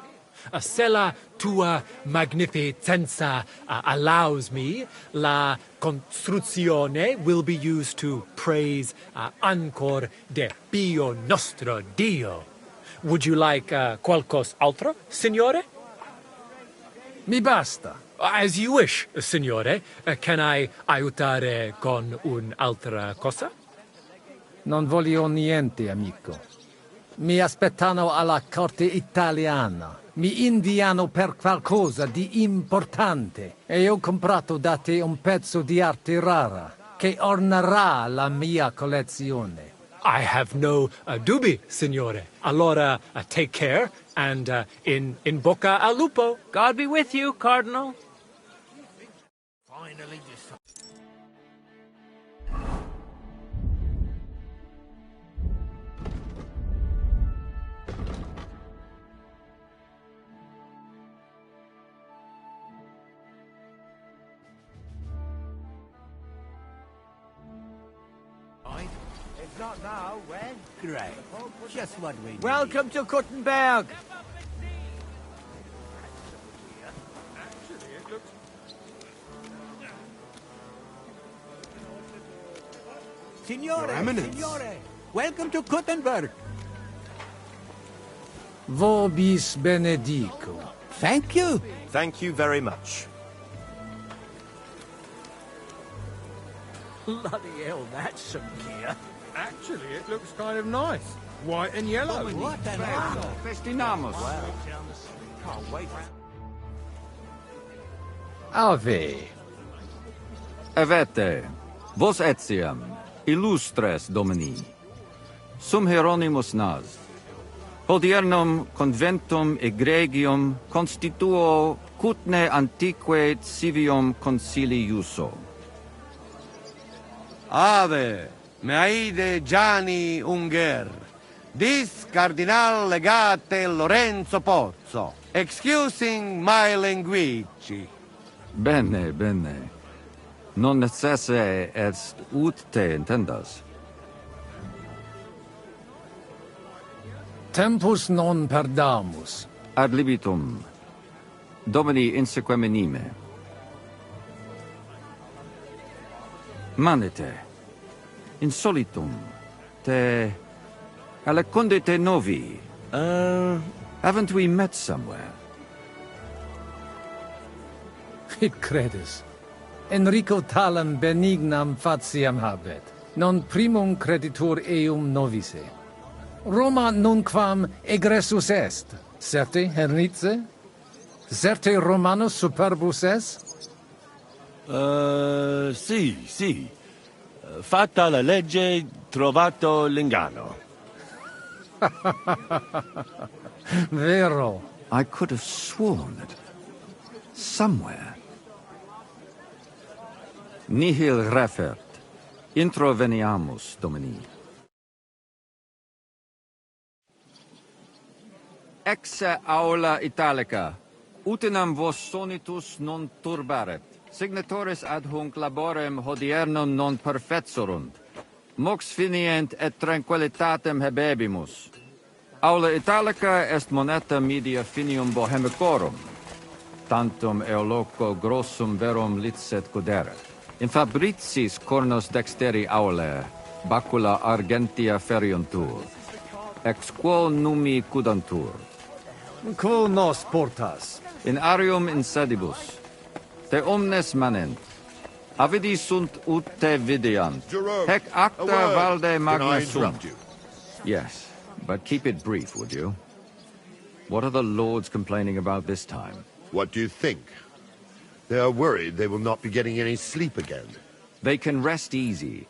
Se la tua magnificenza allows me, la costruzione will be used to praise ancor de Pio nostro Dio. Would you like qualcos altro, signore? Mi basta. As you wish, signore. Can I aiutare con un'altra cosa? Non voglio niente, amico. Mi aspettano alla corte italiana. Mi inviano per qualcosa di importante. E ho comprato da te un pezzo di arte rara che ornerà la mia collezione. I have no dubbi, signore. Allora, take care, and in bocca al lupo. God be with you, Cardinal. Finally If not now, when? Great. Just what we need. Welcome to Gutenberg. Signore, Your Eminence. Signore, welcome to Gutenberg. Vobis benedico. Thank you. Thank you very much. Bloody hell, that's some gear. Actually, it looks kind of nice. White and yellow. What an honor. Festinamos. Can't wait. Ave. Avete, vos etiam, illustres domini, sum Hieronymus nas, hodiernum conventum egregium constituo cutne antique civium concili iuso. Ave, meaide Gianni Unger, dis Cardinal Legate Lorenzo Pozzo, excusing my language. Bene, bene. Non necesse est ut te intendas. Tempus non perdamus. Ad libitum. Domini insequem inime. Manete. Insolitum. Te... Alecunde te novi. Haven't we met somewhere? It credis. Enrico talam benignam fatiam habet. Non primum creditur eum novice. Roma nunquam egressus est. Certe, Hernice? Certe Romanus superbus est? Sì. Fatta la legge, trovato l'inganno. Vero. I could have sworn that somewhere. Nihil refert. Introveniamus, Domini. Exe aula italica. Utinam vos sonitus non turbaret. Signatores ad hunc laborem hodiernum non perfetsurunt. Mox finient et tranquillitatem habebimus. Aula Italica est moneta media finium bohemicorum, tantum eoloco grossum verum licet godere. In fabricis cornos dexteri aule, bacula argentia feriuntur, ex quo numi cudantur. Quo nos portas? In arium insedibus, te omnes manent. Avidi sunt ut te videant. Hec acta valde magna sunt. Yes, but keep it brief, would you? What are the lords complaining about this time? What do you think? They are worried they will not be getting any sleep again. They can rest easy.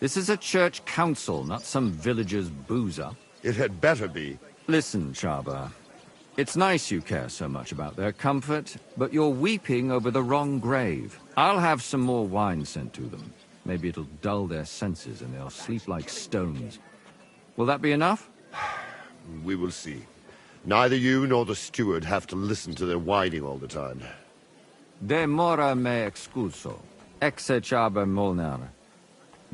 This is a church council, not some villager's boozer. It had better be. Listen, Chaba. It's nice you care so much about their comfort, but you're weeping over the wrong grave. I'll have some more wine sent to them. Maybe it'll dull their senses and they'll sleep like stones. Will that be enough? We will see. Neither you nor the steward have to listen to their whining all the time. De mora me excuso. Exe Chaba Molnar.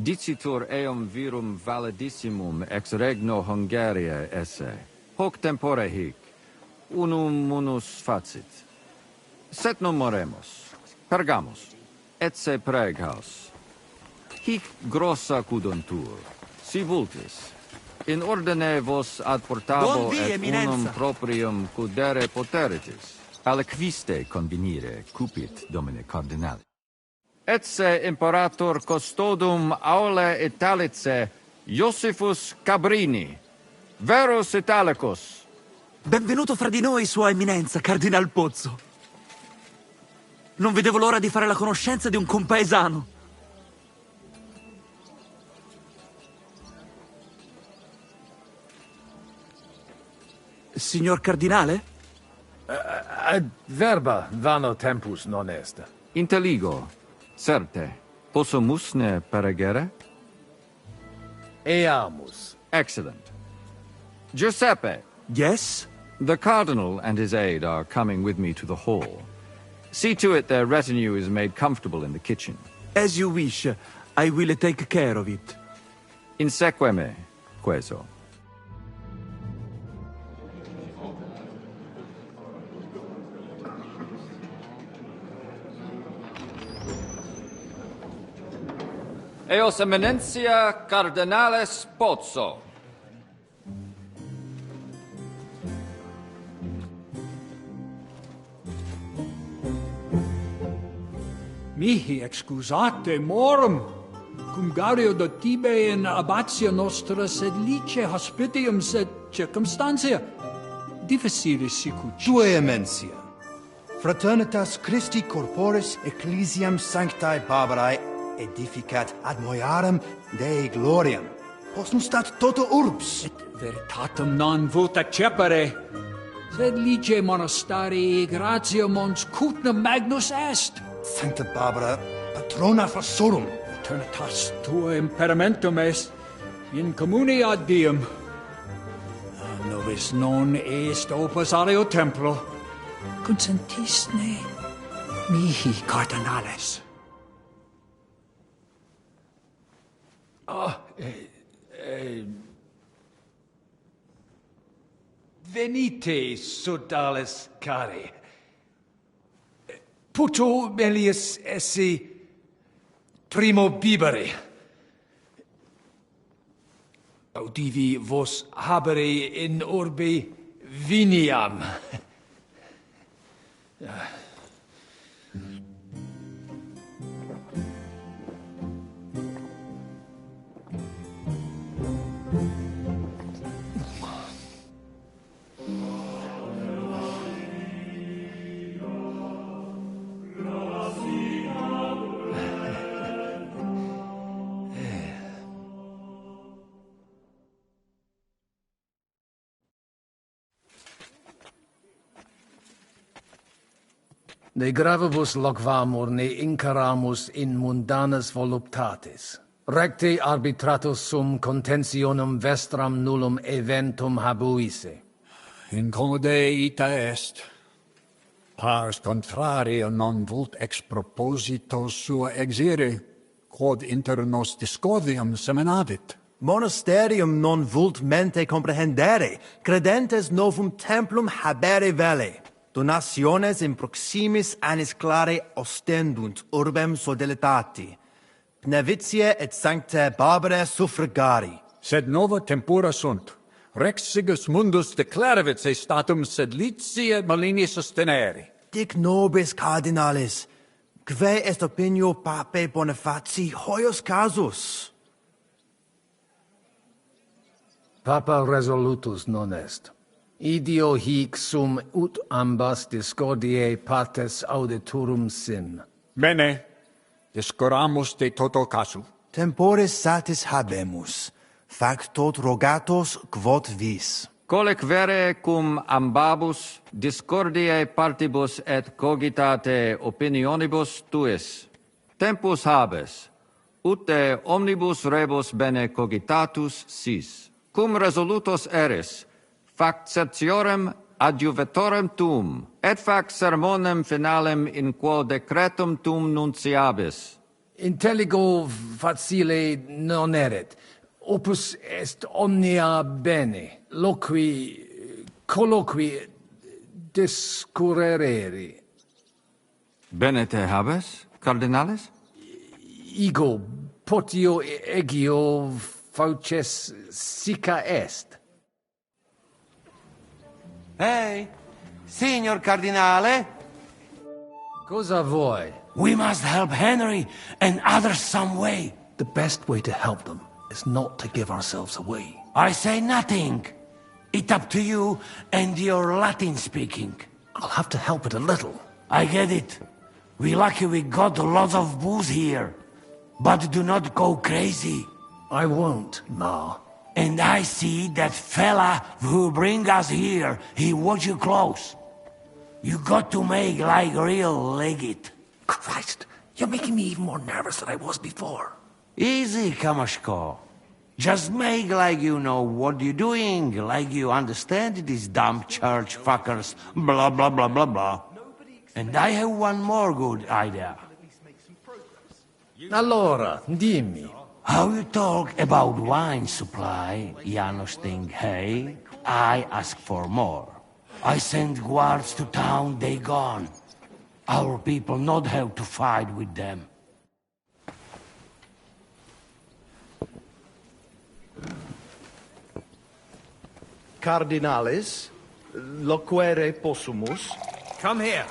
Dicitur eum virum validissimum ex regno Hungaria esse. Hoc tempore hic. Unum munus facit. Set non moremus. Pergamus. Etse preghaus. Hic grossa cuduntur. Si vultis. In ordine vos ad portabo et unum proprium cudere poteritis. Aliquiste convenire cupit domine cardinale. Etse imperator custodum aule Italice Iosifus Cabrini. Verus Italicus. Benvenuto fra di noi, Sua Eminenza, Cardinal Pozzo. Non vedevo l'ora di fare la conoscenza di un compaesano. Signor Cardinale? Verba vano tempus non est. Inteligo. Certe. Posso musne peregere? Eamus. Excellent. Giuseppe. Yes? The Cardinal and his aide are coming with me to the hall. See to it their retinue is made comfortable in the kitchen. As you wish. I will take care of it. Inseque me, queso. Eos Eminentia Cardinales Pozzo. Mihi excusate morum, cum gario de tibe in abatia nostra sed lice hospitium sed circumstantia difficilis sicucis. Tue emensia, fraternitas Christi corporis ecclesiam sanctae Barbarae edificat ad moiarem Dei gloriam, post nustat toto urbs. Et veritatem non vult accepere, sed lice monastarii gratia mons cutnam magnus est. Sancta Barbara, patrona forsorum. Eternitas tua imperamentum est, in communi ad diem. Novis non est opus aleo templo, consentisne mihi cardinales. Venite, sodales cari. Puto melius esse primo bibere. Audivi vos habere in orbe viniam. Ne gravibus loquamur ne incaramus in mundanas voluptatis. Recte arbitratus sum contentionum vestram nullum eventum habuisse. Incode ita est. Pars contrario non vult ex proposito sua exire, quod inter nos discordium seminavit. Monasterium non vult mente comprehendere, credentes novum templum habere vele. Donationes in proximis annis clare ostendunt urbem sodelitati. Pnevitiae et sanctae Barbarae suffragari. Sed nova tempora sunt. Rex sigus mundus declaravit se statum sed litsi et malini sostenere. Dic nobis cardinalis, kve est opinio pape Bonifati hoius casus? Papa resolutus non est. Idio hic sum ut ambas discordiae partes auditorum sim. Bene, discoramus de toto casu. Temporis satis habemus, fac tot rogatos quod vis. Colec vere cum ambabus discordiae partibus et cogitate opinionibus tuis. Tempus habes, ut de omnibus rebus bene cogitatus sis. Cum resolutos eris, fac certiorem adjuvetorem tuum, et fac sermonem finalem in quo decretum tuum nunciabis. Intelligo facile non erit. Opus est omnia bene, colloqui discurreri. Bene te habes, cardinalis? Ego, potio egio fauces sica est. Hey, signor Cardinale? Cosa vuoi? We must help Henry and others some way. The best way to help them is not to give ourselves away. I say nothing. It's up to you and your Latin speaking. I'll have to help it a little. I get it. We lucky we got lots of booze here. But do not go crazy. I won't, Ma. And I see that fella who bring us here. He watch you close. You got to make like real legit. Christ, you're making me even more nervous than I was before. Easy, Kamashko. Just make like you know what you're doing, like you understand these dumb church fuckers, blah blah blah blah blah. And I have one more good idea. Allora, dimmi. How you talk about wine supply, Janos think, hey, I ask for more. I send guards to town, they gone. Our people not have to fight with them. Cardinalis, loquere possumus. Come here.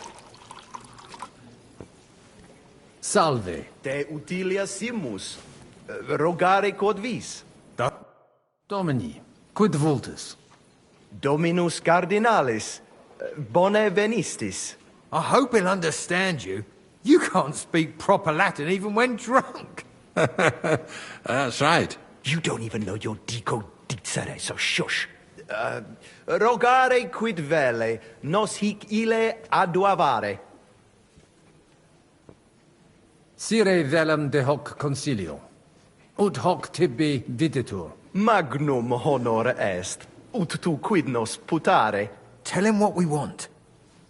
Salve. De utilia simus. Rogare quod vis. Domini, quid vultus? Dominus Cardinalis. Bone venistis. I hope he'll understand you. You can't speak proper Latin even when drunk. That's right. You don't even know your dico dicere, so shush. Rogare quid vele, nos hic ille aduavare. Sire velum de hoc concilio. Ut hoc tibi videtur. Magnum honor est, ut tu quid nos putare. Tell him what we want.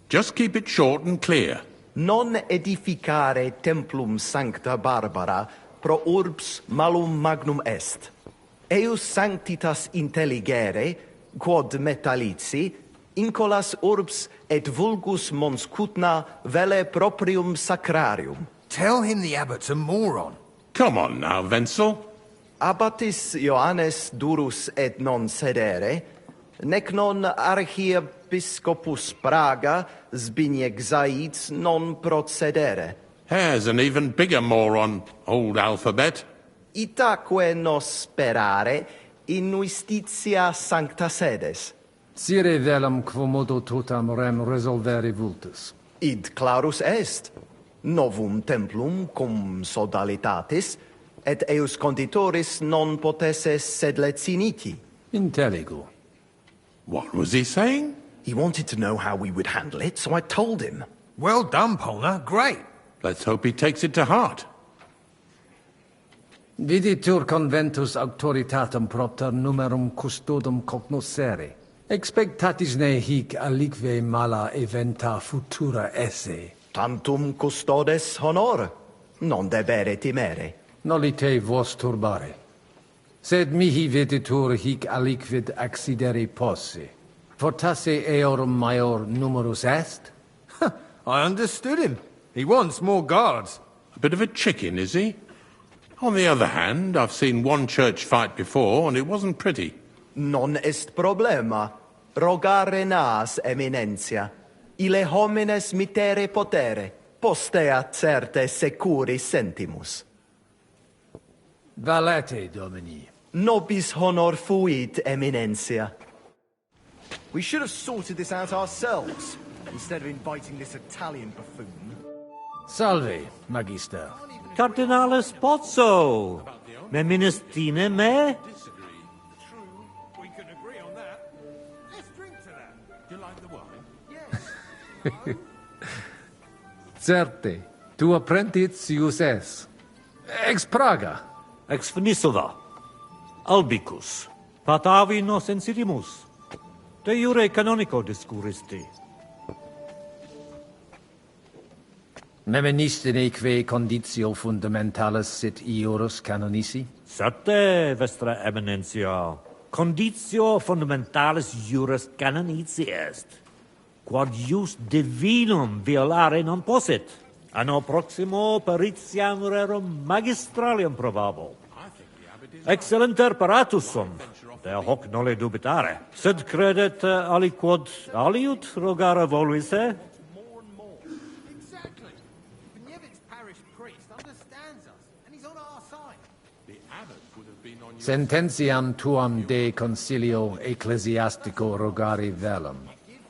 Just keep it short and clear. Non edificare templum sancta Barbara pro urbs malum magnum est. Eius sanctitas intelligere, quod metallici, incolas urbs et vulgus mons cutna vele proprium sacrarium. Tell him the abbot's a moron. Come on now, Wenzel. Abbatis Ioannes durus et non sedere, nec non archiepiscopus Praga Zbigniew Zaitz non procedere. Here's an even bigger moron, old alphabet. Itaque nos sperare in justitia sancta sedes. Sire velum quomodo totam rem resolvere vultus. Id clarus est. Novum templum cum sodalitatis, et eius conditoris non potesses sed leciniti. Intelligo. What was he saying? He wanted to know how we would handle it, so I told him. Well done, Polna. Great. Let's hope he takes it to heart. Viditur conventus auctoritatem propter numerum custodum cognoscere. Expectatis ne hic alique mala eventa futura esse. Tantum custodes honor, non debere timere. Nolite vos turbare. Sed mihi videtur hic aliquid accidere posse. Fortasse eorum maior numerus est? I understood him. He wants more guards. A bit of a chicken, is he? On the other hand, I've seen one church fight before, and it wasn't pretty. Non est problema. Rogare nas, eminentia. Ile homines mitere potere. Postea certe securi sentimus. Valete, Domini. Nobis honor fuit, eminentia. We should have sorted this out ourselves, instead of inviting this Italian buffoon. Salve, Magister. Cardinale Spozzo! Me ministine me? We can agree on that. Let's drink to that. Do you like the wine? Certe, tu apprentitius es. Ex Praga. Ex Venisova. Albicus. Patavi nos insitimus. De jure canonico discuristi. Memenistine que conditio fundamentalis sit iurus canonici? Certe, Vestra Eminentia. Conditio fundamentalis juris canonici est. Quod jus divinum violare non possit. Anno proximo peritiam rerum magistralium probabo. Excellenter paratus sum, de hoc nole dubitare. Sed credet aliquod aliut rogare voluisse? Exactly. Benevic's parish priest understands us, and he's on our side. The abbot would have been on your Sententiam tuam de concilio ecclesiastico rogari velum.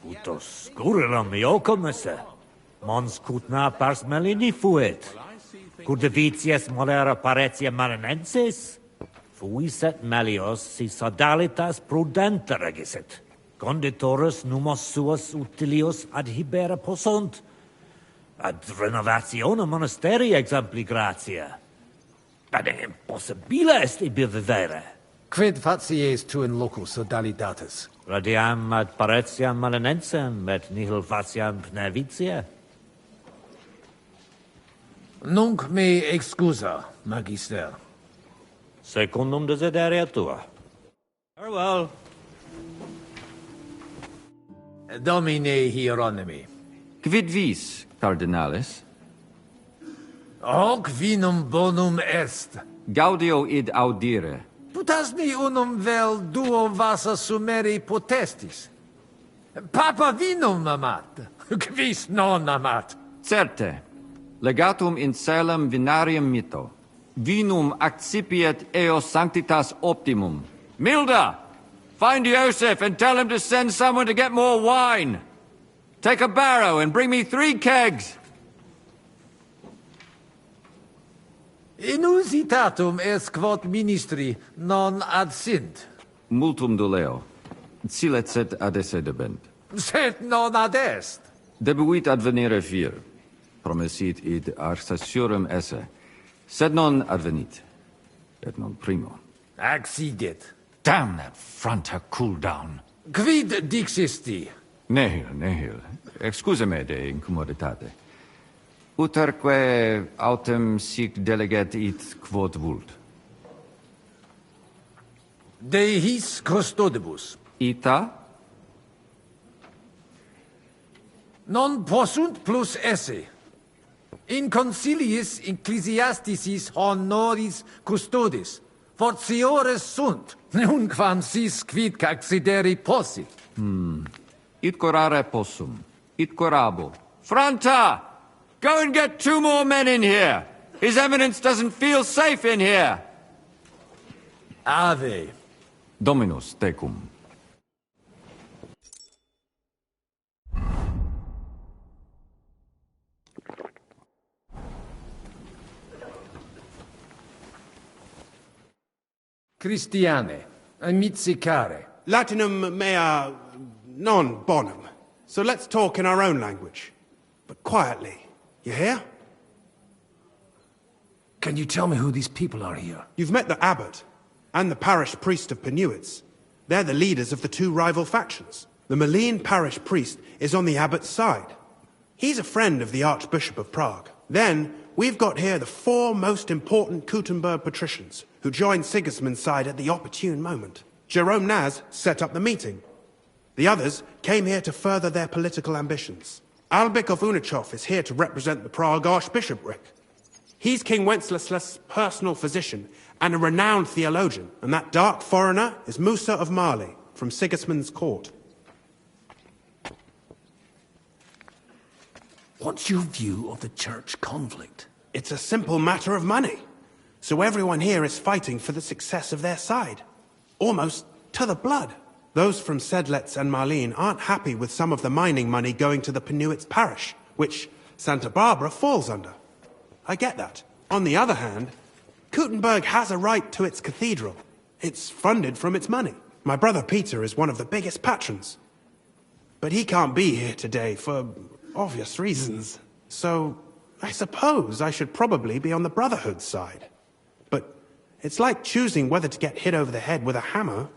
Utos scurrilum iocum esse. Mons cutna pars melini fuit. Cudevitias molera paretia marinensis. Fuis et melios si sodalitas prudenta regisit. Conditorus numos suos utilius adhibere possunt. Ad renovationem monasteri exempli gratia. Ad impossibile est ibi vivere. Quid facies tu in loco sodalitatis? Radiam ad paretiam malinensem et nihil faciam pnevitia. Nunc me excusa, Magister. Secundum desideria tua. Farewell. Domine Hieronymi. Quid vis, cardinalis? Hoc vinum bonum est. Gaudio id audire. Putasmi unum vel duo vasa sumeri potestis. Papa vinum amat, quis non amat. Certe. Legatum in caelum vinarium mito. Vinum accipiet eos sanctitas optimum. Milda! Find Joseph and tell him to send someone to get more wine. Take a barrow and bring me 3 kegs. Inusitatum est quod ministri non ad sint. Multum doleo. Silet sed adesse debent. Sed non ad est. Debuit advenire 4. Promesit id arsaciorem esse. Sed non advenit. Et non primo. Accidit. Damn that fronter cool down. Quid dixisti? Nihil. Excuse me de incommoditate. Uterque autem sic deleget it quod vult. De his custodibus. Ita? Non possunt plus esse. In conciliis ecclesiasticis honoris custodis. Fortiores sunt, nunquam sis quid accideri possit. It corare possum. It corabo. Franta! Go and get 2 more men in here! His Eminence doesn't feel safe in here! Ave. Dominus tecum. Christiane, amicicare. Latinum mea non bonum. So let's talk in our own language. But quietly. You hear? Can you tell me who these people are here? You've met the abbot and the parish priest of Penuits. They're the leaders of the 2 rival factions. The Malene parish priest is on the abbot's side. He's a friend of the Archbishop of Prague. Then we've got here the 4 most important Kuttenberg patricians who joined Sigismund's side at the opportune moment. Jerome Naz set up the meeting. The others came here to further their political ambitions. Albik of Unichov is here to represent the Prague Archbishopric. He's King Wenceslas's personal physician and a renowned theologian, and that dark foreigner is Musa of Mali from Sigismund's court. What's your view of the church conflict? It's a simple matter of money. So everyone here is fighting for the success of their side. Almost to the blood. Those from Sedlec and Marlene aren't happy with some of the mining money going to the Penuits parish, which Santa Barbara falls under. I get that. On the other hand, Kuttenberg has a right to its cathedral. It's funded from its money. My brother Peter is one of the biggest patrons. But he can't be here today for obvious reasons. So I suppose I should probably be on the Brotherhood's side. But it's like choosing whether to get hit over the head with a hammer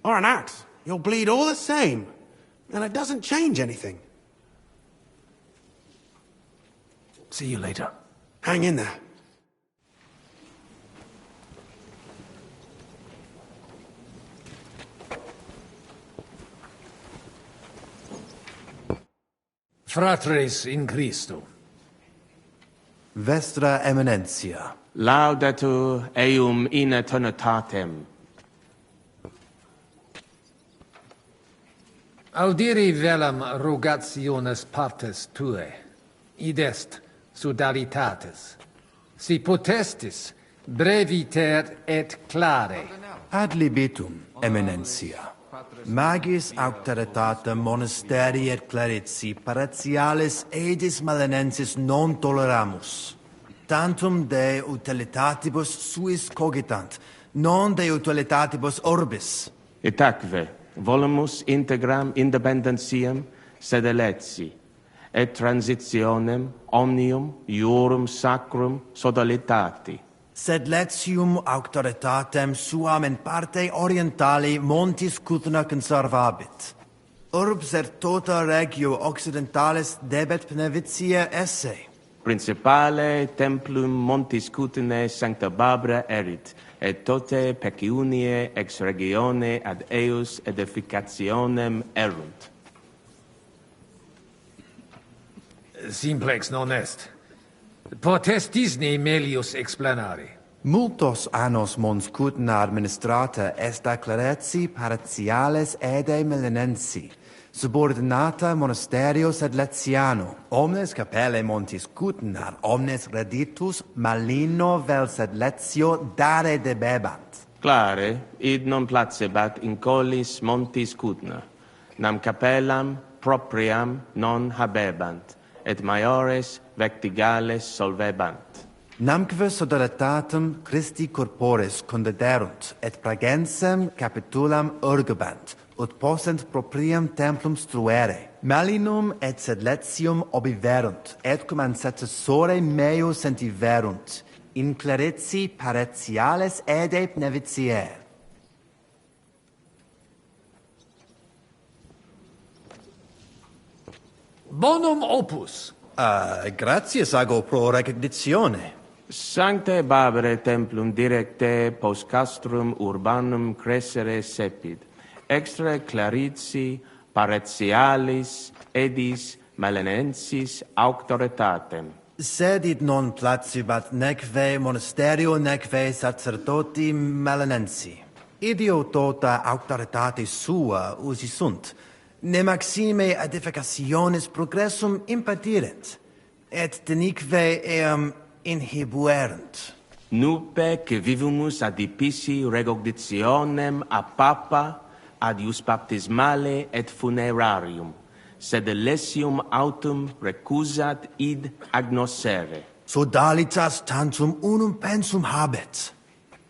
or an axe. You'll bleed all the same, and it doesn't change anything. See you later. Hang in there. Fratres in Christo. Vestra Eminentia. Laudatur eum in eternitatem. Audiri velam rogationes partes tue, id est sodalitatis. Si potestis, breviter et clare. Ad libitum, Eminentia. Magis auctoritatem monasterii et clerici paratialis edis malenensis non toleramus. Tantum de utilitatibus suis cogitant, non de utilitatibus orbis. Et acve, volumus integram independentiam sedeleci, et transitionem omnium iurum sacrum sodalitati. Sed letium auctoritatem suam in parte orientali montis Cutna conservabit. Urbs et tota regio occidentalis debet Pnevitia esse. Principale templum montis Cutinae Sancta Barbara erit, et tote peciunie ex regione ad eius edificationem erunt. Simplex non est. Potestisne melius explanare. Multos annos mons Cutna administrata est a clerici paratiales ede melenensi, subordinata monasterio sedleciano, omnes capelle montis Cutnar, omnes reditus malino vel sedlecio dare debebant. Clare, id non placebat in collis montis Cutna, nam capellam propriam non habebant, et maiores vectigales solvebant. Namque sodalitatem Christi corporis condederunt, et pragensem capitulam urgebant, ut possent propriam templum struere. Malinum et sedlecium obiverunt, et cum ancestore meo sentiverunt, in clerici paratiales ede pnevitiae. Bonum opus. Gratias ago pro recognizione. Sanctae Barbarae templum directe post castrum urbanum crescere sepid, extra clarici paratialis edis malenensis auctoritatem. Sed id non placibat neque monasterio neque sacerdoti malenensi. Idio tota auctoritatis sua usi sunt, ne maxime edificationis progressum impedirent, et denique eam inhibuerunt. Nupe que vivimus adipici recognitionem a papa ad ius baptismale et funerarium, sed lesium autum recusat id agnoscere. Sodalitas tantum unum pensum habet.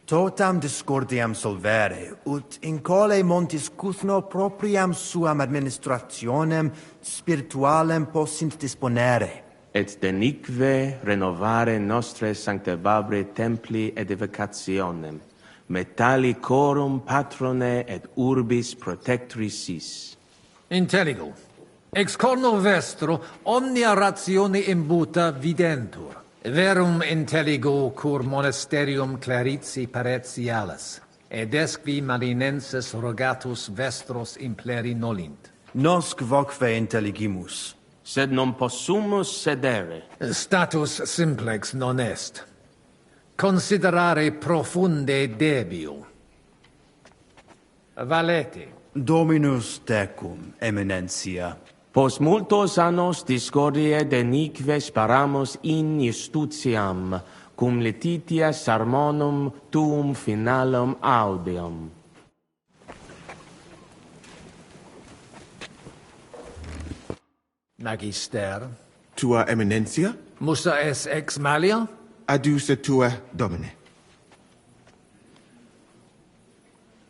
Totam discordiam solvere, ut in cole montis Cuthno propriam suam administrationem spiritualem possint disponere. Et denique renovare nostre Sanctae Barbarae templi edificationem, metallicorum patrone et urbis protectricis. Intelligo. Ex corno vestro omnia ratione imbuta videntur, Verum intelligo cur monasterium clerici paretialis, ed esqui marinenses rogatus vestros impleri nolint. Nosc vocve intelligimus. Sed non possumus sedere. Status simplex non est. Considerare profunde debiu. Valete. Dominus tecum, eminentia. Pos multos annos discordie deniques paramus in justitiam, cum lititia sermonum tuum finalum audium. Magister. Tua eminencia? Musa es ex malia? Adduce tua domine.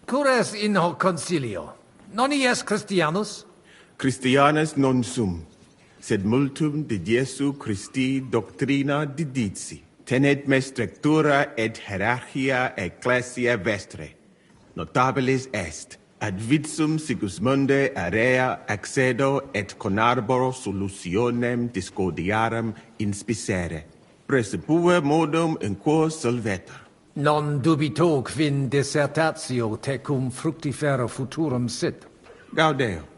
Cures in hoc concilio? Non ies Christianus? Christianus non sum, sed multum de Jesu Christi doctrina didici. Tenet me structura et hierarchia ecclesia vestre. Notabilis est, ad vitsum Sigismunde area accedo et conarboro solutionem discordiarum inspicere. Precipue modum in quo solvetur. Non dubito quin dissertatio tecum fructifera futurum sit. Gaudeo.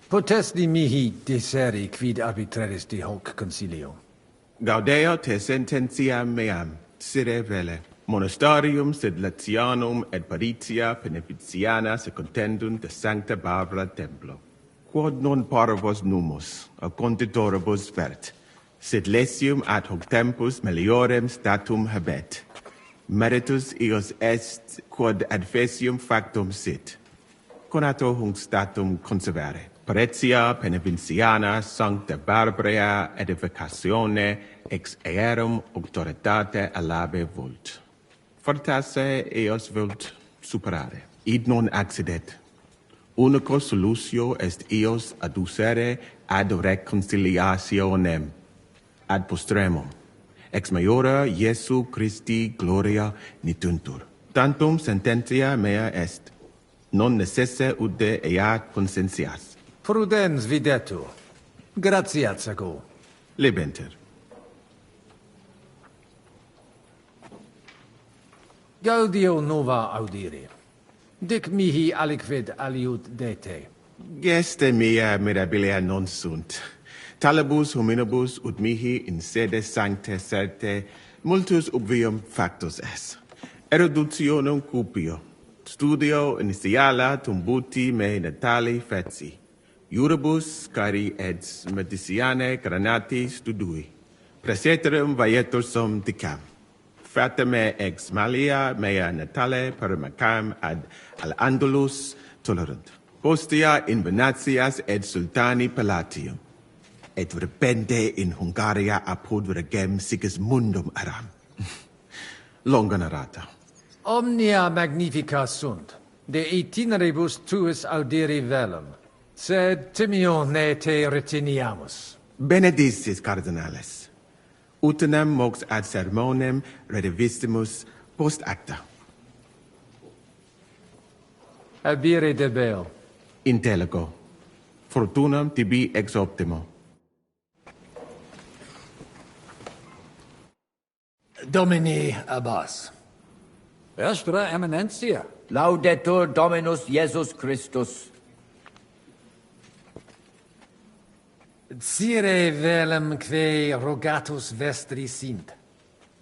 Potesti mihi disseri quid arbitraris de hoc concilio. Gaudeo te sententiam meam, sire vele. Monastarium sed Latianum et Paritia Beneficiana secontendunt de Sancta Barbara Templo. Quod non parvos numus, a conditoribus vert, sed lesium ad hoc tempus meliorem statum habet. Meritus eos est quod ad facium factum sit. Conato hunc statum conservare. Paritia Beneficiana Sancta Barbara edificatione ex aerum auctoritate alabe vult. Fortasse eos vult superare. Id non accidet. Unico solutio est eos adducere ad reconciliationem. Ad postremum. Ex maiora Iesu Christi gloria nituntur. Tantum sententia mea est. Non necesse ude eat consentias. Prudens videtur. Gratiat sago. Lebenter. Gaudio nova audire. Dic mihi aliquid aliud dete. Geste mea mirabilia non sunt. Talibus hominibus ut mihi in sede sancte certe multus obvium factus es. Eruditionum cupio. Studio initiala tumbuti me natali feci. Iuribus cari et mediciane granati studui. Praeterum vaietur sum dicam. Frateme ex malia mea natale paramacam ad al Andalus tolerunt. Postea in Venatias et sultani palatium. Et repente in Hungaria apud regem Sigismundum aram. Longa narrata. Omnia magnifica sunt. De itineribus tuis audiri velum. Sed timio ne te retiniamus. Benedictis cardinales. Utinam mox ad sermonem redivistimus post acta. Abire debeo. Intellego. Fortunam tibi ex optimo. Domini Abbas. Vestra Eminentia. Laudetur Dominus Iesus Christus. Cire velum que rogatus vestri sint.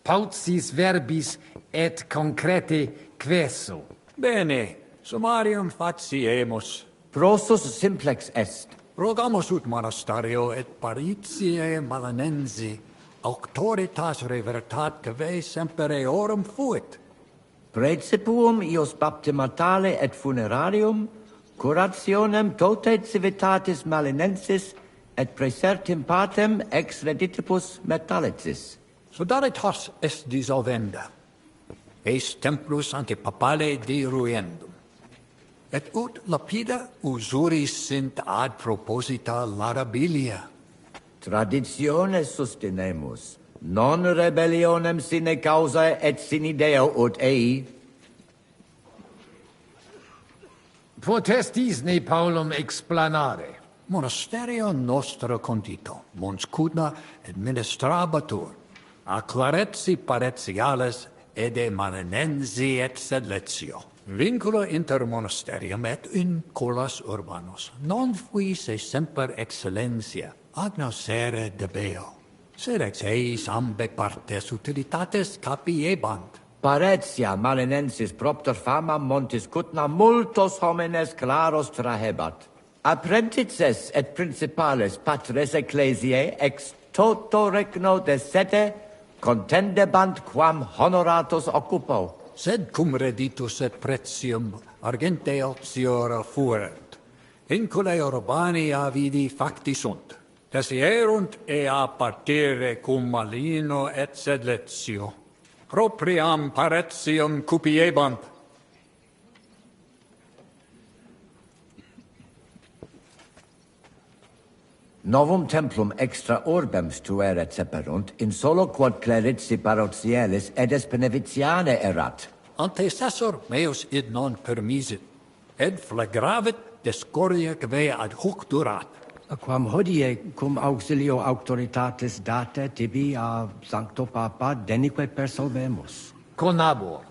Paucis verbis et concrete queso. Bene, summarium faciemus. Prosus simplex est. Rogamus ut monasterio et paritiae malanensi, auctoritas revertat cave semper eorum fuit. Praecipuum ios baptimatale et funerarium, curationem tote civitatis malinensis, et praesertim patem ex reditibus metalicis. Sodalitas est dissolvenda. Eis templus antipapale diruendum. Et ut lapida usuris sint ad proposita larabilia. Traditiones sustinemus, non rebellionem sine causa et sine Deo ut ei. Potestis ne Paulum explanare. Monasterio nostro condito, mons cudna administrabatur, a clareti paretiales ede marinensi et sedletio. Vincula inter monasterium et in colas urbanos, non fuisse semper excellentia, agnoscere debeo, sed ex eis ambe partes utilitates capiebant. Paretia malinensis propter fama montis cutna multos homines claros trahebat. Apprentices et principales patres ecclesiae ex toto regno de sete contendebant quam honoratus occupo. Sed cum reditus et pretium argente optiora fuerent. Inculae urbania vidi facti sunt. Desierunt ea partire cum malino et sedletio. Propriam paretium cupiebant. Novum templum extra orbem stuere ceperunt, in solo quod clerici parocialis edes beneviciane erat. Antecessor meus id non permisit, ed flagravit discordia que ad hoc durat. Quam hodie cum auxilio auctoritatis date tibi a Sancto Papa denique persolvemus. Conabor.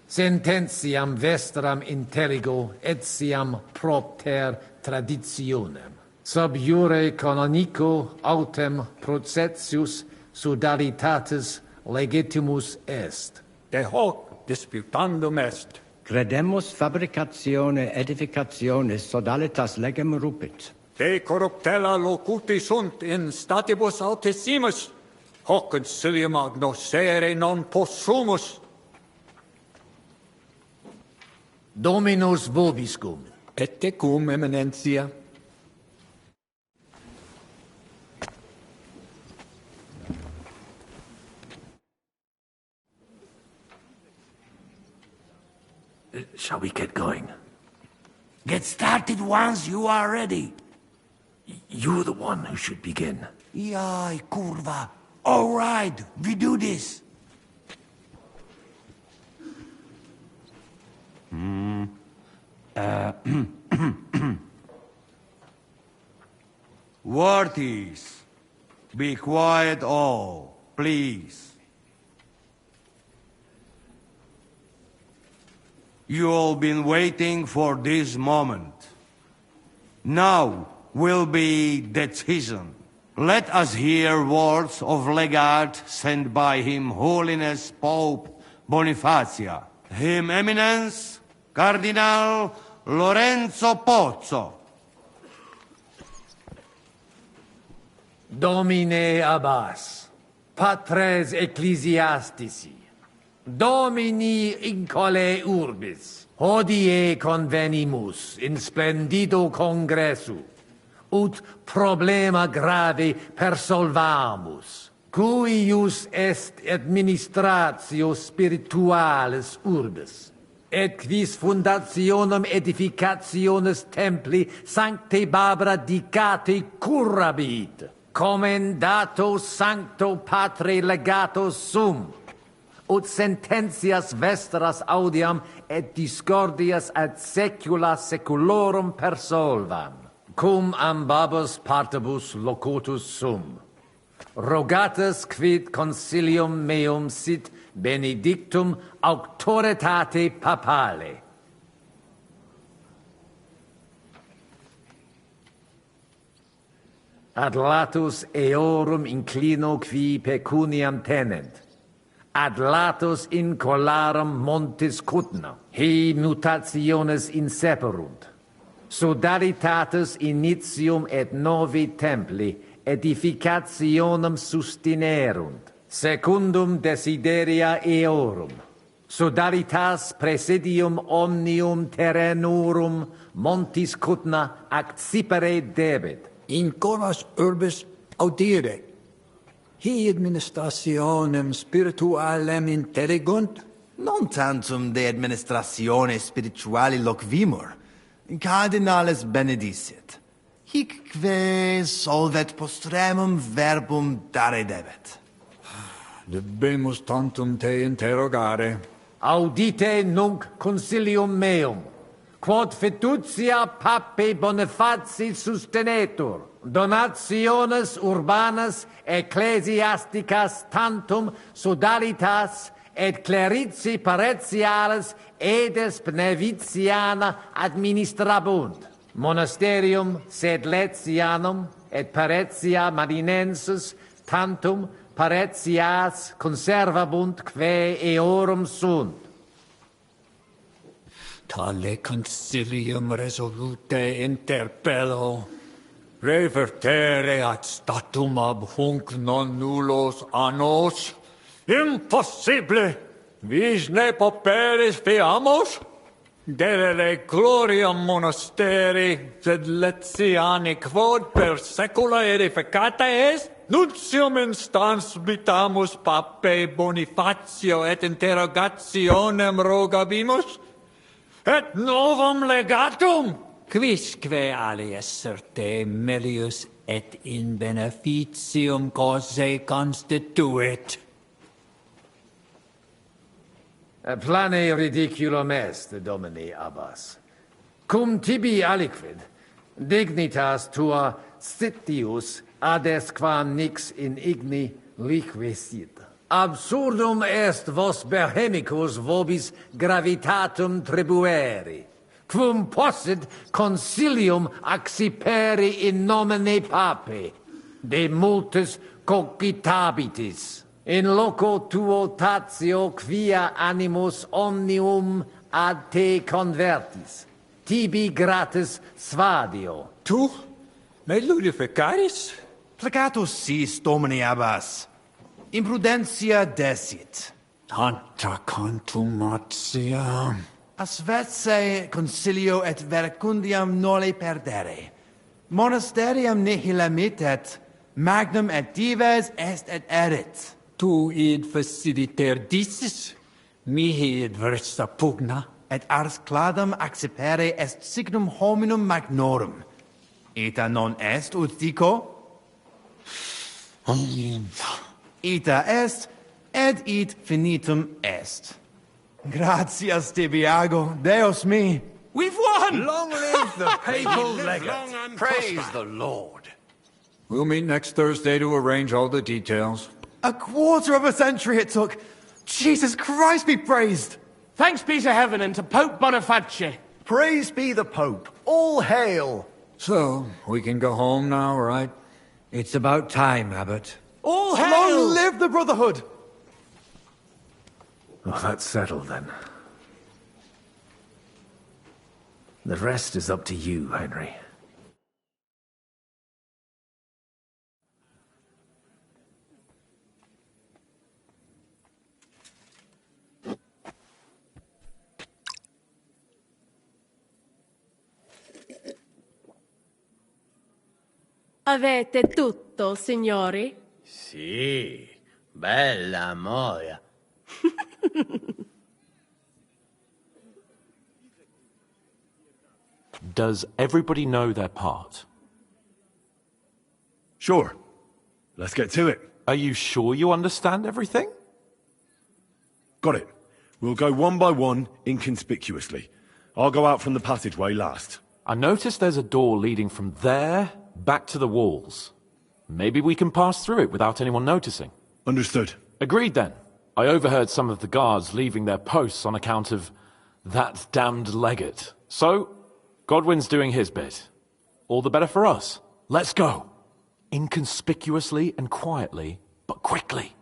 Sententiam vestram intelligo etiam propter traditionem. Sub iure canonico autem processius sodalitatis legitimus est. De hoc disputandum est. Credemus fabricatione edificationis sodalitas legem rupit. De corruptella locuti sunt in statibus altissimus, hoc concilium agnoscere non possumus. Dominus vobiscum. Et tecum, eminentia. Shall we get going? Get started once you are ready. You're the one who should begin. Yai, curva. All right, we do this. Worthies, be quiet all, please. You all been waiting for this moment. Now will be decision. Let us hear words of legate sent by Him Holiness Pope Bonifacia, Him Eminence Cardinal Lorenzo Pozzo. Domine Abbas, patres ecclesiastici, Domini incole urbis, hodie convenimus in splendido congressu, ut problema grave persolvamus, cuius est administratio spiritualis urbis, et quis fundationem edificationis templi Sancte Barbara dicate currabit, commendato Sancto Patre legato sum, ut sententias vestras audiam et discordias ad secula seculorum persolvam, cum ambabus partibus locutus sum. Rogatus quid concilium meum sit benedictum auctoritate papale. Ad latus eorum inclino qui pecuniam tenent, ad latus incolarum montis cutna, he mutationes inseperunt, sodalitatis initium et novi templi edificationem sustinerunt, secundum desideria eorum, sodalitas presidium omnium terrenorum montis cutna accipere debet. In coras urbis audire. Hi administrationem spiritualem intellegunt? Non tantum de administratione spirituali loquimur. Cardinalis benedicit. Hic que solvet postremum verbum dare debet. Debemus tantum te interrogare. Audite nunc concilium meum, quod fiducia pape Bonifaci sustenetur, donationes urbanas ecclesiasticas tantum sodalitas et clerici paretiales edes Pnevitiana administrabunt. Monasterium sed Letianum et Paretia Marinensis tantum Paretias conservabunt quae eorum sunt. Tale concilium resolute interpello revertere ad statum ab hunc non nullos annos. Impossible! Vis ne pauperis fiamos? Dedere gloriam monasteri, sed Letiani quod per secula edificata est, nuntium instans bitamus pape Bonifacio et interrogationem rogabimus, et novum legatum, quisque alias certe melius et in beneficium causae constituit. Plane ridiculum est, Domini Abbas. Cum tibi aliquid, dignitas tua sitius adesquam nix in igni liquisit. Absurdum est vos Bohemicus vobis gravitatum tribueri, quum possit concilium acciperi in nomine pape, de multis cogitabitis. In loco tuo tatio quia animus omnium ad te convertis. Tibi gratis svadio. Tu? Me ludificaris? Plegatus sis, Domini Abbas. Imprudentia desit. Tanta contumatia. Asvetse concilio et verecundiam noli perdere. Monasterium nihil mittet, magnum et dives est et erit. Tu id faciliter dicis, mihi adversa pugna. Et ars cladam accipere est signum hominum magnorum. Ita non est ut dico? Ita est, et id finitum est. Gratias tibiago, Deus mi. We've won! Long live the papal legate. Praise the Lord. We'll meet next Thursday to arrange all the details. A quarter of a century it took. Jesus Christ be praised! Thanks be to heaven and to Pope Boniface. Praise be the Pope. All hail! So, we can go home now, right? It's about time, Abbot. All hail! Long live the Brotherhood! Well, that's settled then. The rest is up to you, Henry. Avete tutto, signori? Sì, bella moia. Does everybody know their part? Sure. Let's get to it. Are you sure you understand everything? Got it. We'll go one by one, inconspicuously. I'll go out from the passageway last. I noticed there's a door leading from there back to the walls. Maybe we can pass through it without anyone noticing. Understood. Agreed then. I overheard some of the guards leaving their posts on account of that damned legate. So, Godwin's doing his bit. All the better for us. Let's go. Inconspicuously and quietly, but quickly.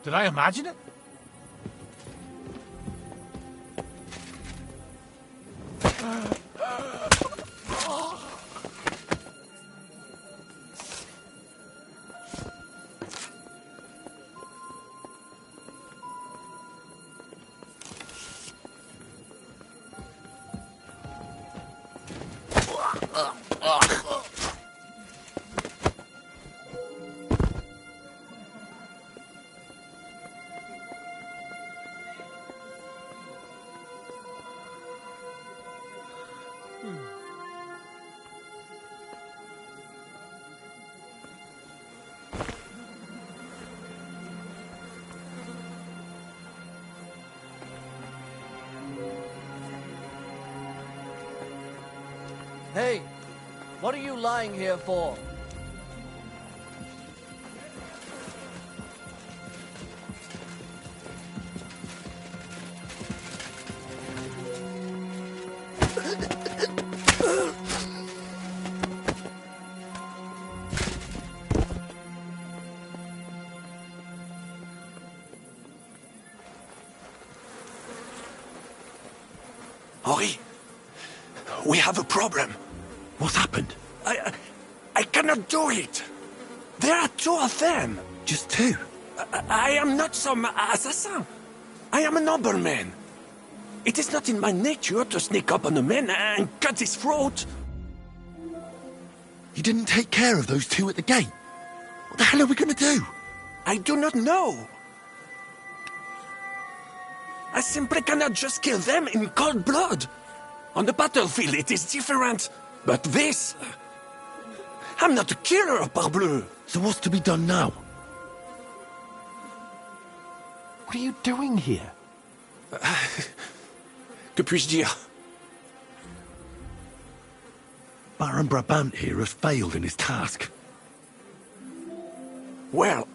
Did I imagine it? Hey, what are you lying here for? Henri, we have a problem. What's happened? I cannot do it. There are two of them. Just two? I am not some assassin. I am a nobleman. It is not in my nature to sneak up on a man and cut his throat. You didn't take care of those two at the gate? What the hell are we going to do? I do not know. I simply cannot just kill them in cold blood. On the battlefield, it is different. But this... I'm not a killer, parbleu. So what's to be done now? What are you doing here? Que puis-je dire? Baron Brabant here has failed in his task. Well,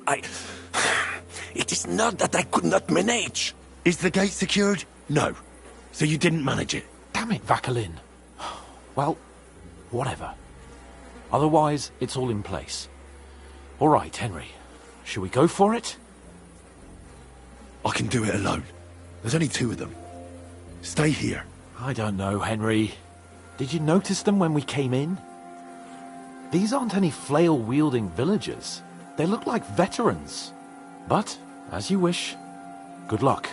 it is not that I could not manage. Is the gate secured? No. So you didn't manage it? Damn it, Vacalin. Well, whatever. Otherwise, it's all in place. All right, Henry. Shall we go for it? I can do it alone. There's only two of them. Stay here. I don't know, Henry. Did you notice them when we came in? These aren't any flail-wielding villagers. They look like veterans. But, as you wish. Good luck.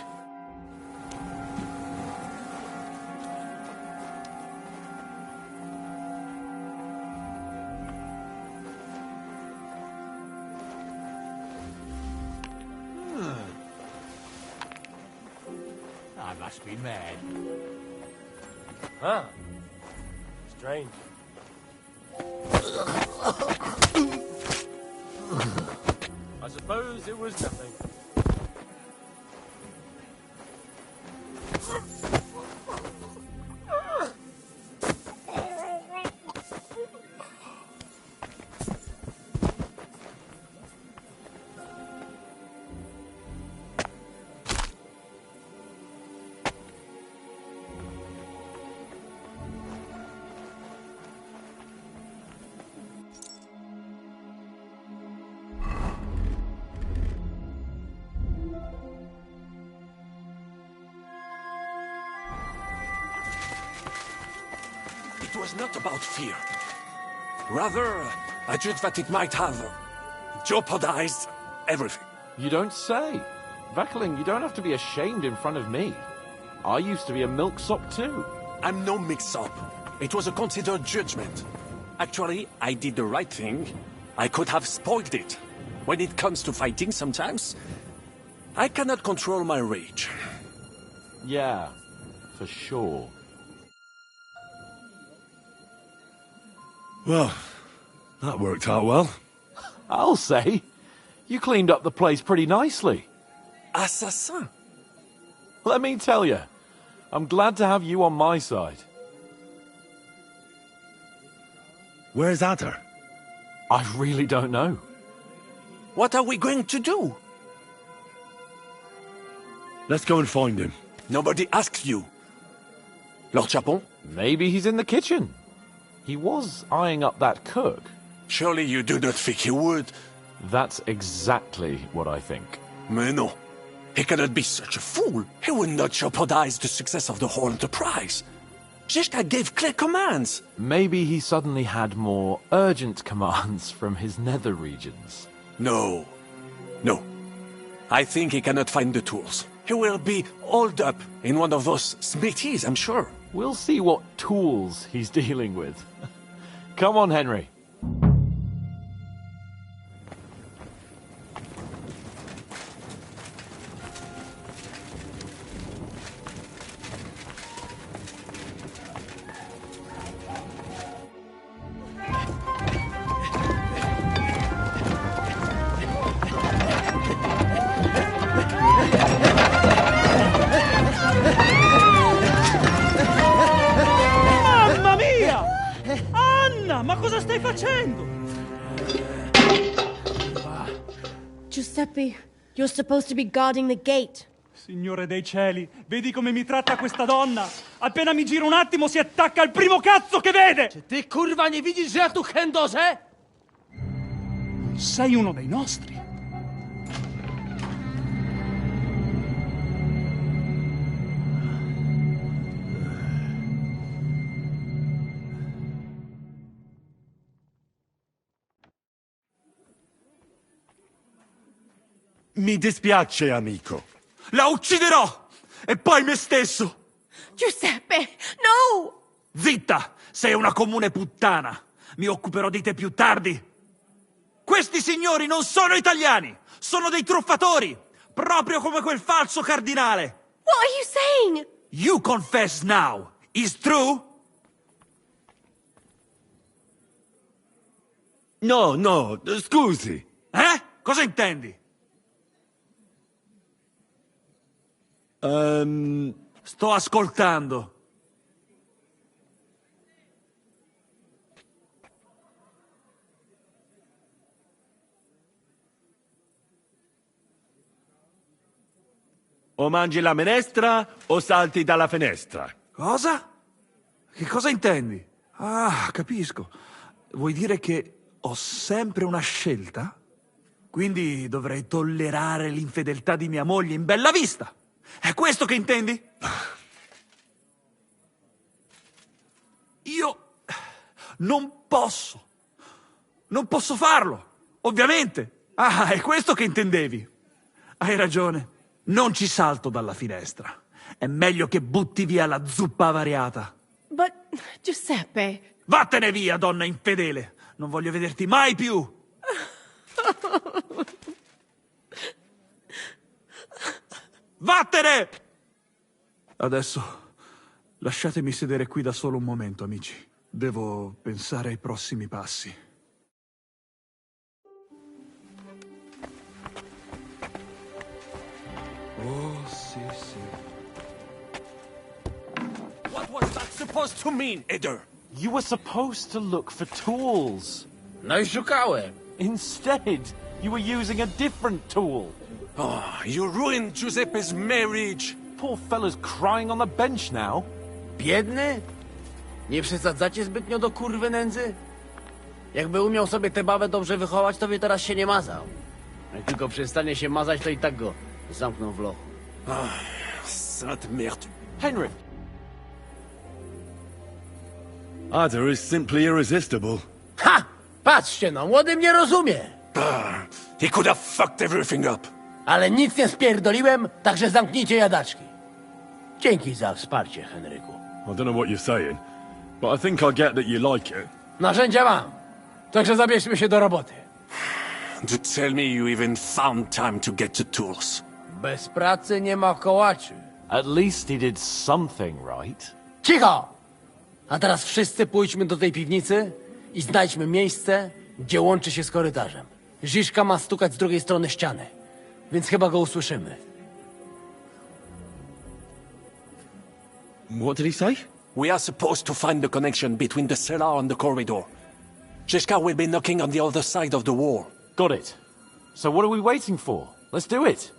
I must be mad. Huh. Strange. I suppose it was nothing. It was not about fear. Rather, I judged that it might have jeopardized everything. You don't say. Vacalin, you don't have to be ashamed in front of me. I used to be a milksop too. I'm no mix-up. It was a considered judgment. Actually, I did the right thing. I could have spoiled it. When it comes to fighting sometimes, I cannot control my rage. Yeah, for sure. Well, that worked out well. I'll say. You cleaned up the place pretty nicely. Assassin? Let me tell you, I'm glad to have you on my side. Where's Adder? I really don't know. What are we going to do? Let's go and find him. Nobody asked you. Lord Chapon? Maybe he's in the kitchen. He was eyeing up that cook. Surely you do not think he would? That's exactly what I think. No. He cannot be such a fool. He will not jeopardize the success of the whole enterprise. Zizka gave clear commands. Maybe he suddenly had more urgent commands from his nether regions. No. I think he cannot find the tools. He will be holed up in one of those smithies, I'm sure. We'll see what tools he's dealing with. Come on, Henry. Mamma mia! Anna, ma cosa stai facendo? Giuseppe, you're supposed to be guarding the gate. Signore dei cieli, vedi come mi tratta questa donna? Appena mi giro un attimo si attacca al primo cazzo che vede! Ty kurwa nie widzisz, że ja tu chędożę? Sei uno dei nostri. Mi dispiace, amico. La ucciderò! E poi me stesso! Giuseppe, no! Zitta! Sei una comune puttana! Mi occuperò di te più tardi! Questi signori non sono italiani! Sono dei truffatori! Proprio come quel falso cardinale! What are you saying? You confess now! Is true? No, scusi. Cosa intendi? Sto ascoltando. O mangi la minestra o salti dalla finestra. Cosa? Che cosa intendi? Ah, capisco. Vuoi dire che ho sempre una scelta? Quindi dovrei tollerare l'infedeltà di mia moglie in bella vista. È questo che intendi? Io non posso. Non posso farlo, ovviamente. Ah, è questo che intendevi. Hai ragione. Non ci salto dalla finestra. È meglio che butti via la zuppa avariata. But, Giuseppe... Vattene via, donna infedele. Non voglio vederti mai più. Vattene! Adesso lasciatemi sedere qui da solo un momento, amici. Devo pensare ai prossimi passi. Oh, sì. What was that supposed to mean, Eder? You were supposed to look for tools. No i szukałem. Instead, you were using a different tool. Oh, you ruined Giuseppe's marriage. Poor fella's crying on the bench now. Biedny? Nie przesadzacie zbytnio do kurwy nędzy? Jakby umiał sobie tę babę dobrze wychować, to by teraz się nie mazał. Jak tylko przestanie się mazać, to i tak go zamkną w lochu. Sainte merde. Henry! Ada is simply irresistible. Ha! Patrzcie no, młody mnie rozumie. He could have fucked everything up. Ale nic nie spierdoliłem, także zamknijcie jadaczki. Dzięki za wsparcie, Henryku. I don't know what you're saying, but I think I get that you like it. Narzędzia mam. Także zabierzmy się do roboty. To tell me you even found time to get the tools. Bez pracy nie ma kołaczy. At least he did something right. Cicho! A teraz wszyscy pójdźmy do tej piwnicy i znajdźmy miejsce, gdzie łączy się z korytarzem. Ziszka ma stukać z drugiej strony ściany, więc chyba go usłyszymy. What did he say? We are supposed to find the connection between the cellar and the corridor. Zizka will be knocking on the other side of the wall. Got it. So what are we waiting for? Let's do it.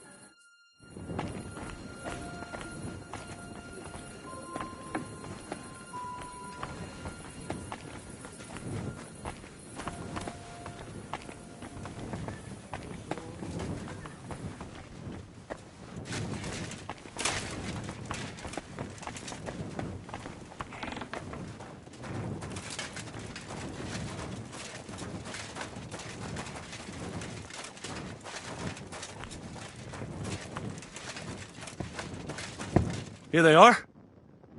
Here they are.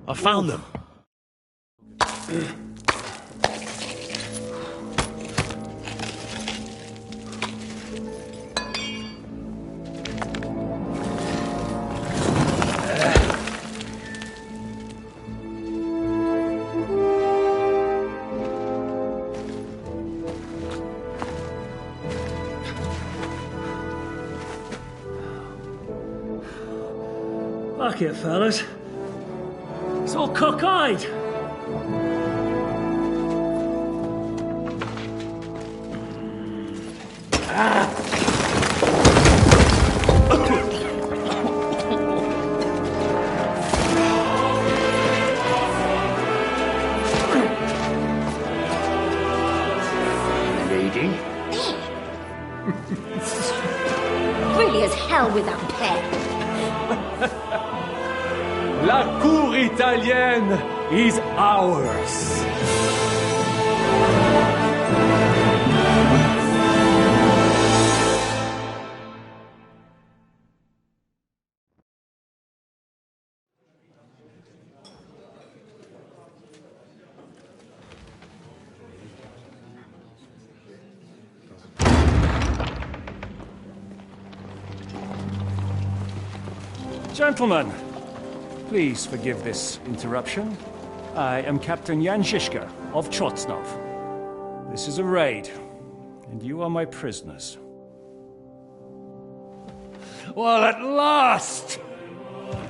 I found them. Fuck it, fellas. It's all cockeyed. Lady? Really as hell with that pair. La cour italienne is ours. Gentlemen, please forgive this interruption. I am Captain Jan Žižka of Trotznov. This is a raid, and you are my prisoners. Well, at last!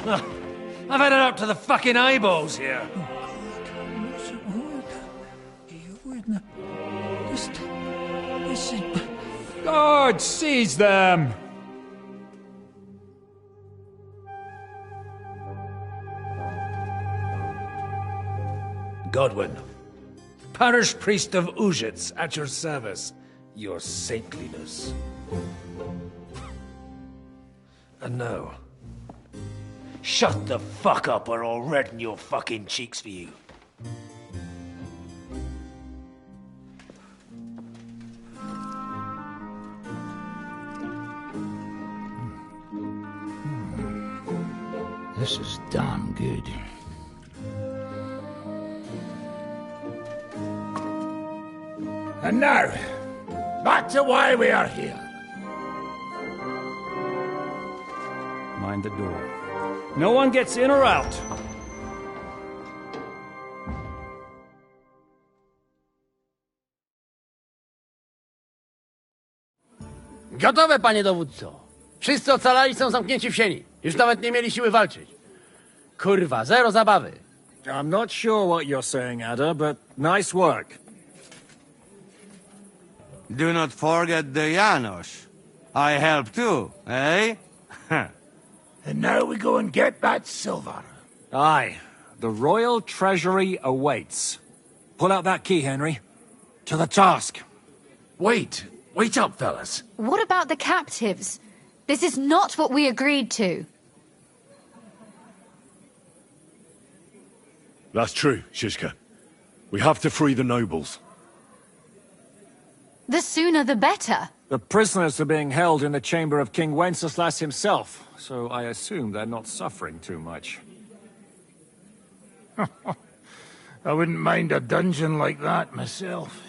I've had it up to the fucking eyeballs here. Guard, seize them! Godwin, parish priest of Uzhitz, at your service, your saintliness. And now, shut the fuck up or I'll redden your fucking cheeks for you. This is damn good. And now, back to why we are here. Mind the door. No one gets in or out. Gotowe, panie dowódco. Wszyscy ocalali są zamknięci w sieni. Już nawet nie mieli siły walczyć. Kurwa, zero zabawy. I'm not sure what you're saying, Ada, but nice work. Do not forget the Janos. I help too, eh? And now we go and get that silver. Aye. The royal treasury awaits. Pull out that key, Henry. To the task. Wait up, fellas. What about the captives? This is not what we agreed to. That's true, Žižka. We have to free the nobles. The sooner the better. The prisoners are being held in the chamber of King Wenceslas himself, so I assume they're not suffering too much. I wouldn't mind a dungeon like that myself.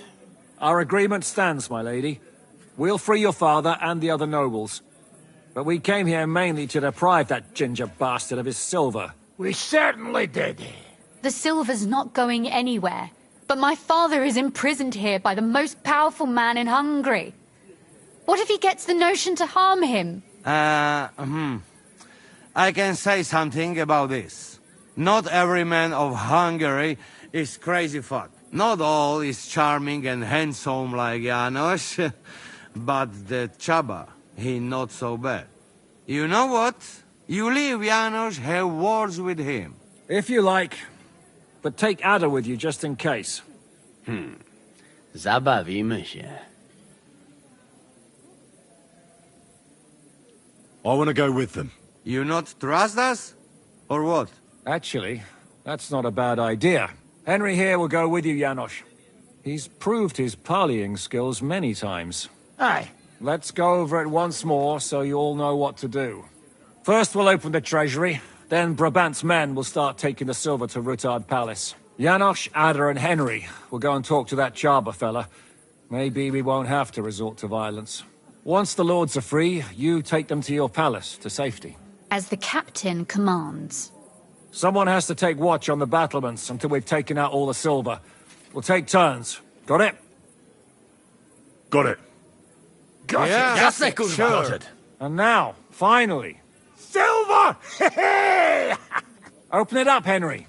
Our agreement stands, my lady. We'll free your father and the other nobles. But we came here mainly to deprive that ginger bastard of his silver. We certainly did. The silver's not going anywhere. But my father is imprisoned here by the most powerful man in Hungary. What if he gets the notion to harm him? I can say something about this. Not every man of Hungary is crazy fuck. Not all is charming and handsome like Janos. But the Chaba, he not so bad. You know what? You leave Janos, have words with him. If you like. But take Ada with you just in case. Zabawimy się. I want to go with them. You not trust us? Or what? Actually, that's not a bad idea. Henry here will go with you, Janos. He's proved his parleying skills many times. Aye. Let's go over it once more so you all know what to do. First we'll open the treasury, Then Brabant's men will start taking the silver to Rutard Palace. Janosch, Ada and Henry will go and talk to that Chaba fella. Maybe we won't have to resort to violence. Once the lords are free, you take them to your palace, to safety. As the captain commands. Someone has to take watch on the battlements until we've taken out all the silver. We'll take turns. Got it? Got it. Got it. Jasne, kurwa. sure. And now, finally, Silver! open it up, Henry.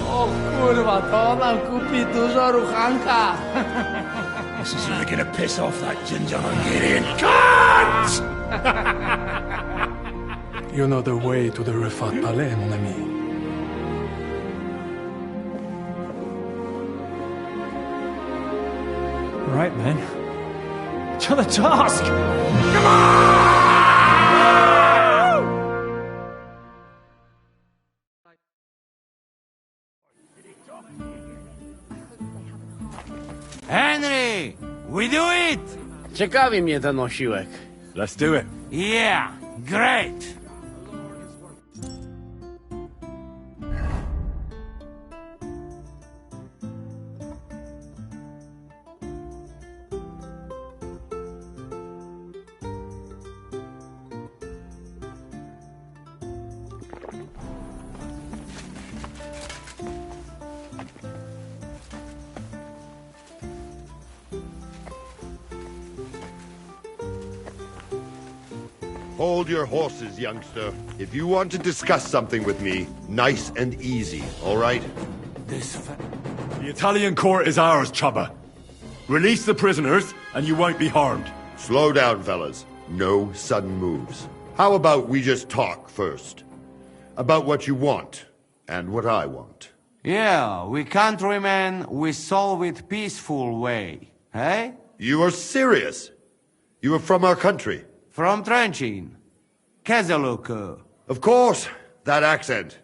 O kurwa, to nam kupi dużo ruchanka. This is really gonna piss off that ginger Hungarian. You know the way to the Rufat Palais, mon ami. Right, men. To the task! Henry! We do it! Ciekawi mnie ten osiłek. Let's do it. Yeah, great! Hold your horses, youngster. If you want to discuss something with me, nice and easy, all right? The Italian court is ours, Chubba. Release the prisoners, and you won't be harmed. Slow down, fellas. No sudden moves. How about we just talk first? About what you want, and what I want. Yeah, we countrymen, we solve it peaceful way, eh? You are serious? You are from our country? From Trenchin. Kezeluk. Of course, that accent.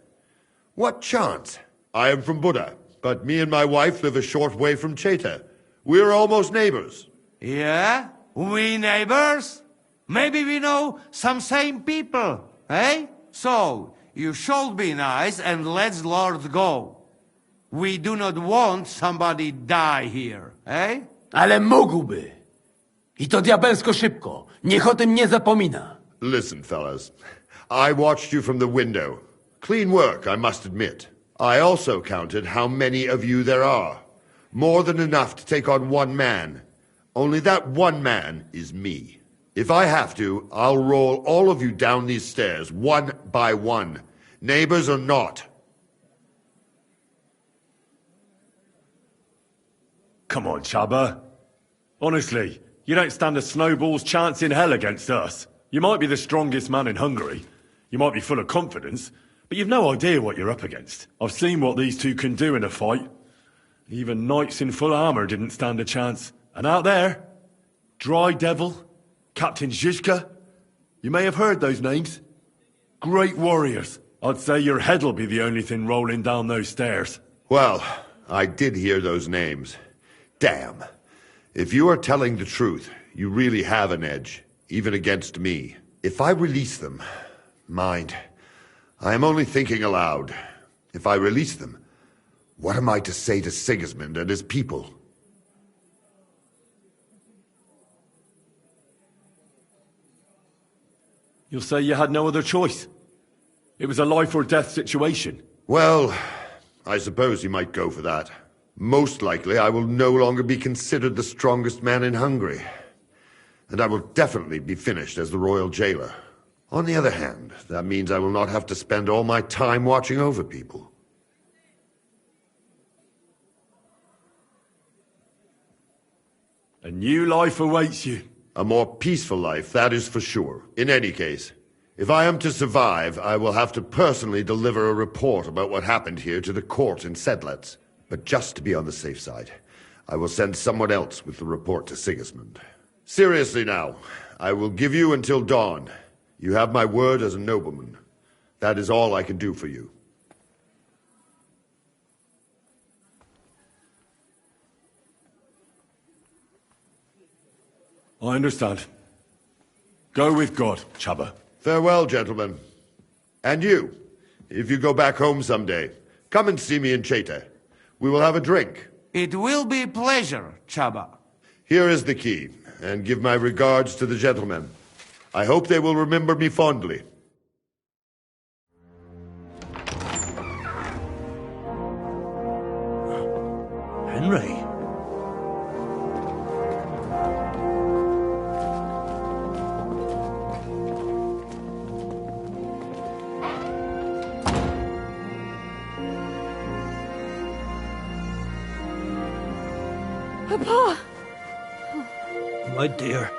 What chance? I am from Buda, but me and my wife live a short way from Cheta. We're almost neighbors. Yeah? We neighbors? Maybe we know some same people, eh? So, you should be nice and let's Lord go. We do not want somebody die here, eh? Ale mógłby. I to diabelsko szybko. Niech o tym nie zapomina. Listen, fellas. I watched you from the window. Clean work, I must admit. I also counted how many of you there are. More than enough to take on one man. Only that one man is me. If I have to, I'll roll all of you down these stairs, one by one. Neighbors or not. Come on, Chubba. Honestly, you don't stand a snowball's chance in hell against us. You might be the strongest man in Hungary. You might be full of confidence, but you've no idea what you're up against. I've seen what these two can do in a fight. Even knights in full armor didn't stand a chance. And out there, Dry Devil, Captain Zizka, you may have heard those names. Great warriors. I'd say your head'll be the only thing rolling down those stairs. Well, I did hear those names. Damn. If you are telling the truth, you really have an edge, even against me. If I release them, mind, I am only thinking aloud. If I release them, what am I to say to Sigismund and his people? You'll say you had no other choice. It was a life or death situation. Well, I suppose you might go for that. Most likely, I will no longer be considered the strongest man in Hungary. And I will definitely be finished as the royal jailer. On the other hand, that means I will not have to spend all my time watching over people. A new life awaits you. A more peaceful life, that is for sure. In any case, if I am to survive, I will have to personally deliver a report about what happened here to the court in Sedlec. But just to be on the safe side, I will send someone else with the report to Sigismund. Seriously now, I will give you until dawn. You have my word as a nobleman. That is all I can do for you. I understand. Go with God, Chaba. Farewell, gentlemen. And you, if you go back home someday, come and see me in Cheta. We will have a drink. It will be a pleasure, Chaba. Here is the key, and give my regards to the gentlemen. I hope they will remember me fondly. Henry? Papa! My dear.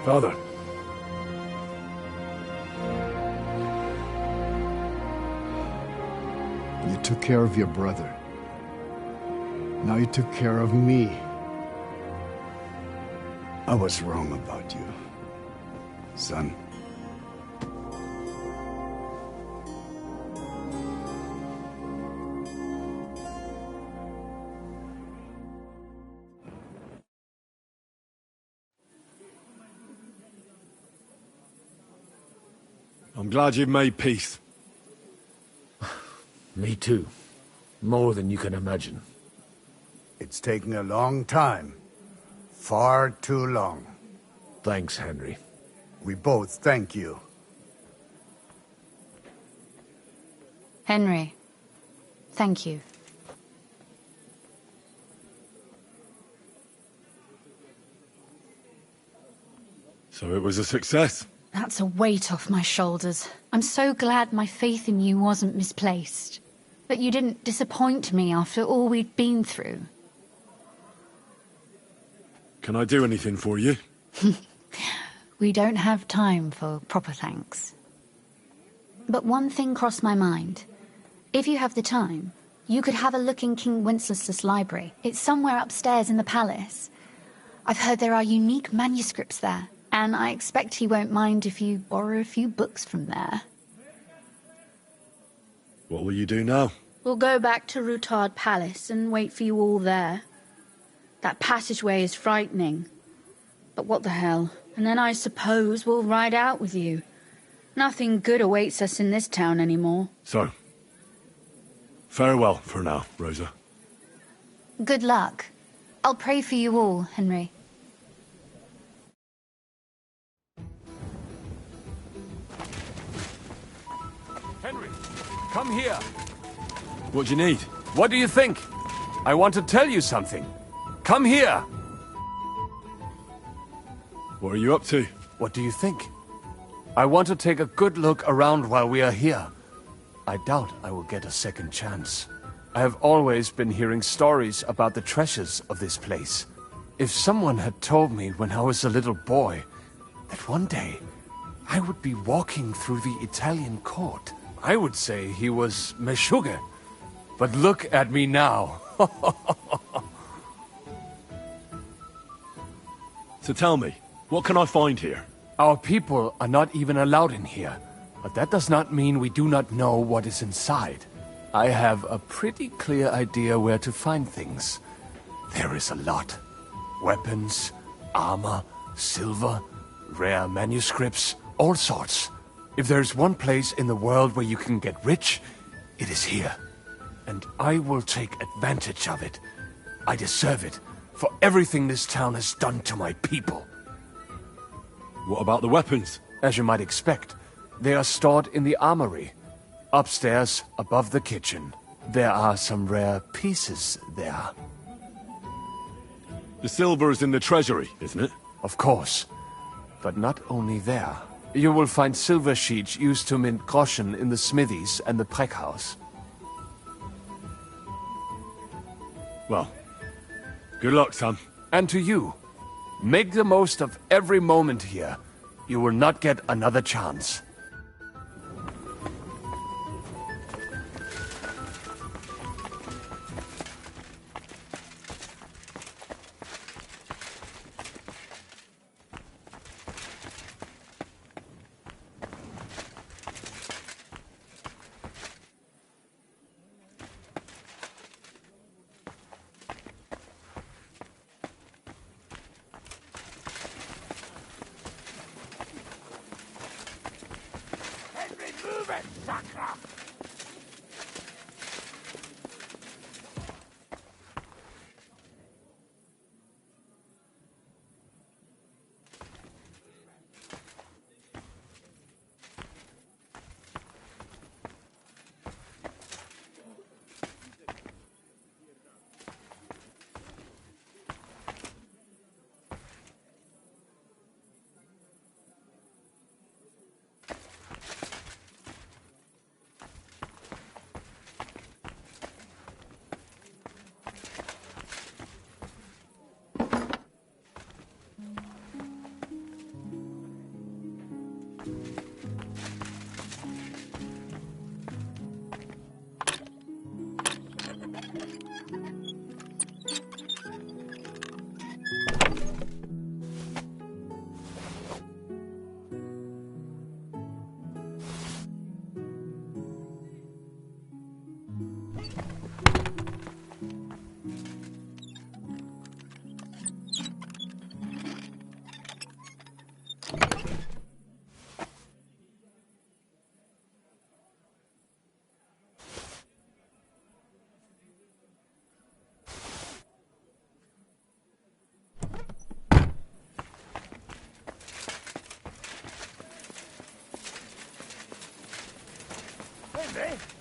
Father. You took care of your brother. Now you took care of me. I was wrong about you, son. I'm glad you've made peace. Me too. More than you can imagine. It's taken a long time. Far too long. Thanks, Henry. We both thank you. Henry, thank you. So it was a success. That's a weight off my shoulders. I'm so glad my faith in you wasn't misplaced. That you didn't disappoint me after all we'd been through. Can I do anything for you? We don't have time for proper thanks. But one thing crossed my mind. If you have the time, you could have a look in King Wenceslas' library. It's somewhere upstairs in the palace. I've heard there are unique manuscripts there, and I expect he won't mind if you borrow a few books from there. What will you do now? We'll go back to Rutard Palace and wait for you all there. That passageway is frightening. But what the hell? And then I suppose we'll ride out with you. Nothing good awaits us in this town anymore. So, farewell for now, Rosa. Good luck. I'll pray for you all, Henry. Henry, come here. What do you need? What do you think? I want to tell you something. Come here. What are you up to? What do you think? I want to take a good look around while we are here. I doubt I will get a second chance. I have always been hearing stories about the treasures of this place. If someone had told me when I was a little boy that one day I would be walking through the Italian court, I would say he was Meshuggah. But look at me now. So tell me, what can I find here? Our people are not even allowed in here. But that does not mean we do not know what is inside. I have a pretty clear idea where to find things. There is a lot. Weapons, armor, silver, rare manuscripts, all sorts. If there's one place in the world where you can get rich, it is here. And I will take advantage of it. I deserve it for everything this town has done to my people. What about the weapons? As you might expect, they are stored in the armory. Upstairs, above the kitchen. There are some rare pieces there. The silver is in the treasury, isn't it? Of course. But not only there. You will find silver sheets used to mint groschen in the smithies and the Preck house. Well, good luck, son. And to you. Make the most of every moment here. You will not get another chance.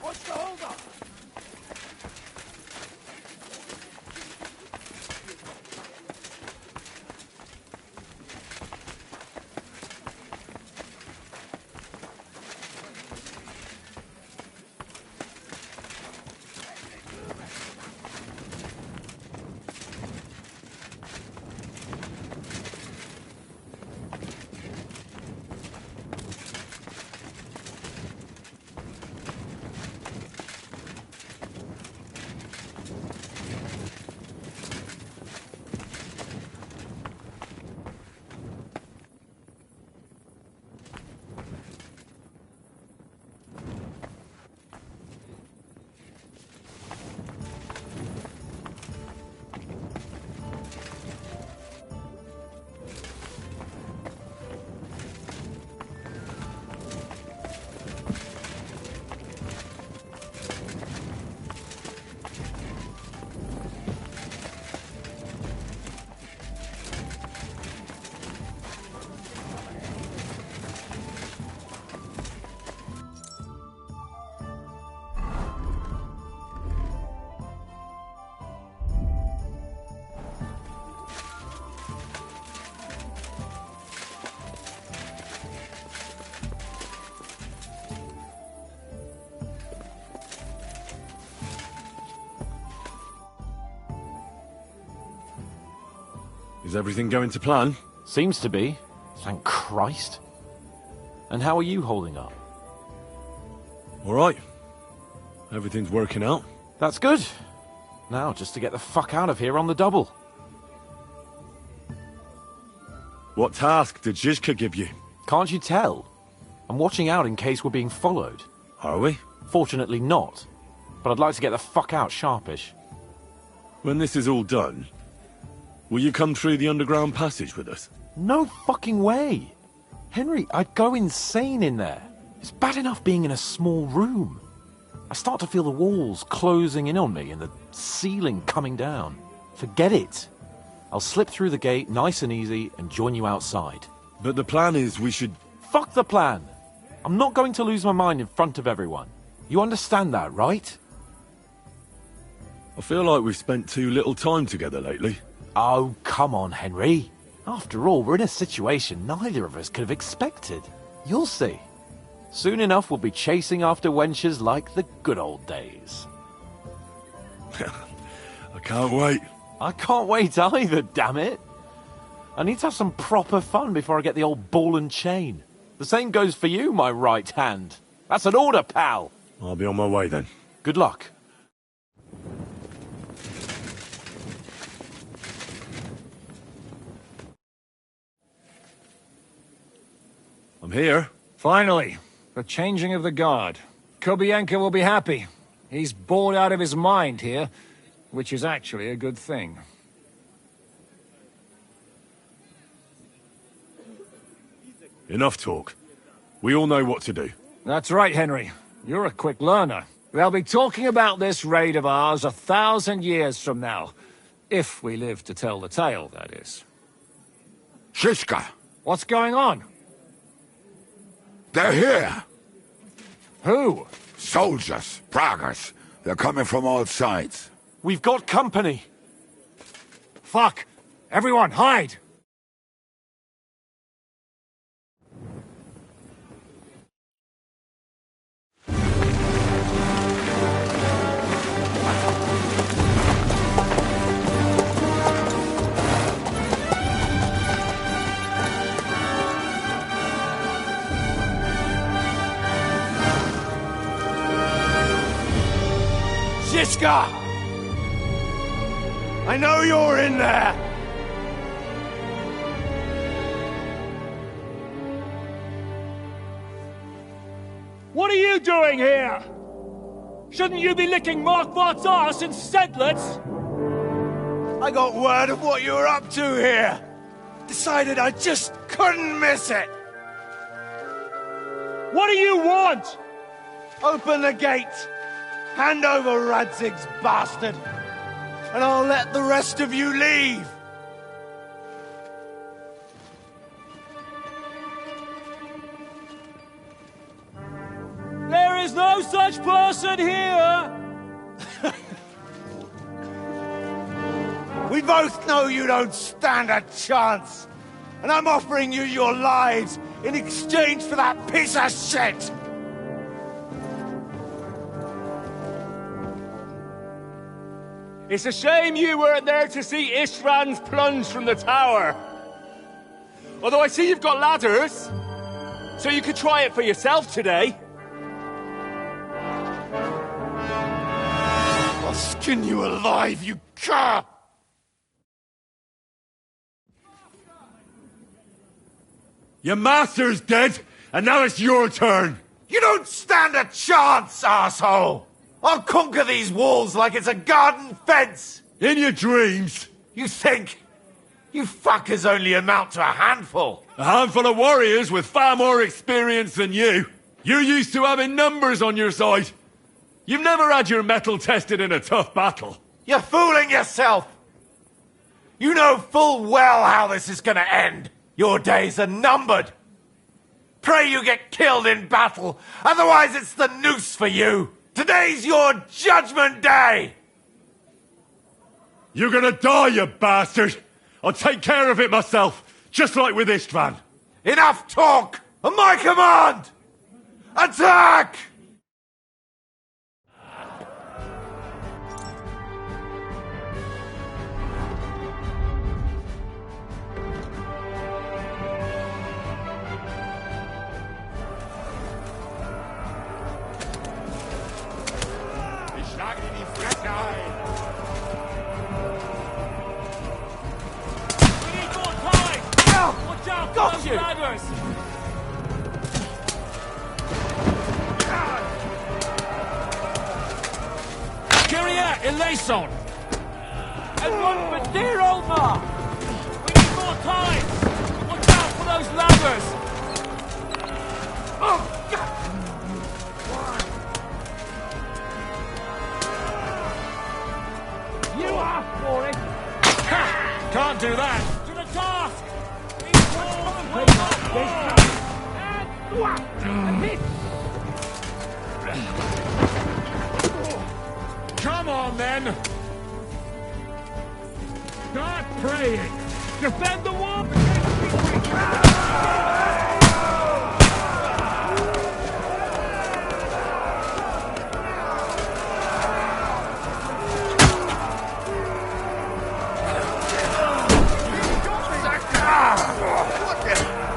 What's the hold-up? Is everything going to plan? Seems to be. Thank Christ. And how are you holding up? All right. Everything's working out. That's good. Now, just to get the fuck out of here on the double. What task did Zizka give you? Can't you tell? I'm watching out in case we're being followed. Are we? Fortunately not. But I'd like to get the fuck out sharpish. When this is all done, will you come through the underground passage with us? No fucking way. Henry, I'd go insane in there. It's bad enough being in a small room. I start to feel the walls closing in on me and the ceiling coming down. Forget it. I'll slip through the gate nice and easy and join you outside. But the plan is we should... Fuck the plan. I'm not going to lose my mind in front of everyone. You understand that, right? I feel like we've spent too little time together lately. Oh, come on, Henry. After all, we're in a situation neither of us could have expected. You'll see. Soon enough, we'll be chasing after wenches like the good old days. I can't wait. I can't wait either, damn it. I need to have some proper fun before I get the old ball and chain. The same goes for you, my right hand. That's an order, pal. I'll be on my way then. Good luck. I'm here. Finally, the changing of the guard. Kobienka will be happy. He's bored out of his mind here, which is actually a good thing. Enough talk. We all know what to do. That's right, Henry. You're a quick learner. They'll be talking about this raid of ours 1,000 years from now. If we live to tell the tale, that is. Shishka! What's going on? They're here! Who? Soldiers, Pragas. They're coming from all sides. We've got company. Fuck! Everyone, hide! Shishka! I know you're in there! What are you doing here? Shouldn't you be licking Markvart's ass instead, let's? I got word of what you were up to here. Decided I just couldn't miss it. What do you want? Open the gate. Hand over Radzig's bastard. And I'll let the rest of you leave. There is no such person here! We both know you don't stand a chance. And I'm offering you your lives in exchange for that piece of shit! It's a shame you weren't there to see Ishtran's plunge from the tower. Although I see you've got ladders, so you could try it for yourself today. I'll skin you alive, you cur! Your master's dead, and now it's your turn! You don't stand a chance, asshole! I'll conquer these walls like it's a garden fence! In your dreams? You think? You fuckers only amount to a handful. A handful of warriors with far more experience than you. You're used to having numbers on your side. You've never had your mettle tested in a tough battle. You're fooling yourself! You know full well how this is gonna end. Your days are numbered. Pray you get killed in battle, otherwise it's the noose for you. Today's your judgment day! You're gonna die, you bastard! I'll take care of it myself, just like with Istvan. Enough talk! On my command! Attack! Got you! Kyria eleison! And one for dear Olmar! We need more time! Watch out for those ladders! Oh, God! You asked for it! Ha! Can't do that! To the task! Come on, then! Start praying! Defend the wall!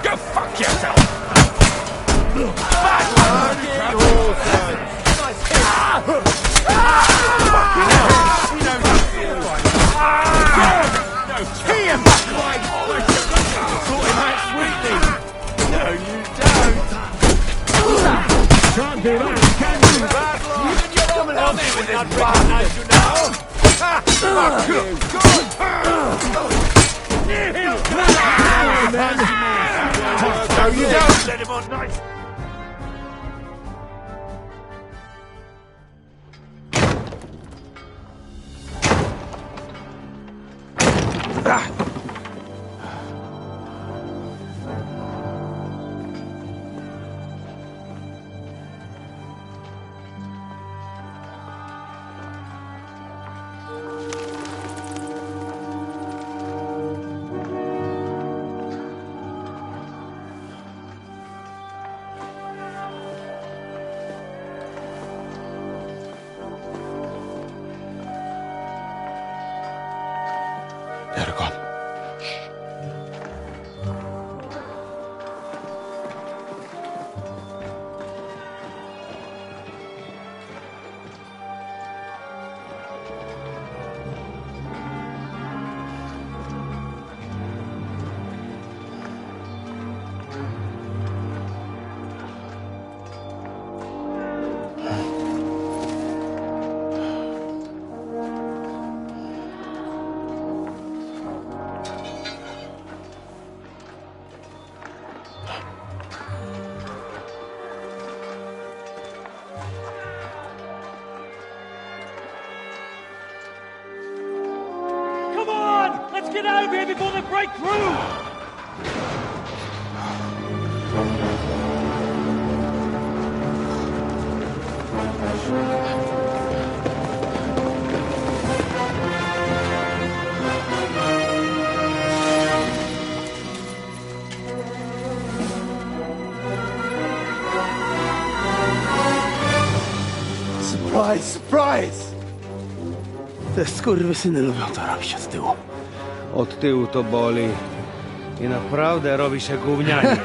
Go fuck yourself! Can't do that, can you? Come and help me with this bastard, you know? No, you don't let him on nice. get out of here before they break through! Surprise, surprise! Te skurwysyny lubią to robić od tyłu. Od tyłu to boli. I naprawdę robi się gównianie.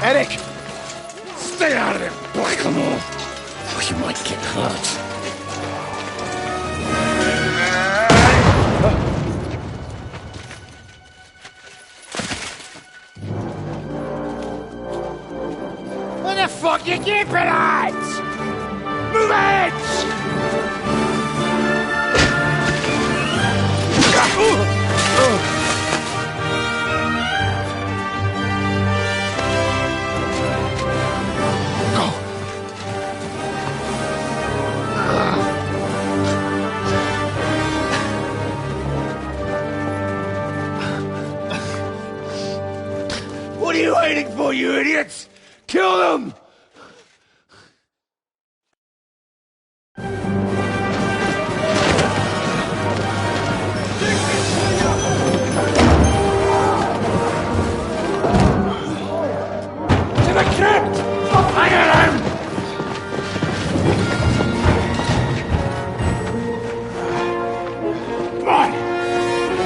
Eric! Stay out of there, blackamoor! Or you might get hurt. What the fuck you keeping at? Move it! What are you waiting for, you idiots? Kill them! To the crypt! I got him! Come on!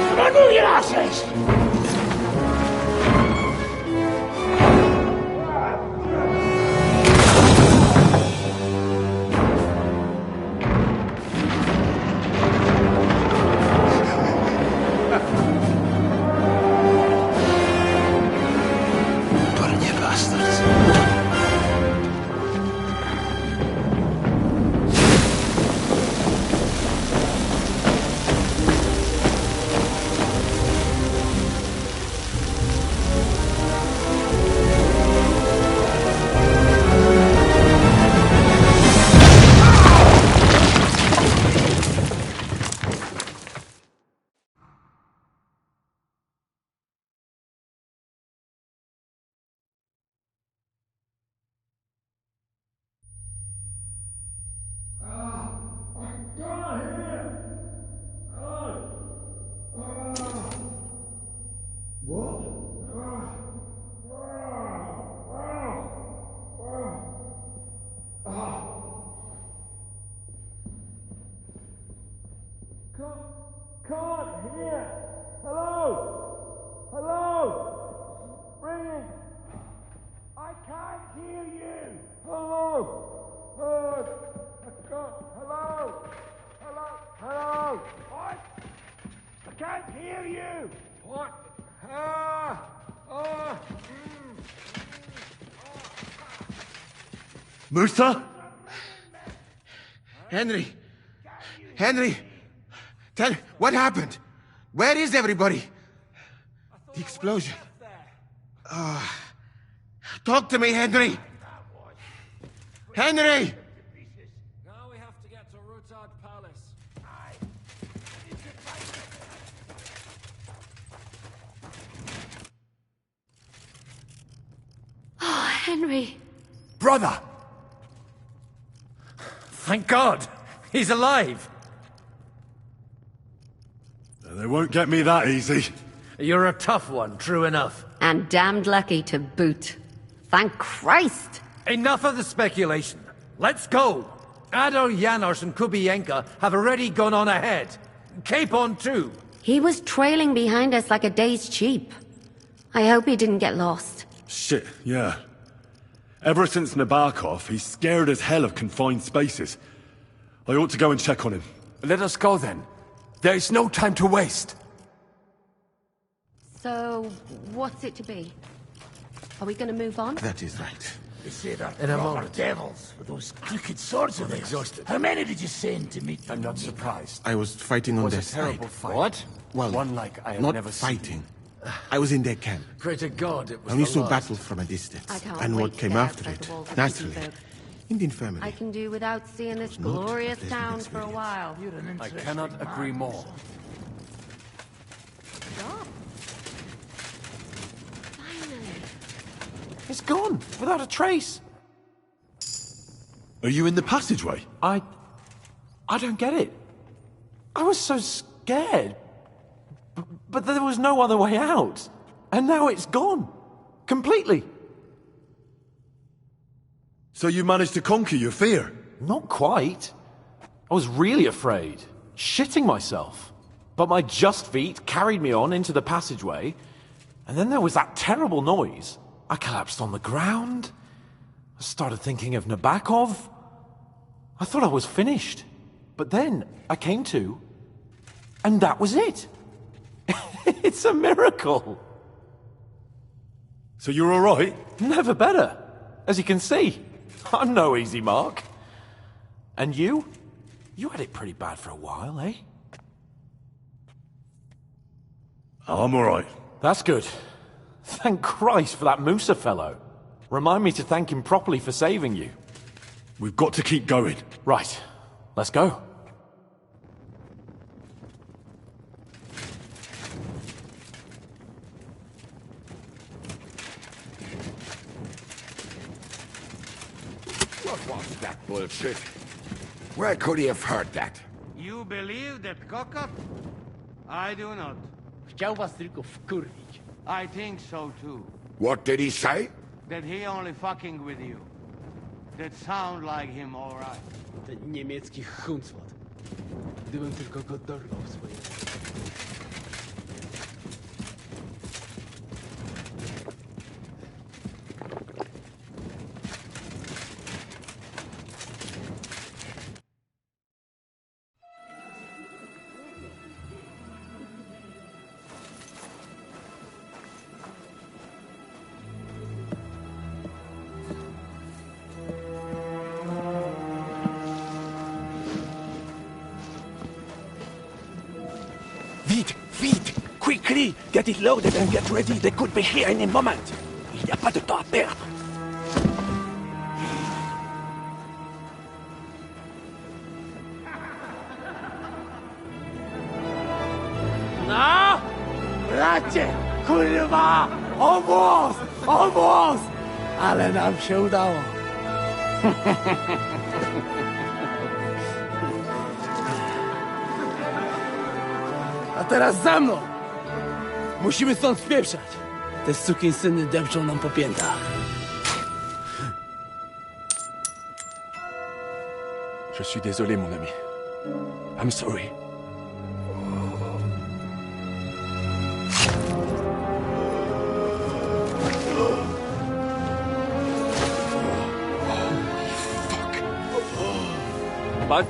Come on, move your asses! Can't hear! Hello? Hello? Ringing! I can't hear you! Hello? I can't... Hello? Hello? Hello? What? I can't hear you! What? Musa? Henry! Henry! Tell... What happened? Where is everybody? The explosion. Talk to me, Henry! Henry! Now we have to get to Rutard Palace. Oh, Henry. Brother! Thank God! He's alive! They won't get me that easy. You're a tough one, true enough. And damned lucky to boot. Thank Christ! Enough of the speculation. Let's go! Adol Janos and Kubienka have already gone on ahead. Cape on too. He was trailing behind us like a day's sheep. I hope he didn't get lost. Shit, yeah. Ever since Nabokov, he's scared as hell of confined spaces. I ought to go and check on him. Let us go then. There is no time to waste. So, what's it to be? Are we gonna move on? That is right. They say that In a proper moment. devils with those crooked swords of theirs. Exhausted. How many did you send to meet them? I'm not surprised. I was fighting on Was their a terrible side. fight. What? Well, One like I have not never seen. fighting. I was in their camp. Pray to God it was I only the saw last. battle from a distance. I can't And wait what to came get after outside it, the walls of naturally, Wittenberg. in the infirmary. I can do without seeing this glorious town for a while. I cannot agree more. Stop. Finally. It's gone, without a trace. Are you in the passageway? I don't get it. I was so scared. But there was no other way out. And now it's gone. Completely. So you managed to conquer your fear? Not quite. I was really afraid. Shitting myself. But my just feet carried me on into the passageway. And then there was that terrible noise. I collapsed on the ground. I started thinking of Nabokov. I thought I was finished. But then I came to. And that was it. It's a miracle. So you're alright? Never better. As you can see, I'm no easy mark. And you? You had it pretty bad for a while, eh? I'm alright. That's good. Thank Christ for that Musa fellow. Remind me to thank him properly for saving you. We've got to keep going. Right. Let's go. What was that bullshit? Where could he have heard that? You believe that cock-up? I do not. Chciał was tylko wkurwić. I think so too. What did he say? That he only fucking with you. That sound like him alright. Ten niemiecki chuncwat. Gdybym tylko go dorwał swoje. Vite! Quickly! Get it loaded and get ready. They could be here any moment. Il n'y a pas de temps à perdre. No! Bracie! Kurwa! Almost! Almost! Ale nam się udało. A teraz za mną! Musimy stąd spieprzać. Te sukinsyny depczą nam po piętach. Je suis désolé, mon ami. I'm sorry. But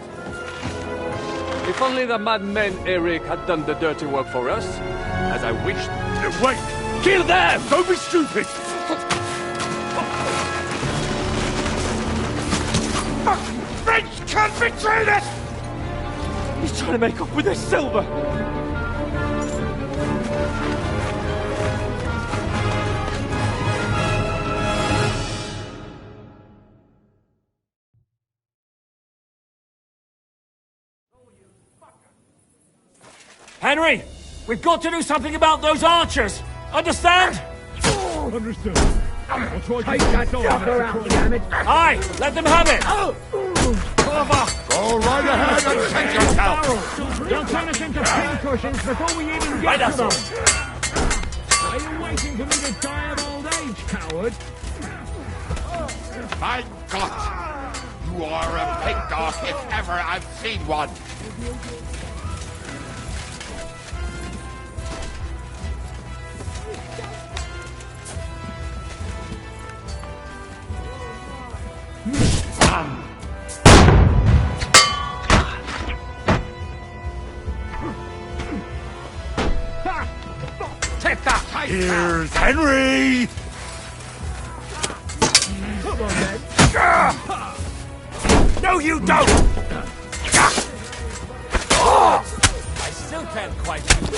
if only the madman Eric had done the dirty work for us, as I wished. Wait! Kill them! Don't be stupid! French can't betray us! He's trying to make off with his silver! Henry! We've got to do something about those archers! Understand? Understood. I'll try Take that fucker out, damn it! Aye! Let them have it! Cover! Go right ahead and take yourself! They'll turn us into pincushions before we even get to them. Are you waiting for me to die of old age, coward? My God! You are a pig dog if ever I've seen one! Take that! Here's Henry! Come on, then. No, you don't! I still can't quite do it.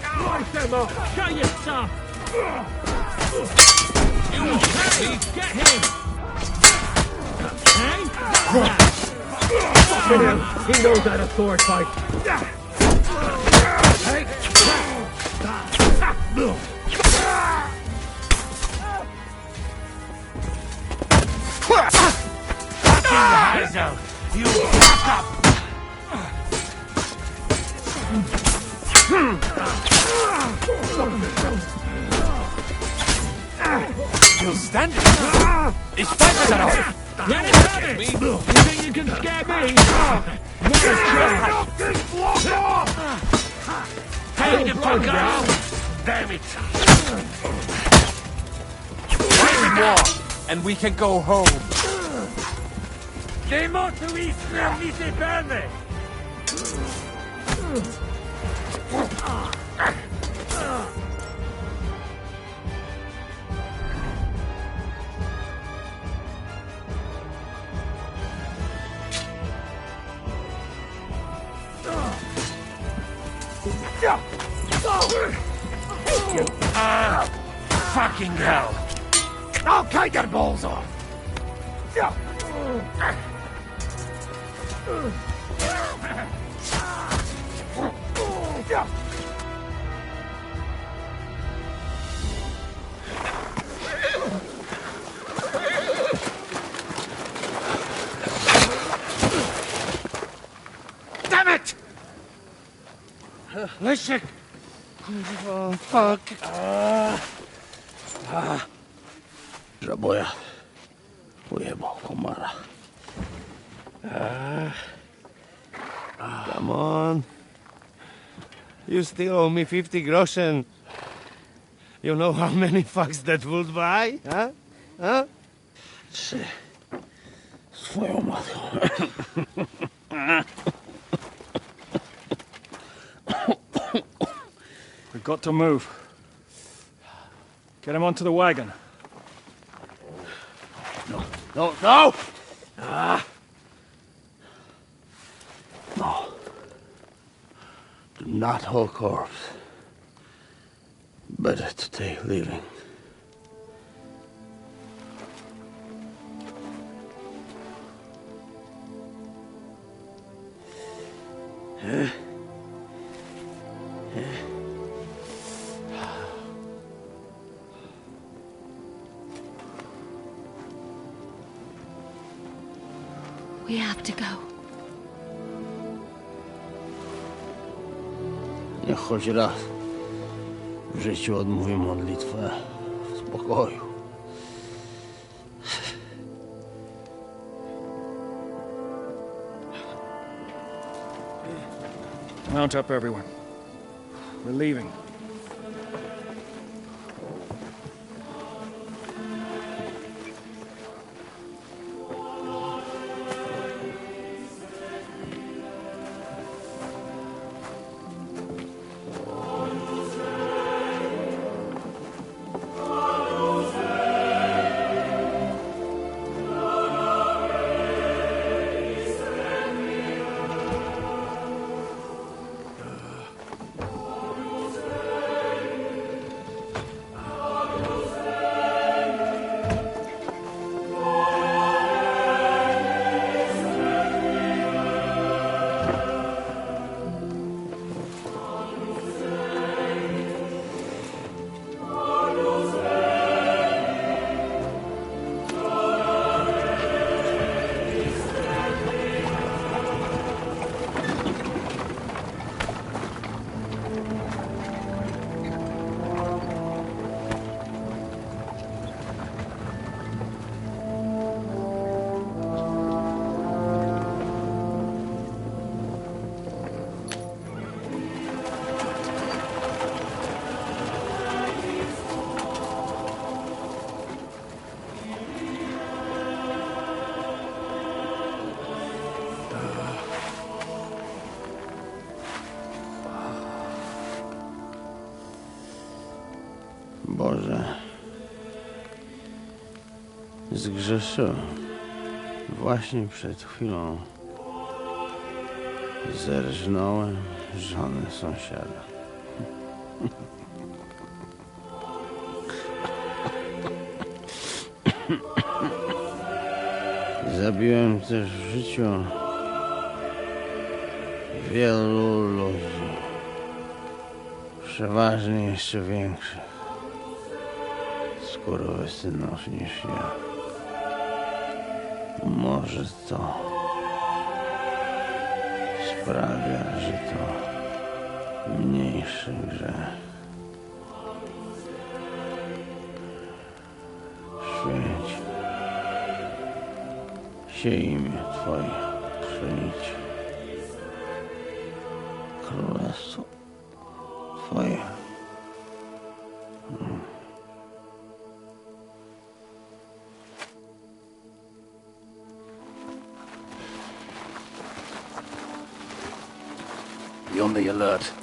Right them up! Show your stuff! You won't hurt me! Get him! Hey? Fucking hell! He knows how to sword fight! Hey! Eyes out! You fuck up! You'll stand it! It's fighting that off! Let it have it! You think you can scare me? Not a chance! Knock this block off! Take the fuck out! Damn it! One more, and we can go home. Dei mortali schermite bene! Fucking hell! I'll kite their balls off! Damn it! Leszek! Oh, fuck. Żaboja. Ujebał komara. Come on. You still owe me 50 groschen. You know how many fucks that would buy? Huh? Huh? Swoją matką. We've got to move. Get him onto the wagon. No, no! No. Do not hold corpse. Better to take living. We have to go. Niech choć raz w życiu odmówię modlitwę w spokoju. Mount up, everyone. We're leaving. Zgrzeszyłem. Właśnie przed chwilą zerżnąłem żonę sąsiada. Zabiłem też w życiu wielu ludzi. Przeważnie jeszcze większych skurwysynów niż ja. Może to sprawia, że to mniejszy grzech. Świeć się imię Twoje, przyjdź królestwo Twoje. Be on the alert.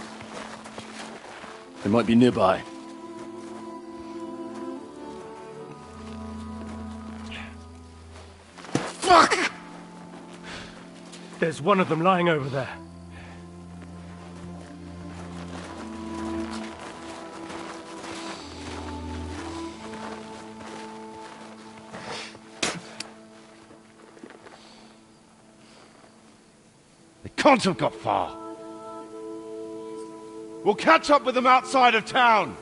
They might be nearby. Fuck! There's one of them lying over there. They can't have got far. We'll catch up with them outside of town.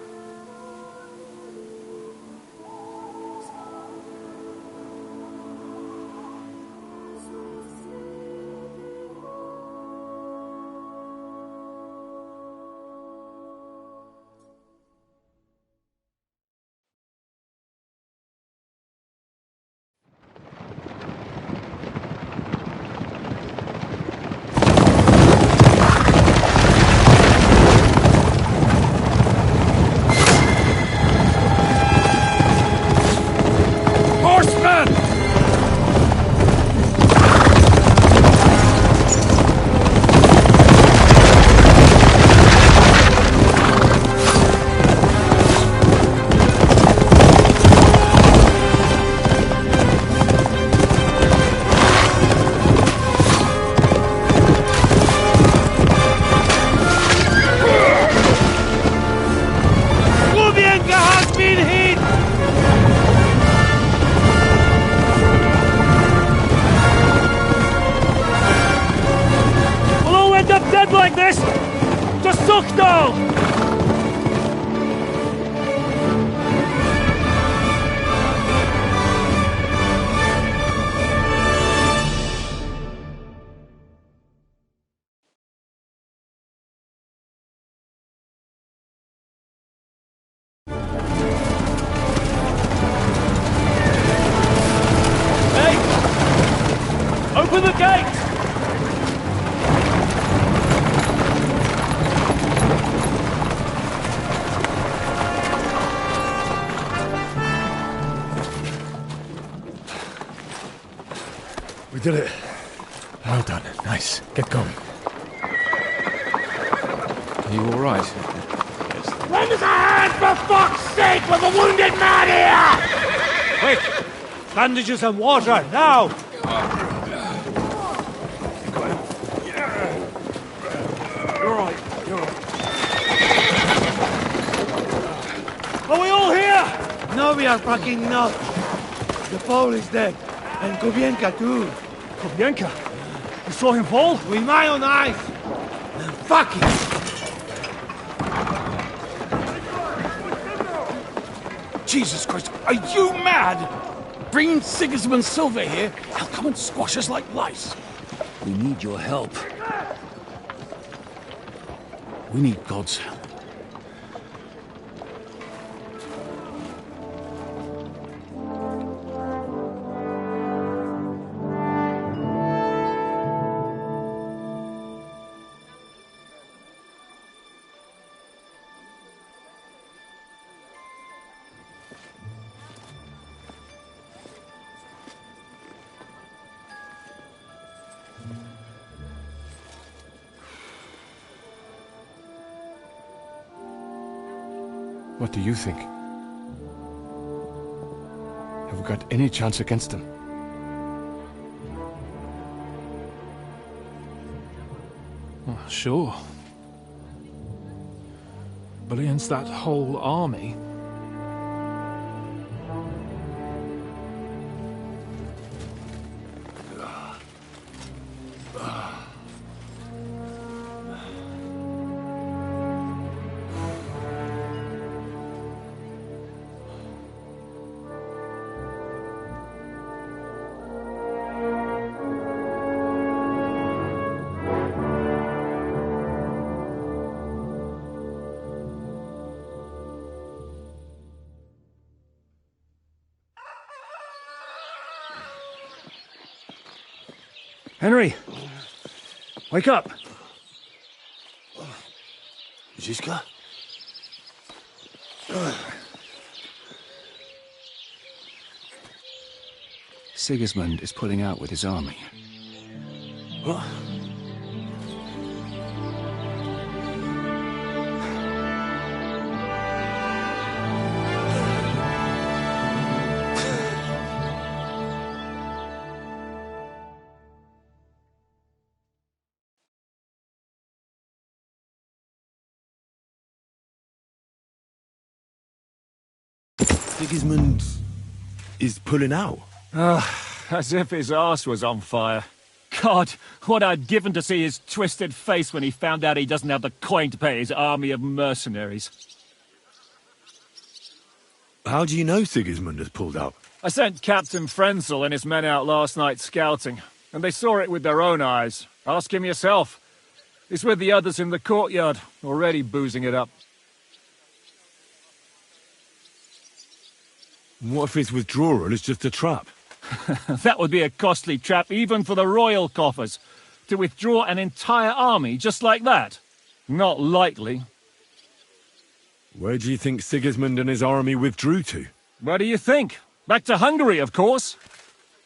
Like this! To Suchdal! Hey! Open the gate! We did it. Well done. Nice. Get going. Are you all right? Lend us a hand, for fuck's sake, with a wounded man here! Quick! Bandages and water, now! You're right, you're right. Are we all here? No, we are fucking not. The Pole is dead. And Kubienka too. Kubienka? You saw him fall? With my own eyes. Fuck it. Jesus Christ, are you mad? Bring Sigismund Silva here, he'll come and squash us like lice. We need your help. We need God's help. What do you think? Have we've got any chance against them. Oh, sure. But against that whole army... Henry! Wake up! Ziska? Sigismund is pulling out with his army. What? Sigismund is pulling out. As if his arse was on fire. God, what I'd given to see his twisted face when he found out he doesn't have the coin to pay his army of mercenaries. How do you know Sigismund has pulled out? I sent Captain Frenzel and his men out last night scouting, and they saw it with their own eyes. Ask him yourself. He's with the others in the courtyard, already boozing it up. What if his withdrawal is just a trap? That would be a costly trap even for the royal coffers. To withdraw an entire army just like that? Not likely. Where do you think Sigismund and his army withdrew to? Where do you think? Back to Hungary, of course.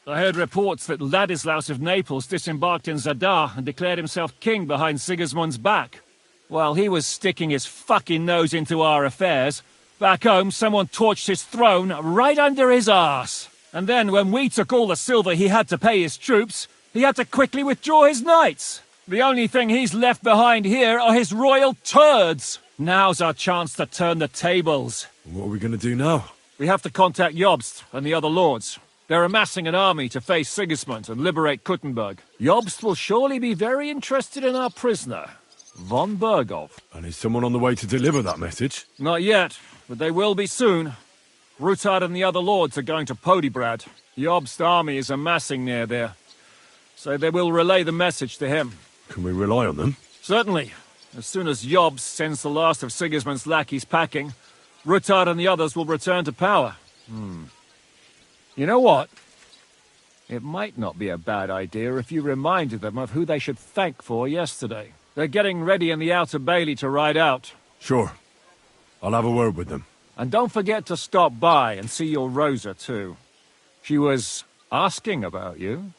I heard reports that Ladislaus of Naples disembarked in Zadar and declared himself king behind Sigismund's back. While he was sticking his fucking nose into our affairs, back home someone torched his throne right under his arse. And then when we took all the silver he had to pay his troops, he had to quickly withdraw his knights. The only thing he's left behind here are his royal turds. Now's our chance to turn the tables. What are we going to do now? We have to contact Jobst and the other lords. They're amassing an army to face Sigismund and liberate Kuttenberg. Jobst will surely be very interested in our prisoner, von Bergov. And is someone on the way to deliver that message? Not yet, but they will be soon. Rutard and the other lords are going to Podibrad. Jobst's army is amassing near there, so they will relay the message to him. Can we rely on them? Certainly. As soon as Jobst sends the last of Sigismund's lackeys packing, Rutard and the others will return to power. You know what? It might not be a bad idea if you reminded them of who they should thank for yesterday. They're getting ready in the Outer Bailey to ride out. Sure. I'll have a word with them. And don't forget to stop by and see your Rosa, too. She was asking about you.